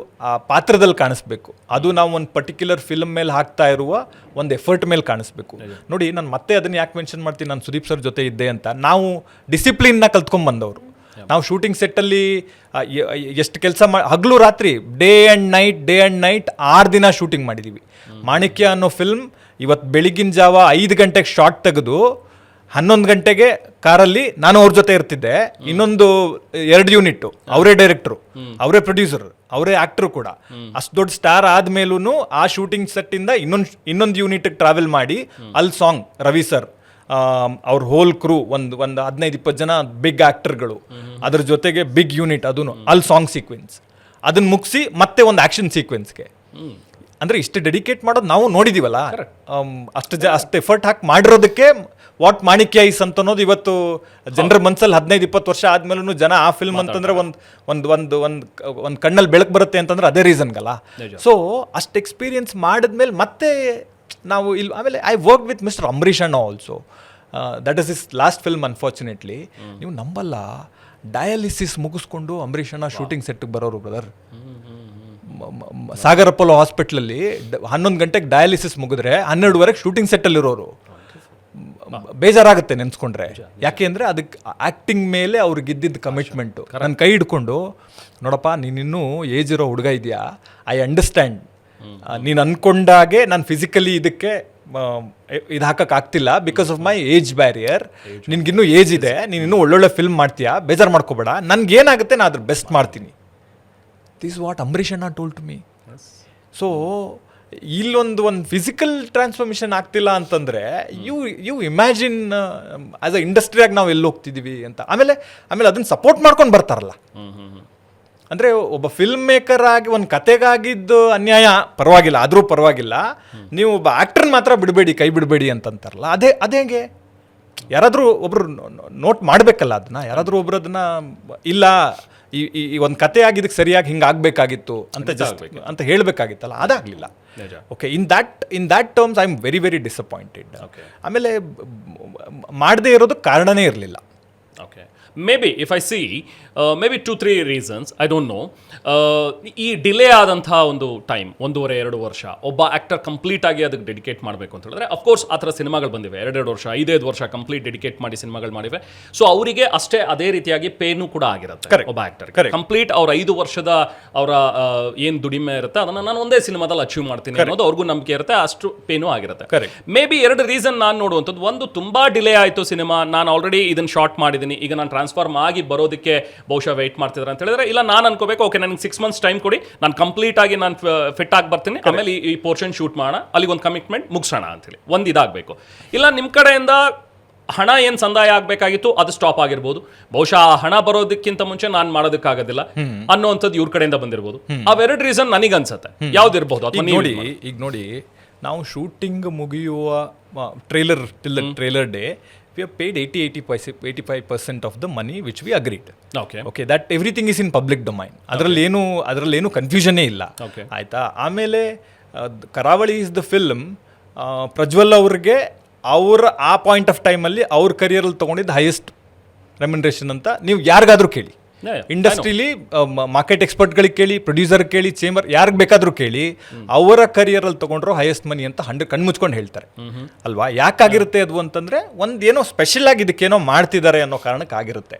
ಆ ಪಾತ್ರದಲ್ಲಿ ಕಾಣಿಸ್ಬೇಕು, ಅದು ನಾವು ಒಂದು ಪರ್ಟಿಕ್ಯುಲರ್ ಫಿಲ್ಮ್ ಮೇಲೆ ಹಾಕ್ತಾ ಇರುವ ಒಂದು ಎಫರ್ಟ್ ಮೇಲೆ ಕಾಣಿಸ್ಬೇಕು. ನೋಡಿ ನಾನು ಮತ್ತೆ ಅದನ್ನು ಯಾಕೆ ಮೆನ್ಷನ್ ಮಾಡ್ತೀನಿ, ನಾನು ಸುದೀಪ್ ಸರ್ ಜೊತೆ ಇದ್ದೆ ಅಂತ. ನಾವು ಡಿಸಿಪ್ಲಿನ್ನ ಕಲ್ತ್ಕೊಂಡ್ಬಂದವರು. ನಾವು ಶೂಟಿಂಗ್ ಸೆಟ್ಟಲ್ಲಿ ಎಷ್ಟು ಕೆಲಸ ಹಗಲು ರಾತ್ರಿ ಡೇ ಆ್ಯಂಡ್ ನೈಟ್ 6 ದಿನ ಶೂಟಿಂಗ್ ಮಾಡಿದ್ದೀವಿ. ಮಾಣಿಕ್ಯ ಅನ್ನೋ ಫಿಲ್ಮ್ ಇವತ್ತು ಬೆಳಿಗಿನ ಜಾವ 5 ಗಂಟೆಗೆ ಶಾರ್ಟ್ ತೆಗೆದು 11 ಗಂಟೆಗೆ ಕಾರಲ್ಲಿ ನಾನು ಅವ್ರ ಜೊತೆ ಇರ್ತಿದ್ದೆ. ಇನ್ನೊಂದು 2 ಯೂನಿಟ್ಟು ಅವರೇ ಡೈರೆಕ್ಟ್ರು, ಅವರೇ ಪ್ರೊಡ್ಯೂಸರ್, ಅವರೇ ಆ್ಯಕ್ಟ್ರು ಕೂಡ. ಅಷ್ಟು ದೊಡ್ಡ ಸ್ಟಾರ್ ಆದಮೇಲೂ ಆ ಶೂಟಿಂಗ್ ಸೆಟ್ಟಿಂದ ಇನ್ನೊಂದು ಯೂನಿಟ್ಗೆ ಟ್ರಾವೆಲ್ ಮಾಡಿ ಅಲ್ಲಿ ಸಾಂಗ್ ರವಿ ಸರ್ ಅವ್ರ ಹೋಲ್ ಕ್ರೂ ಒಂದು 15-20 ಜನ ಬಿಗ್ ಆ್ಯಕ್ಟರ್ಗಳು, ಅದ್ರ ಜೊತೆಗೆ ಬಿಗ್ ಯೂನಿಟ್, ಅದೂ ಅಲ್ಲಿ ಸಾಂಗ್ ಸೀಕ್ವೆನ್ಸ್, ಅದನ್ನು ಮುಗಿಸಿ ಮತ್ತೆ ಒಂದು ಆ್ಯಕ್ಷನ್ ಸೀಕ್ವೆನ್ಸ್ಗೆ. ಅಂದರೆ ಇಷ್ಟು ಡೆಡಿಕೇಟ್ ಮಾಡೋದು ನಾವು ನೋಡಿದ್ದೀವಲ್ಲ, ಅಷ್ಟು ಎಫರ್ಟ್ ಹಾಕಿ ಮಾಡಿರೋದಕ್ಕೆ ವಾಟ್ ಮಾಣಿಕ್ಯ ಐಸ್ ಅಂತ ಅನ್ನೋದು ಇವತ್ತು ಜನರ ಮನಸ್ಸಲ್ಲಿ 15-20 ವರ್ಷ ಆದ್ಮೇಲೂ ಜನ ಆ ಫಿಲ್ಮ್ ಅಂತಂದ್ರೆ ಒಂದು ಕಣ್ಣಲ್ಲಿ ಬೆಳಕು ಬರುತ್ತೆ ಅಂತಂದ್ರೆ ಅದೇ ರೀಸನ್ಗಲ್ಲ. ಸೊ ಅಷ್ಟು ಎಕ್ಸ್ಪೀರಿಯನ್ಸ್ ಮಾಡಿದ್ಮೇಲೆ ಮತ್ತೆ ನಾವು ಇಲ್ಲಿ ಆಮೇಲೆ I work with mister Ambareesh ಅಣ್ಣ also. That is is last film unfortunately. ನೀವು ನಂಬಲ್ಲ, ಡಯಾಲಿಸಿಸ್ ಮುಗಿಸ್ಕೊಂಡು ಅಂಬರೀಷ್ ಅಣ್ಣ ಶೂಟಿಂಗ್ ಸೆಟ್ಟಿಗೆ ಬರೋರು ಬ್ರದರ್. ಸಾಗರ್ ಅಪೋಲೋ ಹಾಸ್ಪಿಟ್ಲಲ್ಲಿ 11 ಗಂಟೆಗೆ ಡಯಾಲಿಸಿಸ್ ಮುಗಿದ್ರೆ 12ವರೆಗೆ ಶೂಟಿಂಗ್ ಸೆಟ್ಟಲ್ಲಿರೋರು. ಬೇಜಾರಾಗುತ್ತೆ ನೆನ್ಸ್ಕೊಂಡ್ರೆ. ಯಾಕೆ ಅಂದರೆ ಅದಕ್ಕೆ ಆ್ಯಕ್ಟಿಂಗ್ ಮೇಲೆ ಅವ್ರಿಗೆ ಇದ್ದಿದ್ದ ಕಮಿಟ್ಮೆಂಟು. ನನ್ನ ಕೈ ಹಿಡ್ಕೊಂಡು ನೋಡಪ್ಪ ನೀನಿನ್ನೂ ಏಜ್ ಇರೋ ಹುಡುಗ ಇದೆಯಾ, ಐ ಅಂಡರ್ಸ್ಟ್ಯಾಂಡ್, ನೀನು ಅಂದ್ಕೊಂಡಾಗೆ ನಾನು ಫಿಸಿಕಲಿ ಇದಕ್ಕೆ ಇದು ಹಾಕೋಕ್ಕಾಗ್ತಿಲ್ಲ because of my age barrier. ನಿನ್ಗಿನ್ನೂ ಏಜ್ ಇದೆ, ನೀನು ಇನ್ನೂ ಒಳ್ಳೊಳ್ಳೆ ಫಿಲ್ಮ್ ಮಾಡ್ತೀಯಾ, ಬೇಜಾರು ಮಾಡ್ಕೋಬೇಡ, ನನಗೇನಾಗುತ್ತೆ ನಾನು ಅದ್ರ ಬೆಸ್ಟ್ ಮಾಡ್ತೀನಿ. ದಿಸ್ ವಾಟ್ ಅಂಬರೀಷ್ ಅಣ್ಣ ಟೋಲ್ಡ್ ಟು ಮೀ. ಸೊ ಇಲ್ಲೊಂದು ಫಿಸಿಕಲ್ ಟ್ರಾನ್ಸ್ಫಾರ್ಮೇಷನ್ ಆಗ್ತಿಲ್ಲ ಅಂತಂದರೆ ಯು ಇಮ್ಯಾಜಿನ್ ಆಸ್ ಅ ಇಂಡಸ್ಟ್ರಿಯಾಗಿ ನಾವು ಎಲ್ಲಿ ಹೋಗ್ತಿದ್ದೀವಿ ಅಂತ. ಆಮೇಲೆ ಅದನ್ನು ಸಪೋರ್ಟ್ ಮಾಡ್ಕೊಂಡು ಬರ್ತಾರಲ್ಲ. ಅಂದರೆ ಒಬ್ಬ ಫಿಲ್ಮ್ ಮೇಕರ್ ಆಗಿ ಒಂದು ಕತೆಗಾಗಿದ್ದು ಅನ್ಯಾಯ ಪರವಾಗಿಲ್ಲ, ಆದರೂ ಪರವಾಗಿಲ್ಲ, ನೀವು ಒಬ್ಬ ಆ್ಯಕ್ಟ್ರನ್ನ ಮಾತ್ರ ಬಿಡಬೇಡಿ, ಕೈ ಬಿಡಬೇಡಿ ಅಂತಂತಾರಲ್ಲ, ಅದೇಗೆ ಯಾರಾದರೂ ಒಬ್ರು ನೋಟ್ ಮಾಡಬೇಕಲ್ಲ ಅದನ್ನ. ಯಾರಾದರೂ ಒಬ್ರು ಅದನ್ನ ಇಲ್ಲ ಈ ಒಂದು ಕತೆ ಆಗಿದ್ದಕ್ಕೆ ಸರಿಯಾಗಿ ಹಿಂಗೆ ಆಗಬೇಕಾಗಿತ್ತು ಅಂತ ಹೇಳಬೇಕಾಗಿತ್ತಲ್ಲ, ಅದಾಗಲಿಲ್ಲ. Okay, in that terms I am very very disappointed. ಆಮೇಲೆ ಮಾಡದೇ ಇರೋದಕ್ಕೆ ಕಾರಣನೇ ಇರಲಿಲ್ಲ. Okay, maybe if I see maybe 2-3 reasons, I don't know. ಈ ಡಿಲೇ ಆದಂತಹ ಒಂದು ಟೈಮ್ 1.5-2 ವರ್ಷ ಒಬ್ಬ ಆ್ಯಕ್ಟರ್ ಕಂಪ್ಲೀಟ್ ಆಗಿ ಅದಕ್ಕೆ ಡೆಡಿಕೇಟ್ ಮಾಡಬೇಕು ಅಂತ ಹೇಳಿದ್ರೆ, ಅಫ್ಕೋರ್ಸ್ ಆ ಥರ ಸಿನಿಮಾಗಳು ಬಂದಿವೆ. 2 ವರ್ಷ 5 ವರ್ಷ ಕಂಪ್ಲೀಟ್ ಡೆಡಿಕೇಟ್ ಮಾಡಿ ಸಿನಿಮಾಗಳು ಮಾಡಿವೆ. ಸೊ ಅವರಿಗೆ ಅಷ್ಟೇ ಅದೇ ರೀತಿಯಾಗಿ ಪೇನು ಕೂಡ ಆಗಿರುತ್ತೆ ಒಬ್ಬ ಆ್ಯಕ್ಟರ್. ಕಂಪ್ಲೀಟ್ ಅವ್ರ 5 ವರ್ಷದ ಅವರ ಏನು ದುಡಿಮೆ ಇರುತ್ತೆ ಅದನ್ನು ನಾನು ಒಂದೇ ಸಿನಿಮಾದಲ್ಲಿ ಅಚೀವ್ ಮಾಡ್ತೀನಿ ಅನ್ನೋದು ಅವ್ರಿಗೂ ನಂಬಿಕೆ ಇರುತ್ತೆ, ಅಷ್ಟು ಪೇನು ಆಗಿರುತ್ತೆ. ಮೇ ಬಿ 2 ರೀಸನ್ ನಾನು ನೋಡುವಂಥದ್ದು. ಒಂದು, ತುಂಬಾ ಡಿಲೇ ಆಯಿತು ಸಿನಿಮಾ, ನಾನು ಆಲ್ರೆಡಿ ಇದನ್ನು ಶಾರ್ಟ್ ಮಾಡಿದ್ದೀನಿ, ಈಗ ನಾನು ಟ್ರಾನ್ಸ್ಫಾರ್ಮ್ ಆಗಿ ಬರೋದಕ್ಕೆ ಬಹುಶಃ ವೆಯ್ಟ್ ಮಾಡ್ತಿದ್ದಾರೆ ಅಂತ ಹೇಳಿದ್ರೆ, ಇಲ್ಲ ನಾನು ಅನ್ಕೋಬೇಕು ಓಕೆ ನನಗೆ 6 ಮಂತ್ಸ್ ಟೈಮ್ ಕೊಡಿ, ನಾನು ಕಂಪ್ಲೀಟ್ ಆಗಿ ನಾನು ಫಿಟ್ ಆಗಿ ಬರ್ತೀನಿ, ಆಮೇಲೆ ಈ ಪೋರ್ಷನ್ ಶೂಟ್ ಮಾಡೋಣ, ಅಲ್ಲಿಗೆ ಒಂದು ಕಮಿಟ್ಮೆಂಟ್ ಮುಗಿಸೋಣ ಅಂತೇಳಿ ಒಂದು ಇದಾಗಬೇಕು. ಇಲ್ಲ ನಿಮ್ಮ ಕಡೆಯಿಂದ ಹಣ ಏನು ಸಂದಾಯ ಆಗಬೇಕಾಗಿತ್ತು ಅದು ಸ್ಟಾಪ್ ಆಗಿರ್ಬೋದು, ಬಹುಶಃ ಆ ಹಣ ಬರೋದಕ್ಕಿಂತ ಮುಂಚೆ ನಾನು ಮಾಡೋದಕ್ಕಾಗೋದಿಲ್ಲ ಅನ್ನೋವಂಥದ್ದು ಇವ್ರ ಕಡೆಯಿಂದ ಬಂದಿರ್ಬೋದು. ಅವೆರಡು ರೀಸನ್ ನನಗೆ ಅನ್ಸುತ್ತೆ. ಯಾವ್ದಿರ್ಬೋದು? ಈಗ ನೋಡಿ, ನಾವು ಶೂಟಿಂಗ್ ಮುಗಿಯುವ trailer day we have paid 85% of the money which we agreed. Okay, that everything is in public domain. ಅದರಲ್ಲೇನು ಕನ್ಫ್ಯೂಷನ್ನೇ ಇಲ್ಲ, ಆಯಿತಾ. ಆಮೇಲೆ ಕರಾವಳಿ ಇಸ್ ದ ಫಿಲ್ಮ್, ಪ್ರಜ್ವಲ್ ಅವ್ರಿಗೆ ಆ ಪಾಯಿಂಟ್ ಆಫ್ ಟೈಮಲ್ಲಿ ಅವ್ರ ಕರಿಯರಲ್ಲಿ ತೊಗೊಂಡಿದ್ದು ಹೈಯೆಸ್ಟ್ ರೆಮ್ಯುನರೇಷನ್ ಅಂತ ನೀವು ಯಾರಿಗಾದರೂ ಕೇಳಿ. Yeah. ಇಂಡಸ್ಟ್ರಿಲಿ ಮಾರ್ಕೆಟ್ ಎಕ್ಸ್ಪರ್ಟ್ಗಳಿಗೆ ಕೇಳಿ, ಪ್ರೊಡ್ಯೂಸರ್ ಕೇಳಿ, ಚೇಂಬರ್ ಯಾರಿಗೆ ಬೇಕಾದರೂ ಕೇಳಿ, ಅವರ ಕರಿಯರಲ್ಲಿ ತಗೊಂಡ್ರು ಹೈಯೆಸ್ಟ್ ಮನಿ ಅಂತ ಕಣ್ಮುಚ್ಕೊಂಡು ಹೇಳ್ತಾರೆ ಅಲ್ವಾ. ಯಾಕಾಗಿರುತ್ತೆ ಅದು ಅಂತಂದ್ರೆ ಏನೋ ಸ್ಪೆಷಲ್ ಆಗಿ ಇದಕ್ಕೇನೋ ಮಾಡ್ತಿದ್ದಾರೆ ಅನ್ನೋ ಕಾರಣಕ್ಕೆ ಆಗಿರುತ್ತೆ.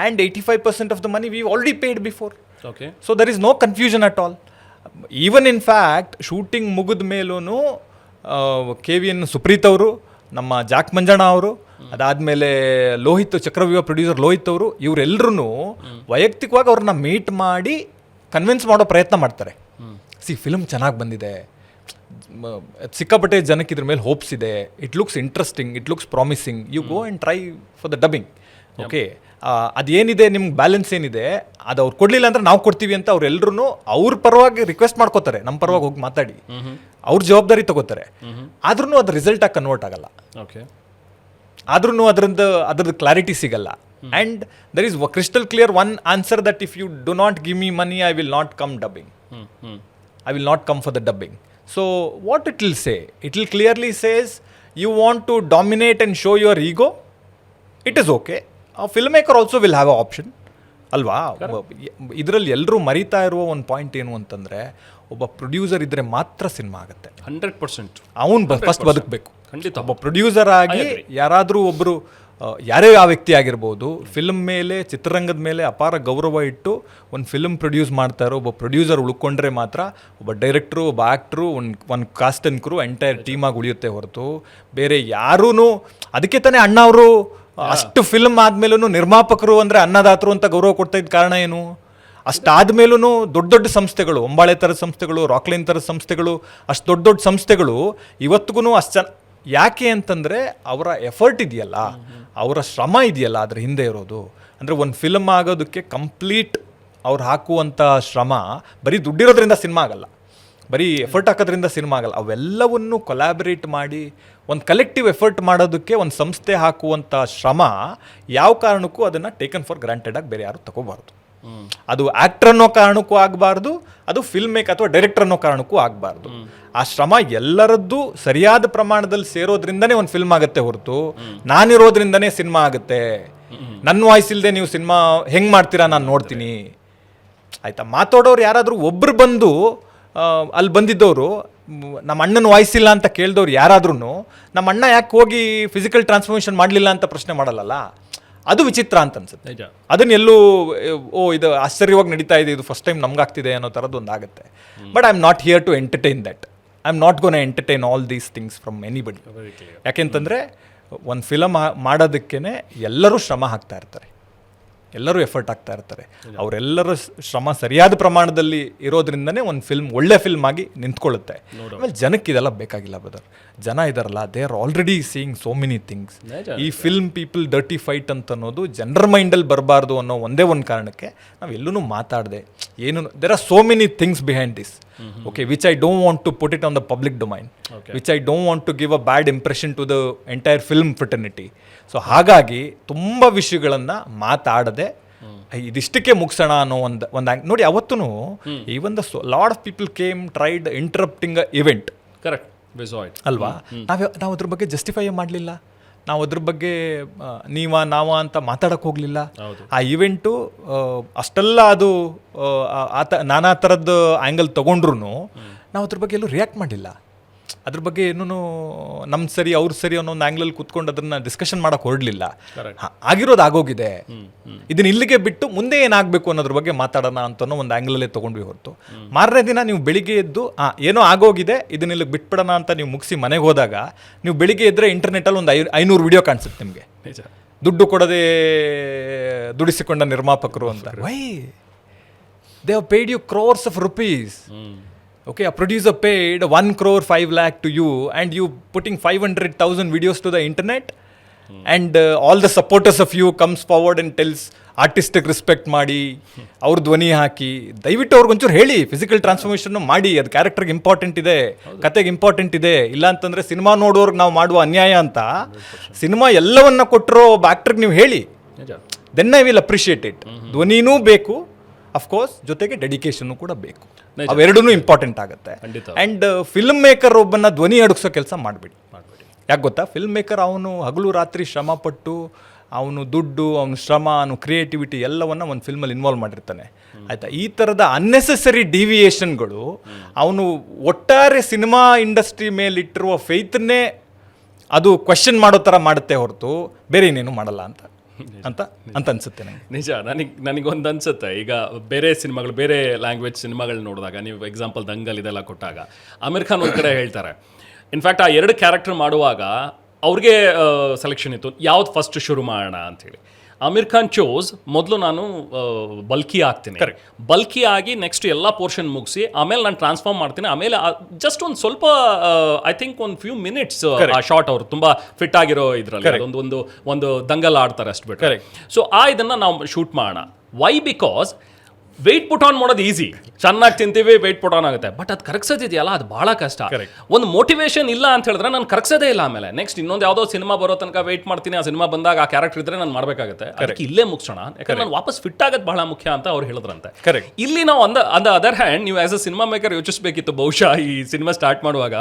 And 85% of the money we already paid before. So there is no confusion at all. Even in fact shooting ಮುಗಿದ ಮೇಲೂ KVN ಸುಪ್ರೀತ್ ಅವರು, ನಮ್ಮ ಜಾಕ್ ಮಂಜಣ್ಣ ಅವರು, ಅದಾದಮೇಲೆ ಲೋಹಿತ್, ಚಕ್ರವ್ಯೂಹ ಪ್ರೊಡ್ಯೂಸರ್ ಲೋಹಿತ್ ಅವರು, ಇವರೆಲ್ಲರೂ ವೈಯಕ್ತಿಕವಾಗಿ ಅವ್ರನ್ನ ಮೀಟ್ ಮಾಡಿ ಕನ್ವಿನ್ಸ್ ಮಾಡೋ ಪ್ರಯತ್ನ ಮಾಡ್ತಾರೆ. ಫಿಲ್ಮ್ ಚೆನ್ನಾಗಿ ಬಂದಿದೆ, ಸಿಕ್ಕಾಪಟ್ಟೆ ಜನಕ್ಕೆ ಇದ್ರ ಮೇಲೆ ಹೋಪ್ಸ್ ಇದೆ, it looks interesting, it looks promising, you go and try for the dubbing. Okay, ಅದೇನಿದೆ ನಿಮ್ಗೆ ಬ್ಯಾಲೆನ್ಸ್ ಏನಿದೆ ಅದು ಅವ್ರು ಕೊಡಲಿಲ್ಲ ಅಂದ್ರೆ ನಾವು ಕೊಡ್ತೀವಿ ಅಂತ ಅವರೆಲ್ಲರೂ ಅವ್ರ ಪರವಾಗಿ ರಿಕ್ವೆಸ್ಟ್ ಮಾಡ್ಕೋತಾರೆ, ನಮ್ಮ ಪರವಾಗಿ ಹೋಗಿ ಮಾತಾಡಿ ಅವ್ರ ಜವಾಬ್ದಾರಿ ತಗೋತಾರೆ. ಆದ್ರೂ ಅದು ರಿಸಲ್ಟ್ ಆಗಿ ಕನ್ವರ್ಟ್ ಆಗಲ್ಲ, ಆದ್ರೂ ಅದ್ರದ್ದು ಕ್ಲಾರಿಟಿ ಸಿಗಲ್ಲ. And there is crystal clear one answer that if you do not give me money I will not come dubbing, I will not come for the dubbing. So what it will say, it will clearly says you want to dominate and show your ego, it is okay. Film maker also will have a option ಅಲ್ವಾ. ಇದರಲ್ಲಿ ಎಲ್ಲರೂ ಮರಿತಾ ಇರುವ ಒಂದು ಪಾಯಿಂಟ್ ಏನು ಅಂತಂದರೆ, ಒಬ್ಬ ಪ್ರೊಡ್ಯೂಸರ್ ಇದ್ದರೆ ಮಾತ್ರ ಸಿನಿಮಾ ಆಗುತ್ತೆ. 100% ಅವನು ಫಸ್ಟ್ ಬದುಕಬೇಕು. ಖಂಡಿತ. ಒಬ್ಬ ಪ್ರೊಡ್ಯೂಸರ್ ಆಗಿ ಯಾರಾದರೂ ಒಬ್ಬರು, ಯಾರೇ ಆ ವ್ಯಕ್ತಿ ಆಗಿರ್ಬೋದು, ಫಿಲ್ಮ್ ಮೇಲೆ, ಚಿತ್ರರಂಗದ ಮೇಲೆ ಅಪಾರ ಗೌರವ ಇಟ್ಟು ಒಂದು ಫಿಲ್ಮ್ ಪ್ರೊಡ್ಯೂಸ್ ಮಾಡ್ತಾರೋ ಒಬ್ಬ ಪ್ರೊಡ್ಯೂಸರ್ ಉಳ್ಕೊಂಡ್ರೆ ಮಾತ್ರ ಒಬ್ಬ ಡೈರೆಕ್ಟ್ರು, ಒಬ್ಬ ಆ್ಯಕ್ಟ್ರು, ಒಂದು ಕಾಸ್ಟ್ ಆ್ಯಂಡ್ ಕ್ರೂ ಎಂಟೈರ್ ಟೀಮಾಗಿ ಉಳಿಯುತ್ತೆ ಹೊರತು ಬೇರೆ ಯಾರೂ. ಅದಕ್ಕೆ ತಾನೇ ಅಣ್ಣ ಅವರು ಅಷ್ಟು ಫಿಲ್ಮ್ ಆದ್ಮೇಲೂ ನಿರ್ಮಾಪಕರು ಅಂದರೆ ಅನ್ನದಾತರು ಅಂತ ಗೌರವ ಕೊಡ್ತಾ ಇದ್ದ ಕಾರಣ ಏನು? ಅಷ್ಟಾದ್ಮೇಲೂ ದೊಡ್ಡ ದೊಡ್ಡ ಸಂಸ್ಥೆಗಳು, ಒಂಬಾಳೆ ಥರದ ಸಂಸ್ಥೆಗಳು, ರಾಕ್ಲೈನ್ ಥರದ ಸಂಸ್ಥೆಗಳು, ಅಷ್ಟು ದೊಡ್ಡ ದೊಡ್ಡ ಸಂಸ್ಥೆಗಳು ಇವತ್ತಿಗೂ ಅಷ್ಟು ಯಾಕೆ ಅಂತಂದರೆ ಅವರ ಎಫರ್ಟ್ ಇದೆಯಲ್ಲ, ಅವರ ಶ್ರಮ ಇದೆಯಲ್ಲ ಅದ್ರ ಹಿಂದೆ ಇರೋದು. ಅಂದರೆ ಒಂದು ಫಿಲ್ಮ್ ಆಗೋದಕ್ಕೆ ಕಂಪ್ಲೀಟ್ ಅವ್ರು ಹಾಕುವಂಥ ಶ್ರಮ ಬರೀ ದುಡ್ಡಿರೋದ್ರಿಂದ ಸಿನಿಮಾ ಆಗಲ್ಲ, ಬರೀ ಎಫರ್ಟ್ ಹಾಕೋದ್ರಿಂದ ಸಿನಿಮಾ ಆಗಲ್ಲ. ಅವೆಲ್ಲವನ್ನು ಕೊಲ್ಯಾಬರೇಟ್ ಮಾಡಿ ಒಂದು ಕಲೆಕ್ಟಿವ್ ಎಫರ್ಟ್ ಮಾಡೋದಕ್ಕೆ ಒಂದು ಸಂಸ್ಥೆ ಹಾಕುವಂಥ ಶ್ರಮ ಯಾವ ಕಾರಣಕ್ಕೂ ಅದನ್ನು ಟೇಕನ್ ಫಾರ್ ಗ್ರಾಂಟೆಡ್ ಆಗಿ ಬೇರೆ ಯಾರು ತಗೋಬಾರ್ದು. ಅದು ಆ್ಯಕ್ಟರ್ ಅನ್ನೋ ಕಾರಣಕ್ಕೂ ಆಗಬಾರ್ದು, ಅದು ಫಿಲ್ಮ್ ಮೇಕ್ ಅಥವಾ ಡೈರೆಕ್ಟರ್ ಅನ್ನೋ ಕಾರಣಕ್ಕೂ ಆಗಬಾರ್ದು. ಆ ಶ್ರಮ ಎಲ್ಲರದ್ದು ಸರಿಯಾದ ಪ್ರಮಾಣದಲ್ಲಿ ಸೇರೋದ್ರಿಂದನೇ ಒಂದು ಫಿಲ್ಮ್ ಆಗುತ್ತೆ ಹೊರತು ನಾನಿರೋದ್ರಿಂದನೇ ಸಿನಿಮಾ ಆಗುತ್ತೆ, ನನ್ನ ವಾಯ್ಸ್ ಇಲ್ಲದೆ ನೀವು ಸಿನಿಮಾ ಹೆಂಗೆ ಮಾಡ್ತೀರಾ ನಾನು ನೋಡ್ತೀನಿ ಆಯಿತಾ. ಮಾತಾಡೋರು ಯಾರಾದರೂ ಒಬ್ಬರು ಬಂದು ಅಲ್ಲಿ ಬಂದಿದ್ದವರು ನಮ್ಮ ಅಣ್ಣನ ವಾಯ್ಸ್ ಇಲ್ಲ ಅಂತ ಕೇಳಿದವ್ರು ಯಾರಾದ್ರೂ ನಮ್ಮ ಅಣ್ಣ ಯಾಕೆ ಹೋಗಿ ಫಿಸಿಕಲ್ ಟ್ರಾನ್ಸ್ಫಾರ್ಮೇಷನ್ ಮಾಡಲಿಲ್ಲ ಅಂತ ಪ್ರಶ್ನೆ ಮಾಡಲ್ಲ. ಅದು ವಿಚಿತ್ರ ಅಂತ ಅನ್ಸುತ್ತೆ. ಅದನ್ನ ಎಲ್ಲೂ ಇದು ಆಶ್ಚರ್ಯವಾಗಿ ನಡೀತಾ ಇದೆ, ಇದು ಫಸ್ಟ್ ಟೈಮ್ ನಮ್ಗಾಗ್ತಿದೆ ಅನ್ನೋ ಥರದ್ದು ಒಂದು ಆಗುತ್ತೆ. But I am not here to entertain that. I am not gonna entertain all these things from anybody. ಯಾಕೆಂತಂದರೆ ಒಂದು ಫಿಲಮ್ ಮಾಡೋದಕ್ಕೇ ಎಲ್ಲರೂ ಶ್ರಮ ಹಾಕ್ತಾ ಇರ್ತಾರೆ, ಎಲ್ಲರೂ ಎಫರ್ಟ್ ಆಗ್ತಾ ಇರ್ತಾರೆ. ಅವರೆಲ್ಲರ ಶ್ರಮ ಸರಿಯಾದ ಪ್ರಮಾಣದಲ್ಲಿ ಇರೋದ್ರಿಂದನೇ ಒಂದು ಫಿಲ್ಮ್ ಒಳ್ಳೆ ಫಿಲ್ಮ್ ಆಗಿ ನಿಂತ್ಕೊಳ್ಳುತ್ತೆ. ಆಮೇಲೆ ಜನಕ್ಕೆ ಇದೆಲ್ಲ ಬೇಕಾಗಿಲ್ಲ ಬ್ರದರ್. ಜನ ಇದಾರಲ್ಲ, they are already seeing so many things. ಈ ಫಿಲ್ಮ್ ಪೀಪಲ್ ಡರ್ಟಿ ಫೈಟ್ ಅಂತ ಅನ್ನೋದು ಜನರ ಮೈಂಡಲ್ಲಿ ಬರಬಾರ್ದು ಅನ್ನೋ ಒಂದೇ ಒಂದು ಕಾರಣಕ್ಕೆ ನಾವು ಎಲ್ಲೂ ಮಾತಾಡದೆ ಏನು, there are so many things behind this, okay, which I don't want to put it on the public domain, which I don't want to give a bad impression to the entire film fraternity. So ಹಾಗಾಗಿ ತುಂಬ ವಿಷಯಗಳನ್ನು ಮಾತಾಡದೆ ಇದಿಷ್ಟಕ್ಕೆ ಮುಗಿಸೋಣ ಅನ್ನೋ ಒಂದು ನೋಡಿ. ಅವತ್ತೂ even the lot of people came tried interrupting a event, correct ಅಲ್ವಾ. ನಾವು ಅದ್ರ ಬಗ್ಗೆ ಜಸ್ಟಿಫೈ ಮಾಡಲಿಲ್ಲ, ನಾವು ಅದ್ರ ಬಗ್ಗೆ ನಾವ ಅಂತ ಮಾತಾಡಕ್ಕೆ ಹೋಗಲಿಲ್ಲ. ಆ ಇವೆಂಟು ಅಷ್ಟೆಲ್ಲ ಅದು ನಾನಾ ಥರದ್ದು ಆ್ಯಂಗಲ್ ತೊಗೊಂಡ್ರು ನಾವು ಅದ್ರ ಬಗ್ಗೆ ಎಲ್ಲೂ ರಿಯಾಕ್ಟ್ ಮಾಡಲಿಲ್ಲ. ಅದ್ರ ಬಗ್ಗೆ ಏನೂ ನಮ್ಮ ಸರಿ ಅವ್ರು ಸರಿ ಅನ್ನೋ ಒಂದು ಆ್ಯಂಗ್ಲಲ್ಲಿ ಕೂತ್ಕೊಂಡು ಅದನ್ನು ಡಿಸ್ಕಷನ್ ಮಾಡೋಕೆ ಹೊರಡಲಿಲ್ಲ. ಆಗಿರೋದು ಆಗೋಗಿದೆ, ಇದನ್ನ ಇಲ್ಲಿಗೆ ಬಿಟ್ಟು ಮುಂದೆ ಏನಾಗಬೇಕು ಅನ್ನೋದ್ರ ಬಗ್ಗೆ ಮಾತಾಡೋಣ ಅಂತನೋ ಒಂದು ಆ್ಯಂಗ್ಲಲ್ಲೇ ತೊಗೊಂಡ್ವಿ ಹೊರತು ಮಾರನೇ ದಿನ ನೀವು ಬೆಳಿಗ್ಗೆ ಎದ್ದು ಏನೋ ಆಗೋಗಿದೆ ಇದನ್ನ ಇಲ್ಲಿಗೆ ಬಿಟ್ಬಿಡೋಣ ಅಂತ ನೀವು ಮುಗಿಸಿ ಮನೆಗೆ ಹೋದಾಗ ನೀವು ಬೆಳಿಗ್ಗೆ ಎದ್ದರೆ ಇಂಟರ್ನೆಟಲ್ಲಿ ಒಂದು 500 ವಿಡಿಯೋ ಕಾಣಿಸುತ್ತೆ ನಿಮಗೆ, ದುಡ್ಡು ಕೊಡದೆ ದುಡಿಸಿಕೊಂಡ ನಿರ್ಮಾಪಕರು ಅಂತ. Why they have paid you crores of rupees. Okay, a producer paid 1 crore 5 lakh to you and you putting 500,000 videos to the internet and all the supporters of you comes forward and tells artistic respect ಮಾಡಿ ಅವ್ರ ಧ್ವನಿ ಹಾಕಿ ದಯವಿಟ್ಟು ಅವ್ರಿಗೊಂಚೂರು ಹೇಳಿ ಫಿಸಿಕಲ್ ಟ್ರಾನ್ಸ್ಫಾರ್ಮೇಷನ್ ಮಾಡಿ, ಅದು ಕ್ಯಾರೆಕ್ಟರ್ಗೆ ಇಂಪಾರ್ಟೆಂಟ್ ಇದೆ, ಕತೆಗೆ ಇಂಪಾರ್ಟೆಂಟ್ ಇದೆ. ಇಲ್ಲ ಅಂತಂದರೆ ಸಿನಿಮಾ ನೋಡೋರ್ಗೆ ನಾವು ಮಾಡುವ ಅನ್ಯಾಯ ಅಂತ ಸಿನಿಮಾ ಎಲ್ಲವನ್ನ ಕೊಟ್ಟಿರೋ ಒಬ್ಬ ಆ್ಯಕ್ಟರ್ಗೆ ನೀವು ಹೇಳಿ, then I will appreciate it. ಧ್ವನಿನೂ ಬೇಕು ಅಫ್ಕೋರ್ಸ್, ಜೊತೆಗೆ ಡೆಡಿಕೇಶನ್ ಕೂಡ ಬೇಕು, ಅವೆರಡೂ ಇಂಪಾರ್ಟೆಂಟ್ ಆಗುತ್ತೆ. ಆ್ಯಂಡ್ ಫಿಲ್ಮ್ ಮೇಕರ್ ಒಬ್ಬನ ಧ್ವನಿ ಅಡಗಿಸೋ ಕೆಲಸ ಮಾಡಬೇಡಿ. ಯಾಕೆ ಗೊತ್ತಾ, ಫಿಲ್ಮ್ ಮೇಕರ್ ಅವನು ಹಗಲು ರಾತ್ರಿ ಶ್ರಮಪಟ್ಟು ಅವನು ದುಡ್ಡು, ಅವನ ಶ್ರಮ, ಅವನು ಕ್ರಿಯೇಟಿವಿಟಿ ಎಲ್ಲವನ್ನ ಒಂದು ಫಿಲ್ಮಲ್ಲಿ ಇನ್ವಾಲ್ವ್ ಮಾಡಿರ್ತಾನೆ. ಆಯ್ತಾ, ಈ ಥರದ ಅನ್ನೆಸೆಸರಿ ಡಿವಿಯೇಷನ್ಗಳು ಅವನು ಒಟ್ಟಾರೆ ಸಿನಿಮಾ ಇಂಡಸ್ಟ್ರಿ ಮೇಲಿಟ್ಟಿರುವ ಫೇತ್ನೇ ಅದು ಕ್ವೆಶ್ಚನ್ ಮಾಡೋ ಥರ ಮಾಡುತ್ತೆ ಹೊರತು ಬೇರೆ ಇನ್ನೇನು ಮಾಡಲ್ಲ ಅಂತ ಅನ್ಸುತ್ತೆ ನನಗೆ. ನಿಜ. ನನಗೊಂದು ಅನ್ಸುತ್ತೆ, ಈಗ ಬೇರೆ ಸಿನಿಮಾಗಳು, ಬೇರೆ ಲ್ಯಾಂಗ್ವೇಜ್ ಸಿನಿಮಾಗಳು ನೋಡಿದಾಗ, ನೀವು ಎಕ್ಸಾಂಪಲ್ ದಂಗಲ್ ಇದೆಲ್ಲ ಕೊಟ್ಟಾಗ ಆಮಿರ್ ಖಾನ್ ಒಂದು ಕಡೆ ಹೇಳ್ತಾರೆ, ಇನ್ಫ್ಯಾಕ್ಟ್ ಆ 2 ಕ್ಯಾರೆಕ್ಟರ್ ಮಾಡುವಾಗ ಅವ್ರಿಗೆ ಸೆಲೆಕ್ಷನ್ ಇತ್ತು ಯಾವ್ದು ಫಸ್ಟ್ ಶುರು ಮಾಡೋಣ ಅಂಥೇಳಿ. ಆಮಿರ್ ಖಾನ್ ಚೋಸ್ ಮೊದಲು ನಾನು ಬಲ್ಕಿ ಆಗ್ತೀನಿ, ಬಲ್ಕಿ ಆಗಿ ನೆಕ್ಸ್ಟ್ ಎಲ್ಲ ಪೋರ್ಷನ್ ಮುಗಿಸಿ ಆಮೇಲೆ ನಾನು ಟ್ರಾನ್ಸ್ಫಾರ್ಮ್ ಮಾಡ್ತೀನಿ, ಆಮೇಲೆ ಜಸ್ಟ್ ಒಂದು ಸ್ವಲ್ಪ ಐ ಥಿಂಕ್ ಒಂದು ಫ್ಯೂ ಮಿನಿಟ್ಸ್ ಆ ಶಾರ್ಟ್ ಅವರು ತುಂಬ ಫಿಟ್ ಆಗಿರೋ ಇದರಲ್ಲಿ ಒಂದು ದಂಗಲ್ ಆಡ್ತಾರೆ ಅಷ್ಟು ಬಿಟ್ಟು. ಸೊ ಇದನ್ನು ನಾವು ಶೂಟ್ ಮಾಡೋಣ. Why? Because weight put on ಮಾಡೋದು ಈಸಿ, ಚೆನ್ನಾಗಿ ತಿಂತೀವಿ, ವೆಯ್ಟ್ ಪುಟ್ ಆನ್ ಆಗುತ್ತೆ. ಬಟ್ ಅದು ಕರಗ್ಸೋದಿದೆಯಲ್ಲ, ಅದು ಭಾಳ ಕಷ್ಟ. ಒಂದು ಮೋಟಿವೇಶನ್ ಇಲ್ಲ ಅಂತ ಹೇಳಿದ್ರೆ ನಾನು ಕರಗ್ಸೋದೇ ಇಲ್ಲ. ಆಮೇಲೆ ನೆಕ್ಸ್ಟ್ ಇನ್ನೊಂದು ಯಾವುದೋ ಸಿನಿಮಾ ಬರೋ ತನಕ ವೆಯ್ಟ್ ಮಾಡ್ತೀನಿ, ಆ ಸಿನಿಮಾ ಬಂದಾಗ ಆ ಕ್ಯಾರೆಕ್ಟರ್ ಇದ್ರೆ ನಾನು ಮಾಡಬೇಕಾಗುತ್ತೆ, ಅದಕ್ಕೆ ಇಲ್ಲೇ ಮುಗಿಸೋಣ, ಯಾಕಂದ್ರೆ ನಾನು ವಾಪಸ್ ಫಿಟ್ ಆಗೋದು ಬಹಳ ಮುಖ್ಯ ಅಂತ ಅವ್ರು ಹೇಳಿದ್ರಂತೆ. ಇಲ್ಲಿ ನಾವು ಆನ್ ದ ಅದರ್ ಹ್ಯಾಂಡ್, ನೀವು ಆಸ್ ಅ ಸಿನಿಮಾ ಮೇಕರ್ ಯೋಚಿಸಬೇಕಿತ್ತು ಬಹುಶಃ ಈ ಸಿನಿಮಾ ಸ್ಟಾರ್ಟ್ ಮಾಡುವಾಗ,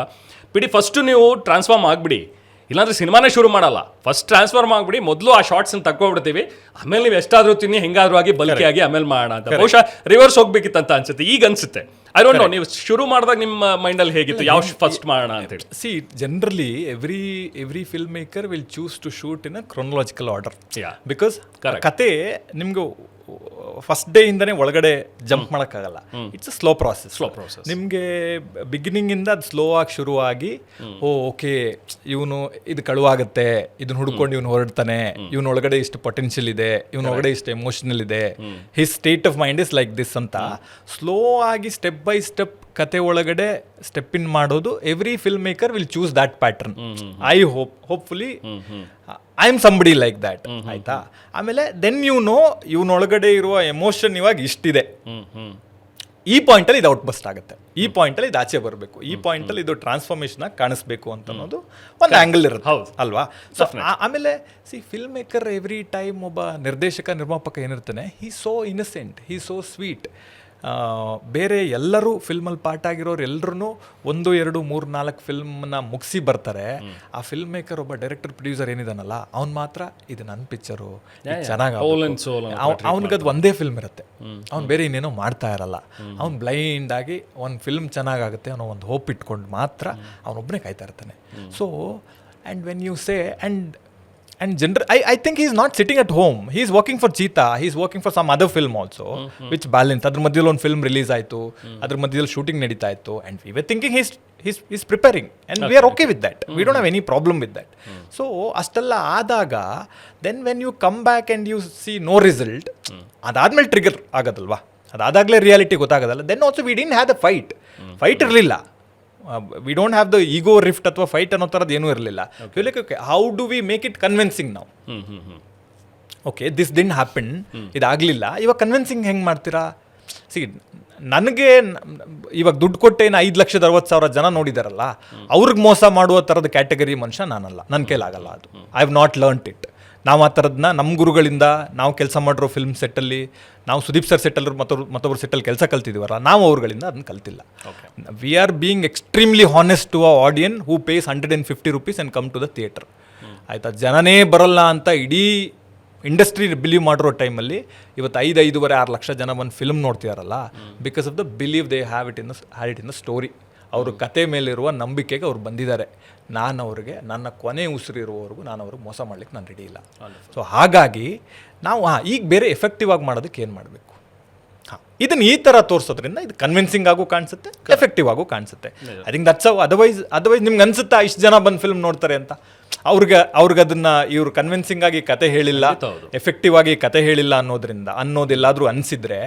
ಬಿಡಿ ಫಸ್ಟ್ ನೀವು ಟ್ರಾನ್ಸ್ಫಾರ್ಮ್ ಆಗಿಬಿಡಿ, ಇಲ್ಲಾಂದ್ರೆ ಸಿನಿಮಾನೇ ಶುರು ಮಾಡಲ್ಲ, ಫಸ್ಟ್ ಟ್ರಾನ್ಸ್ಫಾರ್ಮ್ ಆಗಿಬಿಡಿ, ಮೊದಲು ಆ ಶಾರ್ಟ್ಸನ್ನು ತಗೊಬಿಡ್ತೀವಿ, ಆಮೇಲೆ ನೀವು ಎಷ್ಟಾದರೂ ತಿನ್ನಿ, ಹೆಂಗಾದ್ರೂ ಆಗಿ ಬಲ್ಕಿ ಆಗಿ ಆಮೇಲೆ ಮಾಡೋಣ ಅಂತ. ಬಹುಶಃ ರಿವರ್ಸ್ ಹೋಗ್ಬೇಕಿತ್ತಂತ ಅನ್ಸುತ್ತೆ, ಈಗ ಅನ್ಸುತ್ತೆ. ಐ ಡೋಂಟ್ ನೋ, ನೀವು ಶುರು ಮಾಡಿದಾಗ ನಿಮ್ಮ ಮೈಂಡಲ್ಲಿ ಹೇಗಿತ್ತು, ಯಾವ ಫಸ್ಟ್ ಮಾಡೋಣ ಅಂತೇಳಿ? See, generally every film maker will choose to shoot in a chronological order, because ಕತೆ ನಿಮ್ಗೆ ಫಸ್ಟ್ ಡೇ ಇಂದನೇ ಒಳಗಡೆ ಜಂಪ್ ಮಾಡೋಕ್ಕಾಗಲ್ಲ. It's a slow process. ನಿಮಗೆ ಬಿಗಿನಿಂಗ್ ಇಂದ ಅದು ಸ್ಲೋ ಆಗಿ ಶುರುವಾಗಿ, ಓಕೆ ಇವನು ಇದು ಕಳುವಾಗುತ್ತೆ, ಇದನ್ನ ಹುಡ್ಕೊಂಡು ಇವನು ಹೊರಡ್ತಾನೆ, ಇವನ ಒಳಗಡೆ ಇಷ್ಟು ಪೊಟೆನ್ಷಿಯಲ್ ಇದೆ, ಇವನ ಒಳಗಡೆ ಇಷ್ಟು ಎಮೋಷನಲ್ ಇದೆ, his state of mind is like this ಅಂತ ಸ್ಲೋ ಆಗಿ ಸ್ಟೆಪ್ ಬೈ ಸ್ಟೆಪ್ ಕತೆ ಒಳಗಡೆ ಸ್ಟೆಪ್ ಇನ್ ಮಾಡೋದು. Every film maker will choose that pattern. Hopefully I am somebody like that. ಆಯ್ತಾ, ಆಮೇಲೆ ದೆನ್ ಇವನೊಳಗಡೆ ಇರುವ ಎಮೋಷನ್ ಇವಾಗ ಇಷ್ಟಿದೆ, ಈ ಪಾಯಿಂಟಲ್ಲಿ ಇದು ಔಟ್ ಬಸ್ಟ್ ಆಗುತ್ತೆ, ಈ ಪಾಯಿಂಟಲ್ಲಿ ಇದು ಆಚೆ ಬರಬೇಕು, ಈ ಪಾಯಿಂಟಲ್ಲಿ ಇದು ಟ್ರಾನ್ಸ್ಫಾರ್ಮೇಷನ್ ಆಗಿ ಕಾಣಿಸ್ಬೇಕು ಅಂತ ಅನ್ನೋದು ಒಂದು ಆ್ಯಂಗಲ್ ಇರುತ್ತೆ ಅಲ್ವಾ. ಸೊ ಆಮೇಲೆ ಫಿಲ್ಮ್ ಮೇಕರ್ ಎವ್ರಿ ಟೈಮ್ ಒಬ್ಬ ನಿರ್ದೇಶಕ ನಿರ್ಮಾಪಕ ಏನಿರ್ತಾನೆ, he so innocent, he so sweet. ಬೇರೆ ಎಲ್ಲರೂ ಫಿಲ್ಮಲ್ಲಿ ಪಾರ್ಟ್ ಆಗಿರೋರು ಎಲ್ಲರೂ 1, 2, 3, 4 ಫಿಲ್ಮ್ನ ಮುಗಿಸಿ ಬರ್ತಾರೆ. ಆ ಫಿಲ್ಮ್ ಮೇಕರ್ ಒಬ್ಬ ಡೈರೆಕ್ಟರ್ ಪ್ರೊಡ್ಯೂಸರ್ ಏನಿದಾನಲ್ಲ, ಅವ್ನು ಮಾತ್ರ ಇದು ನನ್ನ ಪಿಕ್ಚರು, ಚೆನ್ನಾಗಿ ಅವ್ನಿಗದು ಒಂದೇ ಫಿಲ್ಮ್ ಇರುತ್ತೆ, ಅವ್ನು ಬೇರೆ ಇನ್ನೇನೋ ಮಾಡ್ತಾ ಇರಲ್ಲ. ಅವ್ನು ಬ್ಲೈಂಡ್ ಆಗಿ ಒಂದು ಫಿಲ್ಮ್ ಚೆನ್ನಾಗಾಗುತ್ತೆ ಅನ್ನೋ ಒಂದು ಹೋಪ್ ಇಟ್ಕೊಂಡು ಮಾತ್ರ ಅವನೊಬ್ಬನೇ ಕಾಯ್ತಾ ಇರ್ತಾನೆ. So and when you say and I think he's not sitting at home, he's working for Cheetah, he's working for some other film also, which balance adr madhyalli one film release ಆಯಿತು, adr madhyalli shooting ನಡೀತಾ ಇತ್ತು, and we were thinking he's preparing, and we are okay with that, we don't have any problem with that. So ಅಷ್ಟೆಲ್ಲ ಆದಾಗ then when you come back and you see no result, ಅದಾದ್ಮೇಲೆ ಟ್ರಿಗರ್ ಆಗೋದಲ್ವಾ, ಅದಾದಾಗಲೇ ರಿಯಾಲಿಟಿ ಗೊತ್ತಾಗೋದಲ್ಲ. then also we didn't have the fight ಇರಲಿಲ್ಲ, we don't have the ego rift ಅಥವಾ ಫೈಟ್ ಅನ್ನೋ ಥರದ್ದು ಏನೂ ಇರಲಿಲ್ಲ. Okay, how do we make it convincing ನಾವು? ಓಕೆ, ದಿಸ್ ಡಿಂಟ್ ಹ್ಯಾಪನ್, ಇದಾಗಲಿಲ್ಲ, ಇವಾಗ ಕನ್ವಿನ್ಸಿಂಗ್ ಹೆಂಗೆ ಮಾಡ್ತೀರಾ? ನನಗೆ ಇವಾಗ ದುಡ್ಡು ಕೊಟ್ಟೆ 5,60,000 ಜನ ನೋಡಿದಾರಲ್ಲ, ಅವ್ರಿಗೆ ಮೋಸ ಮಾಡುವ ಥರದ ಕ್ಯಾಟಗರಿ ಮನುಷ್ಯ ನಾನಲ್ಲ, ನನ್ನ ಕೈಲಾಗಲ್ಲ ಅದು. I have not learnt it. ನಾವು ಆ ಥರದನ್ನ ನಮ್ಮ ಗುರುಗಳಿಂದ, ನಾವು ಕೆಲಸ ಮಾಡಿರೋ ಫಿಲ್ಮ್ ಸೆಟ್ಟಲ್ಲಿ, ನಾವು ಸುದೀಪ್ ಸರ್ ಸೆಟ್ಟಲ್ಲಿ ಮತ್ತೊಬ್ಬರು ಸೆಟ್ಟಲ್ಲಿ ಕೆಲಸ ಕಲ್ತಿದ್ದೀವಲ್ಲ, ನಾವು ಅವ್ರುಗಳಿಂದ ಅದನ್ನು ಕಲ್ತಿಲ್ಲ. We are being extremely honest to a audience who pays 150 rupees and come to the theatre. ಆಯಿತಾ, ಜನನೇ ಬರೋಲ್ಲ ಅಂತ ಇಡೀ ಇಂಡಸ್ಟ್ರಿ ಬಿಲೀವ್ ಮಾಡಿರೋ ಟೈಮಲ್ಲಿ ಇವತ್ತು 5-5.5 ಲಕ್ಷ ಜನ ಒಂದು ಫಿಲ್ಮ್ ನೋಡ್ತಿದಾರಲ್ಲ, because of the believe they have it in the story. ಅವ್ರ ಕತೆ ಮೇಲಿರುವ ನಂಬಿಕೆಗೆ ಅವ್ರು ಬಂದಿದ್ದಾರೆ. ನಾನು ಅವ್ರಿಗೆ ನನ್ನ ಕೊನೆ ಉಸಿರಿರುವವರೆಗೂ ನಾನು ಅವ್ರಿಗೆ ಮೋಸ ಮಾಡ್ಲಿಕ್ಕೆ ನಾನು ರೆಡಿ ಇಲ್ಲ. ಸೊ ಹಾಗಾಗಿ ನಾವು ಈಗ ಬೇರೆ ಎಫೆಕ್ಟಿವ್ ಆಗಿ ಮಾಡೋದಕ್ಕೆ ಏನು ಮಾಡಬೇಕು? ಇದನ್ನು ಈ ಥರ ತೋರಿಸೋದ್ರಿಂದ ಇದು ಕನ್ವಿನ್ಸಿಂಗ್ ಆಗು ಕಾಣಿಸುತ್ತೆ, ಎಫೆಕ್ಟಿವ್ ಆಗು ಕಾಣಿಸುತ್ತೆ. ಐ ಥಿಂಕ್ ದಟ್ಸ್ ಅದರ್ವೈಸ್ ನಿಮ್ಗೆ ಅನ್ಸುತ್ತಾ ಇಷ್ಟು ಜನ ಬಂದು ಫಿಲ್ಮ್ ನೋಡ್ತಾರೆ ಅಂತ? ಅವ್ರಿಗೆ ಅದನ್ನ ಇವ್ರು ಕನ್ವಿನ್ಸಿಂಗ್ ಆಗಿ ಕತೆ ಹೇಳಿಲ್ಲ, ಎಫೆಕ್ಟಿವ್ ಆಗಿ ಕತೆ ಹೇಳಿಲ್ಲ ಅನ್ನೋದೆಲ್ಲಾದ್ರೂ ಅನಿಸಿದ್ರೆ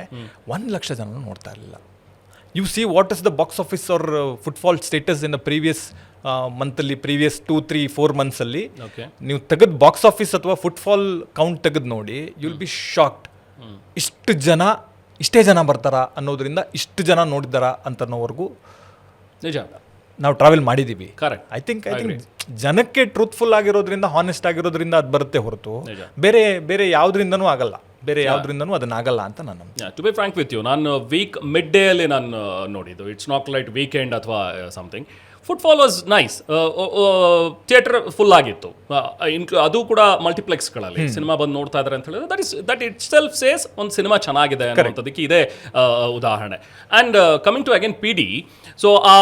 1 ಲಕ್ಷ ಜನ ನೋಡ್ತಾ ಇರಲಿಲ್ಲ. You see what is the box office or footfall status in the previous ಮಂತಲ್ಲಿ, ಪ್ರೀವಿಯಸ್ 2-3-4 ಮಂತ್ಸಲ್ಲಿ ನೀವು ತೆಗೆದು ಬಾಕ್ಸ್ ಆಫೀಸ್ ಅಥವಾ ಫುಟ್ಫಾಲ್ ಕೌಂಟ್ ತೆಗೆದು ನೋಡಿ, ಯು ವಿಲ್ ಬಿ ಶಾಕ್ಡ್. ಇಷ್ಟೇ ಜನ ಬರ್ತಾರ ಅನ್ನೋದ್ರಿಂದ ಇಷ್ಟು ಜನ ನೋಡಿದಾರ ಅಂತನೋವರೆಗೂ ನಿಜ ನಾವು ಟ್ರಾವೆಲ್ ಮಾಡಿದ್ದೀವಿ. ಕರೆಕ್ಟ್. ಐ ಥಿಂಕ್ ಜನಕ್ಕೆ ಟ್ರೂತ್ಫುಲ್ ಆಗಿರೋದ್ರಿಂದ, ಹಾನೆಸ್ಟ್ ಆಗಿರೋದ್ರಿಂದ ಅದು ಬರುತ್ತೆ ಹೊರತು ಬೇರೆ ಯಾವುದರಿಂದನೂ ಆಗಲ್ಲ, ಅದನ್ನಾಗಲ್ಲ ಅಂತ ನಾನು. To be frank with you, ನಾನು ವೀಕ್ ಮಿಡ್ ಡೇ ಅಲ್ಲಿ ನಾನು ನೋಡಿದ್ದು. ಇಟ್ಸ್ ನಾಟ್ ಲೈಕ್ ವೀಕೆಂಡ್ ಅಥವಾ something. Footfall was nice. Theatre full ಆಗಿತ್ತು, ಅದು ಕೂಡ ಮಲ್ಟಿಪ್ಲೆಕ್ಸ್ಗಳಲ್ಲಿ ಸಿನಿಮಾ ಬಂದು ನೋಡ್ತಾ ಇದ್ದಾರೆ ಅಂತ ಹೇಳಿದ್ರೆ ದಟ್ ಇಟ್ ಸೆಲ್ಫ್ ಸೇಸ್ ಒಂದು ಸಿನಿಮಾ ಚೆನ್ನಾಗಿದೆ ಅನ್ನೋಂಥದ್ದಕ್ಕೆ ಇದೇ ಉದಾಹರಣೆ. And coming to again PD, so ಆ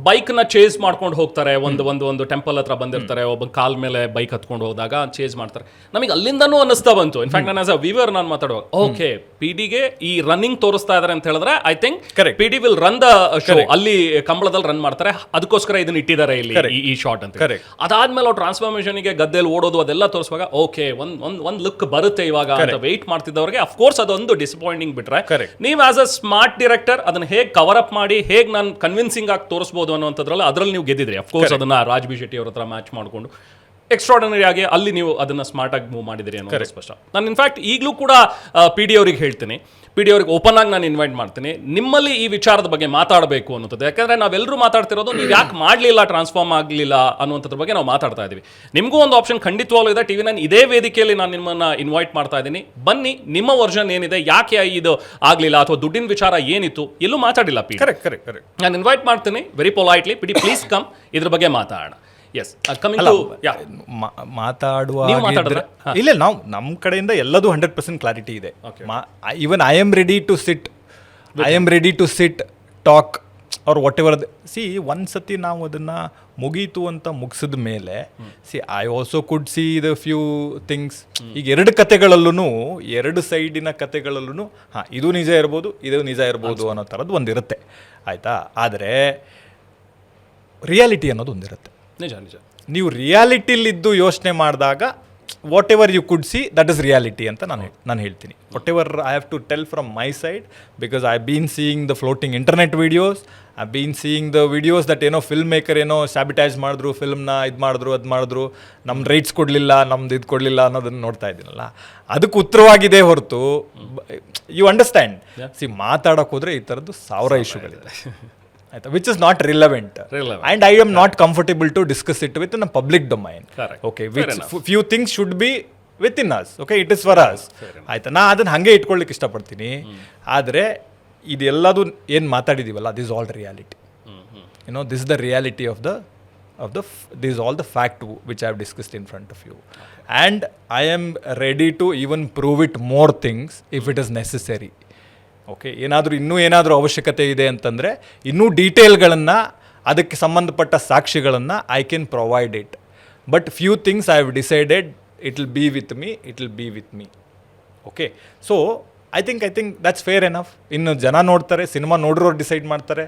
ಬೈಕ್ನ ಚೇಸ್ ಮಾಡ್ಕೊಂಡು ಹೋಗ್ತಾರೆ, ಒಂದು ಟೆಂಪಲ್ ಹತ್ರ ಬಂದಿರ್ತಾರೆ, ಒಬ್ಬ ಕಾಲ್ ಮೇಲೆ ಬೈಕ್ ಹತ್ಕೊಂಡು ಹೋದಾಗ ಚೇಸ್ ಮಾಡ್ತಾರೆ. ನಮಗೆ ಅಲ್ಲಿಂದನೂ ಅನ್ನಿಸ್ತಾ ಬಂತು. ಇನ್ಫ್ಯಾಕ್ಟ್ ನಾನು ಆಸ್ ಅ ವ್ಯೂವರ್ ನಾನು ಮಾತಾಡುವಾಗ ಓಕೆ PDಗೆ ಈ ರನ್ನಿಂಗ್ ತೋರಿಸ್ತಾ ಇದಾರೆ ಅಂತ ಹೇಳಿದ್ರೆ I think PD will run the show. ಅಲ್ಲಿ ಕಂಬಳದಲ್ಲಿ ರನ್ ಮಾಡ್ತಾರೆ, ಅದಕ್ಕೋಸ್ಕರ ಇದನ್ನ ಇಟ್ಟಿದ್ದಾರೆ ಇಲ್ಲಿ ಈ ಶಾಟ್ ಅಂತ. ಅದಾದ್ಮೇಲೆ ಅವ್ರು ಟ್ರಾನ್ಸ್ಫಾರ್ಮೇಶನ್ಗೆ ಗದ್ದೆಯಲ್ಲಿ ಓಡೋದು ಅದೆಲ್ಲ ತೋರಿಸುವಾಗ ಓಕೆ ಒಂದ್ ಲುಕ್ ಬರುತ್ತೆ ಇವಾಗ ಅಂತ ವೆಯ್ಟ್ ಮಾಡ್ತಿದ್ದವ್ರಿಗೆ ಅಫ್ಕೋರ್ಸ್ ಅದೊಂದು ಡಿಸಪಾಯಿಂಟಿಂಗ್ ಬಿಟ್ರೆ, ನೀವು ಆಸ್ ಅ ಸ್ಮಾರ್ಟ್ ಡೈರೆಕ್ಟರ್ ಅದನ್ನ ಹೇಗೆ ಕವರ್ ಅಪ್ ಮಾಡಿ ಹೇಗೆ ನಾನು ಕನ್ವಿನ್ಸಿಂಗ್ ಆಗಿ ತೋರಿಸಬಹುದು ಅನ್ನೋಂಥದ್ರಲ್ಲಿ ಅದರಲ್ಲಿ ನೀವು ಗೆದ್ದಿದ್ರಿ. ಅಫ್ಕೋರ್ಸ್ ಅದನ್ನ ರಾಜ್ ಬಿ ಶೆಟ್ಟಿ ಅವ್ರ ಹತ್ರ ಮ್ಯಾಚ್ ಮಾಡಿಕೊಂಡು ಎಕ್ಸ್ಟ್ರಾರ್ಡಿನರಿ ಆಗಿ ಅಲ್ಲಿ ನೀವು ಅದನ್ನ ಸ್ಮಾರ್ಟ್ ಆಗಿ ಮೂವ್ ಮಾಡಿದಿರಿ ಅನ್ನೋದು ಸ್ಪಷ್ಟ. ನಾನು ಇನ್ಫ್ಯಾಕ್ಟ್ ಈಗಲೂ ಕೂಡ PD ಅವ್ರಿಗೆ ಹೇಳ್ತೀನಿ, PD ಅವ್ರಿಗೆ ಓಪನ್ ಆಗಿ ನಾನು ಇನ್ವೈಟ್ ಮಾಡ್ತೀನಿ, ನಿಮ್ಮಲ್ಲಿ ಈ ವಿಚಾರದ ಬಗ್ಗೆ ಮಾತಾಡಬೇಕು ಅನ್ನೋದು. ಯಾಕಂದ್ರೆ ನಾವೆಲ್ಲರೂ ಮಾತಾಡ್ತಿರೋದು ನೀವು ಯಾಕೆ ಮಾಡಲಿಲ್ಲ, ಟ್ರಾನ್ಸ್ಫಾರ್ಮ್ ಆಗಲಿಲ್ಲ ಅನ್ನುವಂಥದ್ರ ಬಗ್ಗೆ ನಾವು ಮಾತಾಡ್ತಾ ಇದ್ದೀವಿ. ನಿಮಗೂ ಒಂದು ಆಪ್ಷನ್ ಖಂಡಿತವಾಗ್ಲೂ ಇದೆ. TV ನಾನು ಇದೇ ವೇದಿಕೆಯಲ್ಲಿ ನಾನು ನಿಮ್ಮನ್ನ ಇನ್ವೈಟ್ ಮಾಡ್ತಾ ಇದ್ದೀನಿ, ಬನ್ನಿ ನಿಮ್ಮ ವರ್ಷನ್ ಏನಿದೆ, ಯಾಕೆ ಇದು ಆಗಲಿಲ್ಲ ಅಥವಾ ದುಡ್ಡಿನ ವಿಚಾರ ಏನಿತ್ತು ಎಲ್ಲೂ ಮಾತಾಡಿಲ್ಲ PD. ನಾನು ಇನ್ವೈಟ್ ಮಾಡ್ತೀನಿ very politely, PD please come, ಇದ್ರ ಬಗ್ಗೆ ಮಾತಾಡೋಣ. ಎಸ್, ಕಮಿಂಗ್ ಟು ಮಾತಾಡುವ ಇಲ್ಲ, ನಾವು ನಮ್ಮ ಕಡೆಯಿಂದ ಎಲ್ಲದೂ 100% ಕ್ಲಾರಿಟಿ ಇದೆ. Even I am ready to sit talk ಅವ್ರ ವಾಟ್ ಎವರ್. ಒಂದ್ಸತಿ ನಾವು ಅದನ್ನ ಮುಗೀತು ಅಂತ ಮುಗಿಸಿದ ಮೇಲೆ I also could see the few things. ಈಗ ಎರಡು ಸೈಡಿನ ಕತೆಗಳಲ್ಲೂ ಇದು ನಿಜ ಇರ್ಬೋದು ಅನ್ನೋ ಥರದ್ದು ಒಂದಿರುತ್ತೆ, ಆಯ್ತಾ. ಆದರೆ ರಿಯಾಲಿಟಿ ಅನ್ನೋದು ಒಂದಿರುತ್ತೆ. ನಿಜ ನೀವು ರಿಯಾಲಿಟಿಲಿದ್ದು ಯೋಚನೆ ಮಾಡಿದಾಗ whatever you could see that is reality ಅಂತ ನಾನು ಹೇಳ್ತೀನಿ. Whatever I have to tell from my side, because I been seeing the floating internet videos, I been seeing the videos that ಏನೋ ಫಿಲ್ಮ್ ಮೇಕರ್ ಏನೋ ಸ್ಯಾಬಿಟೈಸ್ ಮಾಡಿದ್ರು, ಫಿಲ್ಮ್ನ ಇದು ಮಾಡಿದ್ರು, ನಮ್ಮ ರೈಟ್ಸ್ ಕೊಡಲಿಲ್ಲ, ನಮ್ದು ಇದು ಕೊಡಲಿಲ್ಲ ಅನ್ನೋದನ್ನು ನೋಡ್ತಾ ಇದ್ದೀನಲ್ಲ. ಅದಕ್ಕೆ ಉತ್ತರವಾಗಿದೆ ಹೊರತು, ಯು ಅಂಡರ್ಸ್ಟ್ಯಾಂಡ್. ಮಾತಾಡೋಕೆ ಹೋದರೆ ಈ ಥರದ್ದು 1000 ಇಶ್ಯೂಗಳಿದೆ, ಆಯ್ತಾ, which is not relevant, and I am not comfortable to discuss it within a public domain. Okay, which few things should be within us. Okay, it is for us, ಆಯ್ತಾ. ನಾ ಅದನ್ನು ಹಾಗೆ ಇಟ್ಕೊಳ್ಳಿಕ್ಕೆ ಇಷ್ಟಪಡ್ತೀನಿ. ಆದರೆ ಇದೆಲ್ಲದು ಏನು ಮಾತಾಡಿದ್ದೀವಲ್ಲ, this all reality. This the reality of the this is all the fact which I have discussed in front of you, and I am ready to even prove it more things if it is necessary. Okay, ಇನ್ನೂ ಅವಶ್ಯಕತೆ ಇದೆ ಅಂತಂದರೆ ಇನ್ನೂ ಡೀಟೇಲ್ಗಳನ್ನು, ಅದಕ್ಕೆ ಸಂಬಂಧಪಟ್ಟ ಸಾಕ್ಷಿಗಳನ್ನು I can provide it. But few things I have decided it will be with me. Okay, so I think that's fair enough. ಇನ್ನು ಜನ ನೋಡ್ತಾರೆ, ಸಿನಿಮಾ ನೋಡಿರೋರು ಡಿಸೈಡ್ ಮಾಡ್ತಾರೆ.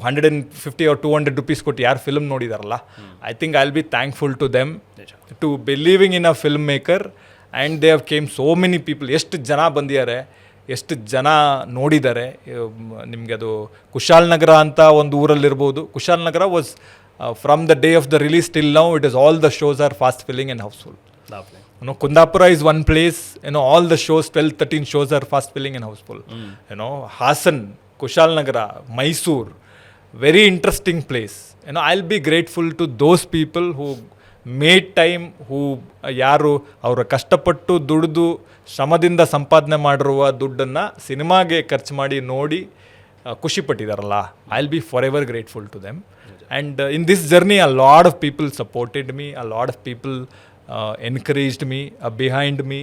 150 or 200 rupees ಕೊಟ್ಟು ಯಾರು ಫಿಲ್ಮ್ ನೋಡಿದಾರಲ್ಲ, I think I will be thankful to them to believing in a film maker. And they have came so many people. ಎಷ್ಟು ಜನ ಬಂದಿದ್ದಾರೆ, ಎಷ್ಟು ಜನ ನೋಡಿದ್ದಾರೆ. ನಿಮಗೆ ಅದು ಕುಶಾಲನಗರ ಅಂತ ಒಂದು ಊರಲ್ಲಿರ್ಬೋದು. Kushalanagara was from the day of the release till now it is all the shows are fast filling and house full. Kundapura is one place, all the shows, 12-13 shows are fast filling and houseful. Hassan, Kushalnagara, Mysore, very interesting place. I'll be grateful to those people who made time, who ಯಾರು ಅವರ ಕಷ್ಟಪಟ್ಟು ದುಡಿದು ಶ್ರಮದಿಂದ ಸಂಪಾದನೆ ಮಾಡಿರುವ ದುಡ್ಡನ್ನು ಸಿನಿಮಾಗೆ ಖರ್ಚು ಮಾಡಿ ನೋಡಿ ಖುಷಿ ಪಟ್ಟಿದಾರಲ್ಲ, I'll be forever grateful to them. And in this journey a lot of people supported me, a lot of people encouraged me, behind me.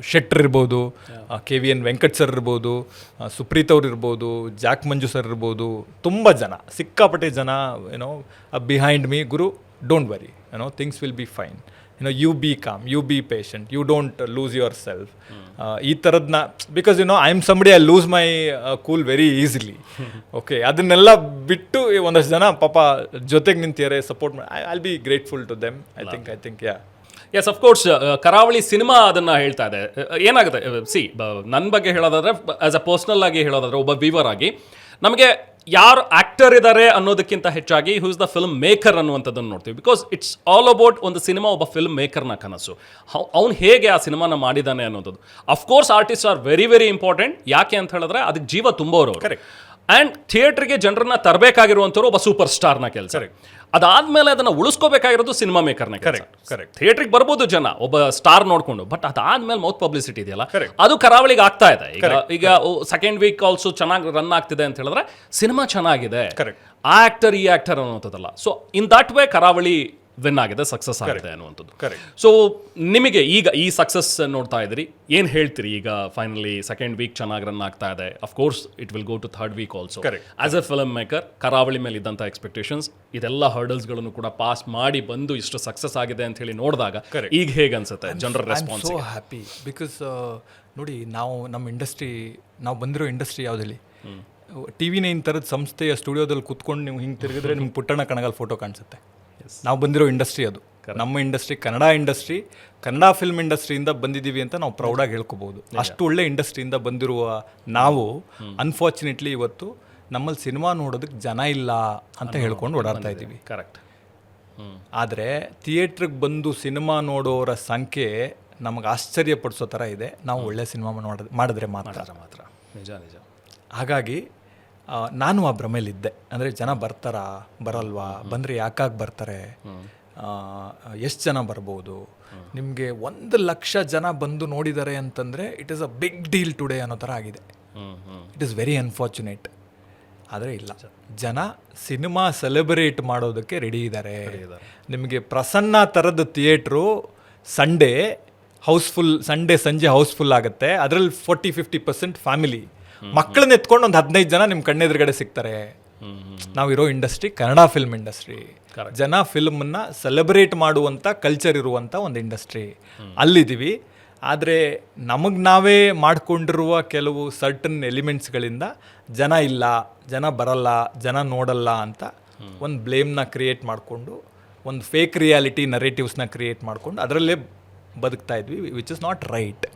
Shettar ಇರ್ಬೋದು, KVN ವೆಂಕಟ್ ಸರ್ ಇರ್ಬೋದು, ಸುಪ್ರೀತ್ ಅವ್ರು ಇರ್ಬೋದು, ಜಾಕ್ ಮಂಜು ಸರ್ ಇರ್ಬೋದು, ತುಂಬ ಜನ, ಸಿಕ್ಕಾಪಟ್ಟೆ ಜನ ಬಿಹೈಂಡ್ ಮೀ. ಗುರು, don't worry, things will be fine. You be calm, you be patient, you don't lose yourself. ಈ ಥರದನ್ನ, because I am somebody I lose my cool very easily. Okay, ಅದನ್ನೆಲ್ಲ ಬಿಟ್ಟು ಒಂದಷ್ಟು ಜನ ಪಾಪ ಜೊತೆಗೆ ನಿಂತಿದ್ದಾರೆ, ಸಪೋರ್ಟ್ ಮಾಡಿ. I will be grateful to them. I think ya. Yes, of course Karavali cinema ಅದನ್ನು ಹೇಳ್ತಾ ಇದೆ. ಏನಾಗುತ್ತೆ, ನನ್ನ ಬಗ್ಗೆ ಹೇಳೋದಾದ್ರೆ, ಆ್ಯಸ್ ಅ ಪರ್ಸ್ನಲ್ ಆಗಿ ಹೇಳೋದಾದ್ರೆ, ಒಬ್ಬ ವ್ಯೂವರ್ ಆಗಿ ನಮಗೆ ಯಾರು ಆ್ಯಕ್ಟರ್ ಇದ್ದಾರೆ ಅನ್ನೋದಕ್ಕಿಂತ ಹೆಚ್ಚಾಗಿ who is the film maker ಅನ್ನುವಂಥದ್ದನ್ನು ನೋಡ್ತೀವಿ. ಬಿಕಾಸ್ ಇಟ್ಸ್ ಆಲ್ ಅಬೌಟ್ ಒಂದು ಸಿನಿಮಾ ಒಬ್ಬ ಫಿಲ್ಮ್ ಮೇಕರ್ನ ಕನಸು, ಅವ್ನು ಹೇಗೆ ಆ ಸಿನಿಮಾನ ಮಾಡಿದ್ದಾನೆ ಅನ್ನೋದು. Of course artist are very very important. ಯಾಕೆ ಅಂತ ಹೇಳಿದ್ರೆ ಅದಕ್ಕೆ ಜೀವ ತುಂಬೋರು. ಆ್ಯಂಡ್ ಥಿಯೇಟ್ರಿಗೆ ಜನರನ್ನ ತರಬೇಕಾಗಿರುವಂಥವ್ರು ಒಬ್ಬ ಸೂಪರ್ ಸ್ಟಾರ್ನ ಕೆಲಸ. ಅದಾದ್ಮೇಲೆ ಅದನ್ನ ಉಳಿಸ್ಕೋಬೇಕಾಗಿರೋದು ಸಿನಿಮಾ ಮೇಕರ್ನ. ಕರೆಕ್ಟ್. ಥಿಯೇಟ್ರಿಗೆ ಬರ್ಬೋದು ಜನ ಒಬ್ಬ ಸ್ಟಾರ್ ನೋಡ್ಕೊಂಡು, ಬಟ್ ಅದಾದ್ಮೇಲೆ ಮೌತ್ ಪಬ್ಲಿಸಿಟಿ ಇದೆಯಲ್ಲ, ಅದು ಕರಾವಳಿಗೆ ಆಗ್ತಾ ಇದೆ. ಈಗ ಸೆಕೆಂಡ್ ವೀಕ್ ಆಲ್ಸೋ ಚೆನ್ನಾಗಿ ರನ್ ಆಗ್ತಿದೆ ಅಂತ ಹೇಳಿದ್ರೆ ಸಿನಿಮಾ ಚೆನ್ನಾಗಿದೆ, ಆ ಆಕ್ಟರ್ ಈ ಆಕ್ಟರ್ ಅನ್ನೋಂಥದ್ದಲ್ಲ. So in that way Karavali win ಆಗಿದೆ, ಸಕ್ಸಸ್ ಆಗಿದೆ ಅನ್ನುವಂಥದ್ದು. ಸೊ ನಿಮಗೆ ಈಗ ಈ ಸಕ್ಸಸ್ ನೋಡ್ತಾ ಇದ್ರಿ, ಏನು ಹೇಳ್ತೀರಿ ಈಗ? ಫೈನಲಿ ಸೆಕೆಂಡ್ ವೀಕ್ ಚೆನ್ನಾಗಿ ರನ್ ಆಗ್ತಾ ಇದೆ, of course it will go to third week also. As a film maker, ಕರಾವಳಿ ಮೇಲೆ ಇದ್ದಂಥ ಎಕ್ಸ್ಪೆಕ್ಟೇಷನ್ಸ್, ಇದೆಲ್ಲ ಹರ್ಡಲ್ಸ್ಗಳನ್ನು ಕೂಡ ಪಾಸ್ ಮಾಡಿ ಬಂದು ಇಷ್ಟು ಸಕ್ಸಸ್ ಆಗಿದೆ ಅಂತ ಹೇಳಿ ನೋಡಿದಾಗ ಈಗ ಹೇಗೆ ಅನ್ಸುತ್ತೆ ಜನರ ರೆಸ್ಪಾನ್ಸ್? ಸೋ ಹ್ಯಾಪಿ ಬಿಕಾಸ್ ನೋಡಿ, ನಮ್ಮ ಇಂಡಸ್ಟ್ರಿ, ನಾವು ಬಂದಿರೋ ಇಂಡಸ್ಟ್ರಿ ಯಾವುದಲ್ಲಿ TV9 ಥರದ ಸಂಸ್ಥೆಯ ಸ್ಟುಡಿಯೋದಲ್ಲಿ ಕೂತ್ಕೊಂಡು ನೀವು ಹಿಂಗೆ ತಿರುಗಿದ್ರೆ ನಿಮ್ಗೆ ಪುಟ್ಟಣ್ಣ ಕಣಗಾಲ್ ಫೋಟೋ ಕಾಣಿಸುತ್ತೆ. ನಾವು ಬಂದಿರೋ ಇಂಡಸ್ಟ್ರಿ ಅದು, ನಮ್ಮ industry, Kannada industry, Kannada film ಇಂಡಸ್ಟ್ರಿಯಿಂದ ಬಂದಿದ್ದೀವಿ ಅಂತ ನಾವು ಪ್ರೌಡಾಗಿ ಹೇಳ್ಕೊಬೋದು. ಅಷ್ಟು ಒಳ್ಳೆ ಇಂಡಸ್ಟ್ರಿಯಿಂದ ಬಂದಿರುವ ನಾವು ಅನ್ಫಾರ್ಚುನೇಟ್ಲಿ ಇವತ್ತು ನಮ್ಮಲ್ಲಿ ಸಿನಿಮಾ ನೋಡೋದಕ್ಕೆ ಜನ ಇಲ್ಲ ಅಂತ ಹೇಳ್ಕೊಂಡು ಓಡಾಡ್ತಾ ಇದ್ದೀವಿ. ಕರೆಕ್ಟ್. ಆದರೆ ಥಿಯೇಟ್ರಿಗೆ ಬಂದು ಸಿನಿಮಾ ನೋಡೋರ ಸಂಖ್ಯೆ ನಮಗೆ ಆಶ್ಚರ್ಯಪಡಿಸೋ ಥರ ಇದೆ, ನಾವು ಒಳ್ಳೆ ಸಿನಿಮಾ ಮಾಡಿದ್ರೆ ಮಾತ್ರ. ನಿಜ ನಿಜ. ಹಾಗಾಗಿ ನಾನು ಆ ಭ್ರಮೇಲಿದ್ದೆ. ಅಂದರೆ ಜನ ಬರ್ತಾರಾ, ಬರಲ್ವಾ, ಬಂದರೆ ಯಾಕಾಗಿ ಬರ್ತಾರೆ, ಎಷ್ಟು ಜನ ಬರ್ಬೋದು, ನಿಮಗೆ 1,00,000 ಜನ ಬಂದು ನೋಡಿದ್ದಾರೆ ಅಂತಂದರೆ it is a big deal today ಅನ್ನೋ ಥರ ಆಗಿದೆ. It is very unfortunate. ಆದರೆ ಇಲ್ಲ, ಜನ ಸಿನಿಮಾ ಸೆಲೆಬ್ರೇಟ್ ಮಾಡೋದಕ್ಕೆ ರೆಡಿ ಇದ್ದಾರೆ. ನಿಮಗೆ ಪ್ರಸನ್ನ ಥರದ ಥಿಯೇಟ್ರು ಸಂಡೇ ಸಂಜೆ ಹೌಸ್ಫುಲ್ ಆಗುತ್ತೆ. ಅದರಲ್ಲಿ 40-50% ಫ್ಯಾಮಿಲಿ, ಮಕ್ಕಳನ್ನ ಎತ್ಕೊಂಡು ಒಂದು 15 ಜನ ನಿಮ್ಮ ಕಣ್ಣೆದುರುಗಡೆ ಸಿಗ್ತಾರೆ. ನಾವಿರೋ ಇಂಡಸ್ಟ್ರಿ ಕನ್ನಡ ಫಿಲ್ಮ್ ಇಂಡಸ್ಟ್ರಿ, ಜನ ಫಿಲ್ಮನ್ನ ಸೆಲೆಬ್ರೇಟ್ ಮಾಡುವಂಥ ಕಲ್ಚರ್ ಇರುವಂಥ ಒಂದು ಇಂಡಸ್ಟ್ರಿ, ಅಲ್ಲಿದ್ದೀವಿ. ಆದರೆ ನಮಗೆ ನಾವೇ ಮಾಡಿಕೊಂಡಿರುವ ಕೆಲವು ಸರ್ಟನ್ ಎಲಿಮೆಂಟ್ಸ್ಗಳಿಂದ ಜನ ಇಲ್ಲ, ಜನ ಬರಲ್ಲ, ಜನ ನೋಡಲ್ಲ ಅಂತ ಒಂದು ಬ್ಲೇಮ್ನ ಕ್ರಿಯೇಟ್ ಮಾಡಿಕೊಂಡು, ಒಂದು ಫೇಕ್ ರಿಯಾಲಿಟಿ ನರೇಟಿವ್ಸ್ನ ಕ್ರಿಯೇಟ್ ಮಾಡಿಕೊಂಡು ಅದರಲ್ಲೇ ಬದುಕ್ತಾ ಇದ್ವಿ, ವಿಚ್ ಇಸ್ ನಾಟ್ ರೈಟ್.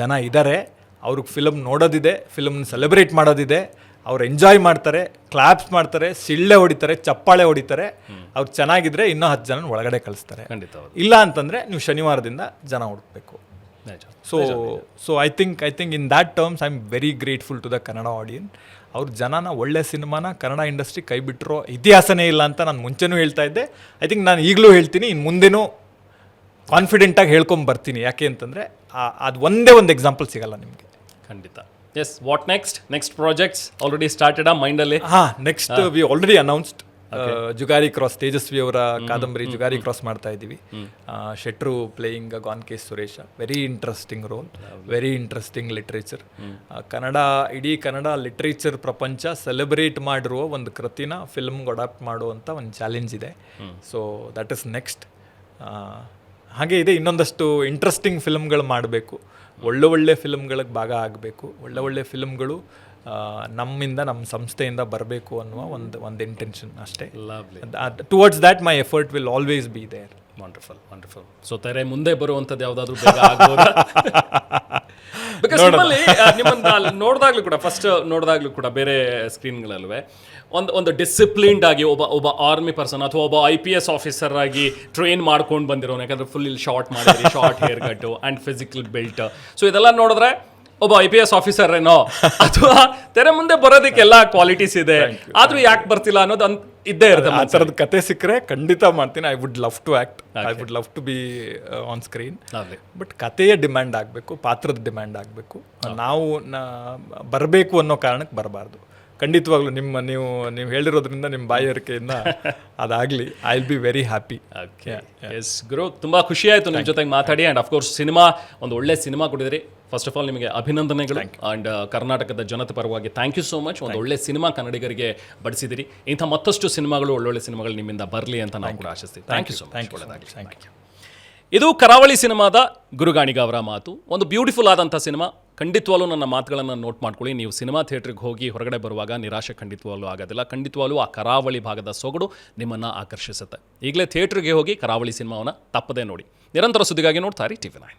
ಜನ ಇದ್ದಾರೆ, ಅವ್ರಿಗೆ ಫಿಲಮ್ ನೋಡೋದಿದೆ, ಫಿಲಮ್ನ ಸೆಲೆಬ್ರೇಟ್ ಮಾಡೋದಿದೆ, ಅವ್ರು ಎಂಜಾಯ್ ಮಾಡ್ತಾರೆ, ಕ್ಲಾಪ್ಸ್ ಮಾಡ್ತಾರೆ, ಸಿಳ್ಳೆ ಹೊಡಿತಾರೆ, ಚಪ್ಪಾಳೆ ಹೊಡಿತಾರೆ. ಅವ್ರು ಚೆನ್ನಾಗಿದ್ರೆ ಇನ್ನೂ 10 ಜನ ಒಳಗಡೆ ಕಳಿಸ್ತಾರೆ. ಇಲ್ಲ ಅಂತಂದರೆ ನೀವು ಶನಿವಾರದಿಂದ ಜನ ಹುಡುಕ್ಬೇಕು. So I think in that terms I am very grateful to the Kannada audience. ಅವ್ರ ಜನನ, ಒಳ್ಳೆ ಸಿನಿಮಾನ ಕನ್ನಡ ಇಂಡಸ್ಟ್ರಿ ಕೈ ಬಿಟ್ಟಿರೋ ಇತಿಹಾಸನೇ ಇಲ್ಲ ಅಂತ ನಾನು ಮುಂಚೆನೂ ಹೇಳ್ತಾ ಇದ್ದೆ. ಐ ಥಿಂಕ್ ನಾನು ಈಗಲೂ ಹೇಳ್ತೀನಿ, ಇನ್ನು ಮುಂದೆನೂ ಕಾನ್ಫಿಡೆಂಟಾಗಿ ಹೇಳ್ಕೊಂಬರ್ತೀನಿ. ಯಾಕೆ ಅಂತಂದರೆ ಅದು ಒಂದೇ ಒಂದು ಎಕ್ಸಾಂಪಲ್ ಸಿಗಲ್ಲ ನಿಮಗೆ. ಖಂಡಿತ. Yes, what next projects already started ಮೈಂಡಲ್ಲಿ? Next we already announced Jugari cross, Tejaswi ಅವರ ಕಾದಂಬರಿ ಜುಗಾರಿ ಕ್ರಾಸ್ ಮಾಡ್ತಾ ಇದ್ದೀವಿ. ಶೆಟ್ರು playing gone K Suresha, very interesting role, very interesting literature. ಇಡೀ ಕನ್ನಡ ಲಿಟ್ರೇಚರ್ ಪ್ರಪಂಚ ಸೆಲೆಬ್ರೇಟ್ ಮಾಡಿರುವ ಒಂದು ಕೃತಿನ ಫಿಲ್ಮ್ಗೆ ಅಡಾಪ್ಟ್ ಮಾಡುವಂಥ ಒಂದು ಚಾಲೆಂಜ್ ಇದೆ. So that is next. ಹಾಗೆ ಇದೆ, ಇನ್ನೊಂದಷ್ಟು ಇಂಟ್ರೆಸ್ಟಿಂಗ್ ಫಿಲ್ಮ್ಗಳು ಮಾಡಬೇಕು, ಒಳ್ಳೆ ಫಿಲ್ಮ್ಗಳಿಗೆ ಭಾಗ ಆಗಬೇಕು, ಒಳ್ಳೆ ಫಿಲ್ಮ್ಗಳು ನಮ್ಮಿಂದ, ನಮ್ಮ ಸಂಸ್ಥೆಯಿಂದ ಬರಬೇಕು ಅನ್ನುವ ಒಂದು ಇಂಟೆನ್ಷನ್ ಅಷ್ಟೇ. Towards that my effort will always be there. Wonderful. So ತೆರೆ ಮುಂದೆ ಬರುವಂಥದ್ದು ಯಾವುದಾದ್ರೂ ಬೇಗ ಆಗ್ಬೋದಾ? ಬಿಕಾಸ್ ನಿಮ್ಮನ್ನ ನೋಡಿದಾಗ್ಲೂ ಕೂಡ, ಫಸ್ಟ್ ನೋಡಿದಾಗ್ಲೂ ಕೂಡ ಬೇರೆ ಸ್ಕ್ರೀನ್ಗಳಲ್ವೇ ಒಂದು ಡಿಸಿಪ್ಲಿನ್ಡ್ ಆಗಿ ಒಬ್ಬ ಆರ್ಮಿ ಪರ್ಸನ್ ಅಥವಾ ಒಬ್ಬ IPS ಆಫೀಸರ್ ಆಗಿ ಟ್ರೈನ್ ಮಾಡ್ಕೊಂಡು ಬಂದಿರೋನು. ಯಾಕಂದ್ರೆ ಫುಲ್ ಇಲ್ಲಿ ಶಾರ್ಟ್ ಮಾಡಿರಿ, ಶಾರ್ಟ್ ಹೇರ್ ಕಟ್ಟು ಆ್ಯಂಡ್ ಫಿಸಿಕಲ್ ಬಿಲ್ಟ್. ಸೊ ಇದೆಲ್ಲ ನೋಡಿದ್ರೆ ಒಬ್ಬ IPS ಆಫೀಸರ್ ಏನೋ, ಅಥವಾ ತೆರೆ ಮುಂದೆ ಬರೋದಕ್ಕೆ ಎಲ್ಲ ಕ್ವಾಲಿಟೀಸ್ ಇದೆ, ಆದ್ರೂ ಯಾಕೆ ಬರ್ತಿಲ್ಲ ಅನ್ನೋದು ಇದ್ದೇ ಇರುತ್ತೆ. ಆ ಥರದ ಕತೆ ಸಿಕ್ಕರೆ ಖಂಡಿತ ಮಾಡ್ತೀನಿ. I would love to act, I would love to be on screen. But ಕತೆಯ ಡಿಮ್ಯಾಂಡ್ ಆಗಬೇಕು, ಪಾತ್ರದ ಡಿಮ್ಯಾಂಡ್ ಆಗಬೇಕು. ನಾವು ಬರಬೇಕು ಅನ್ನೋ ಕಾರಣಕ್ಕೆ ಬರಬಾರ್ದು. ಖಂಡಿತವಾಗ್ಲೂ ನೀವು ಹೇಳಿರೋದ್ರಿಂದ, ನಿಮ್ಮ ಬಾಯಾರಿಕೆಯಿಂದ ಅದಾಗಲಿ. I will be very happy. Yes ಗುರು, ತುಂಬ ಖುಷಿ ಆಯಿತು ನಿಮ್ಮ ಜೊತೆಗೆ ಮಾತಾಡಿ. ಆ್ಯಂಡ್ ಅಫ್ಕೋರ್ಸ್ ಸಿನಿಮಾ, ಒಂದು ಒಳ್ಳೆ ಸಿನಿಮಾ ಕೊಟ್ಟಿದ್ರಿ. ಫಸ್ಟ್ ಆಫ್ ಆಲ್ ನಿಮಗೆ ಅಭಿನಂದನೆಗಳು. ಆ್ಯಂಡ್ ಕರ್ನಾಟಕದ ಜನತೆ ಪರವಾಗಿ ಥ್ಯಾಂಕ್ ಯು ಸೋ ಮಚ್. ಒಂದು ಒಳ್ಳೆ ಸಿನಿಮಾ ಕನ್ನಡಿಗರಿಗೆ ಬಡಿಸಿದಿರಿ. ಇಂಥ ಮತ್ತಷ್ಟು ಸಿನಿಮಾಗಳು, ಒಳ್ಳೊಳ್ಳೆ ಸಿನಿಮಾಗಳು ನಿಮ್ಮಿಂದ ಬರಲಿ ಅಂತ ನಾವು ಕೂಡ ಆಶಿಸ್ತೀವಿ. Thank you so much. ಒಳ್ಳೆಯದಾಗಲಿ. Thank you. ಇದು ಕರಾವಳಿ ಸಿನಿಮಾದ ಗುರುಗಾಣಿಗ ಅವರ ಮಾತು. ಒಂದು ಬ್ಯೂಟಿಫುಲ್ ಆದಂಥ ಸಿನಿಮಾ. ಖಂಡಿತವಾಗ್ಲೂ ನನ್ನ ಮಾತುಗಳನ್ನು ನೋಟ್ ಮಾಡ್ಕೊಳ್ಳಿ. ನೀವು ಸಿನಿಮಾ ಥಿಯೇಟ್ರಿಗೆ ಹೋಗಿ ಹೊರಗಡೆ ಬರುವಾಗ ನಿರಾಶೆ ಖಂಡಿತವಾಗ್ಲೂ ಆಗೋದಿಲ್ಲ. ಖಂಡಿತವಾಗ್ಲೂ ಆ ಕರಾವಳಿ ಭಾಗದ ಸೊಗಡು ನಿಮ್ಮನ್ನು ಆಕರ್ಷಿಸುತ್ತೆ. ಈಗಲೇ ಥಿಯೇಟ್ರಿಗೆ ಹೋಗಿ ಕರಾವಳಿ ಸಿನಿಮಾವನ್ನು ತಪ್ಪದೇ ನೋಡಿ. ನಿರಂತರ ಸುದ್ದಿಗಾಗಿ ನೋಡ್ತಾ ಇರಿ TV9.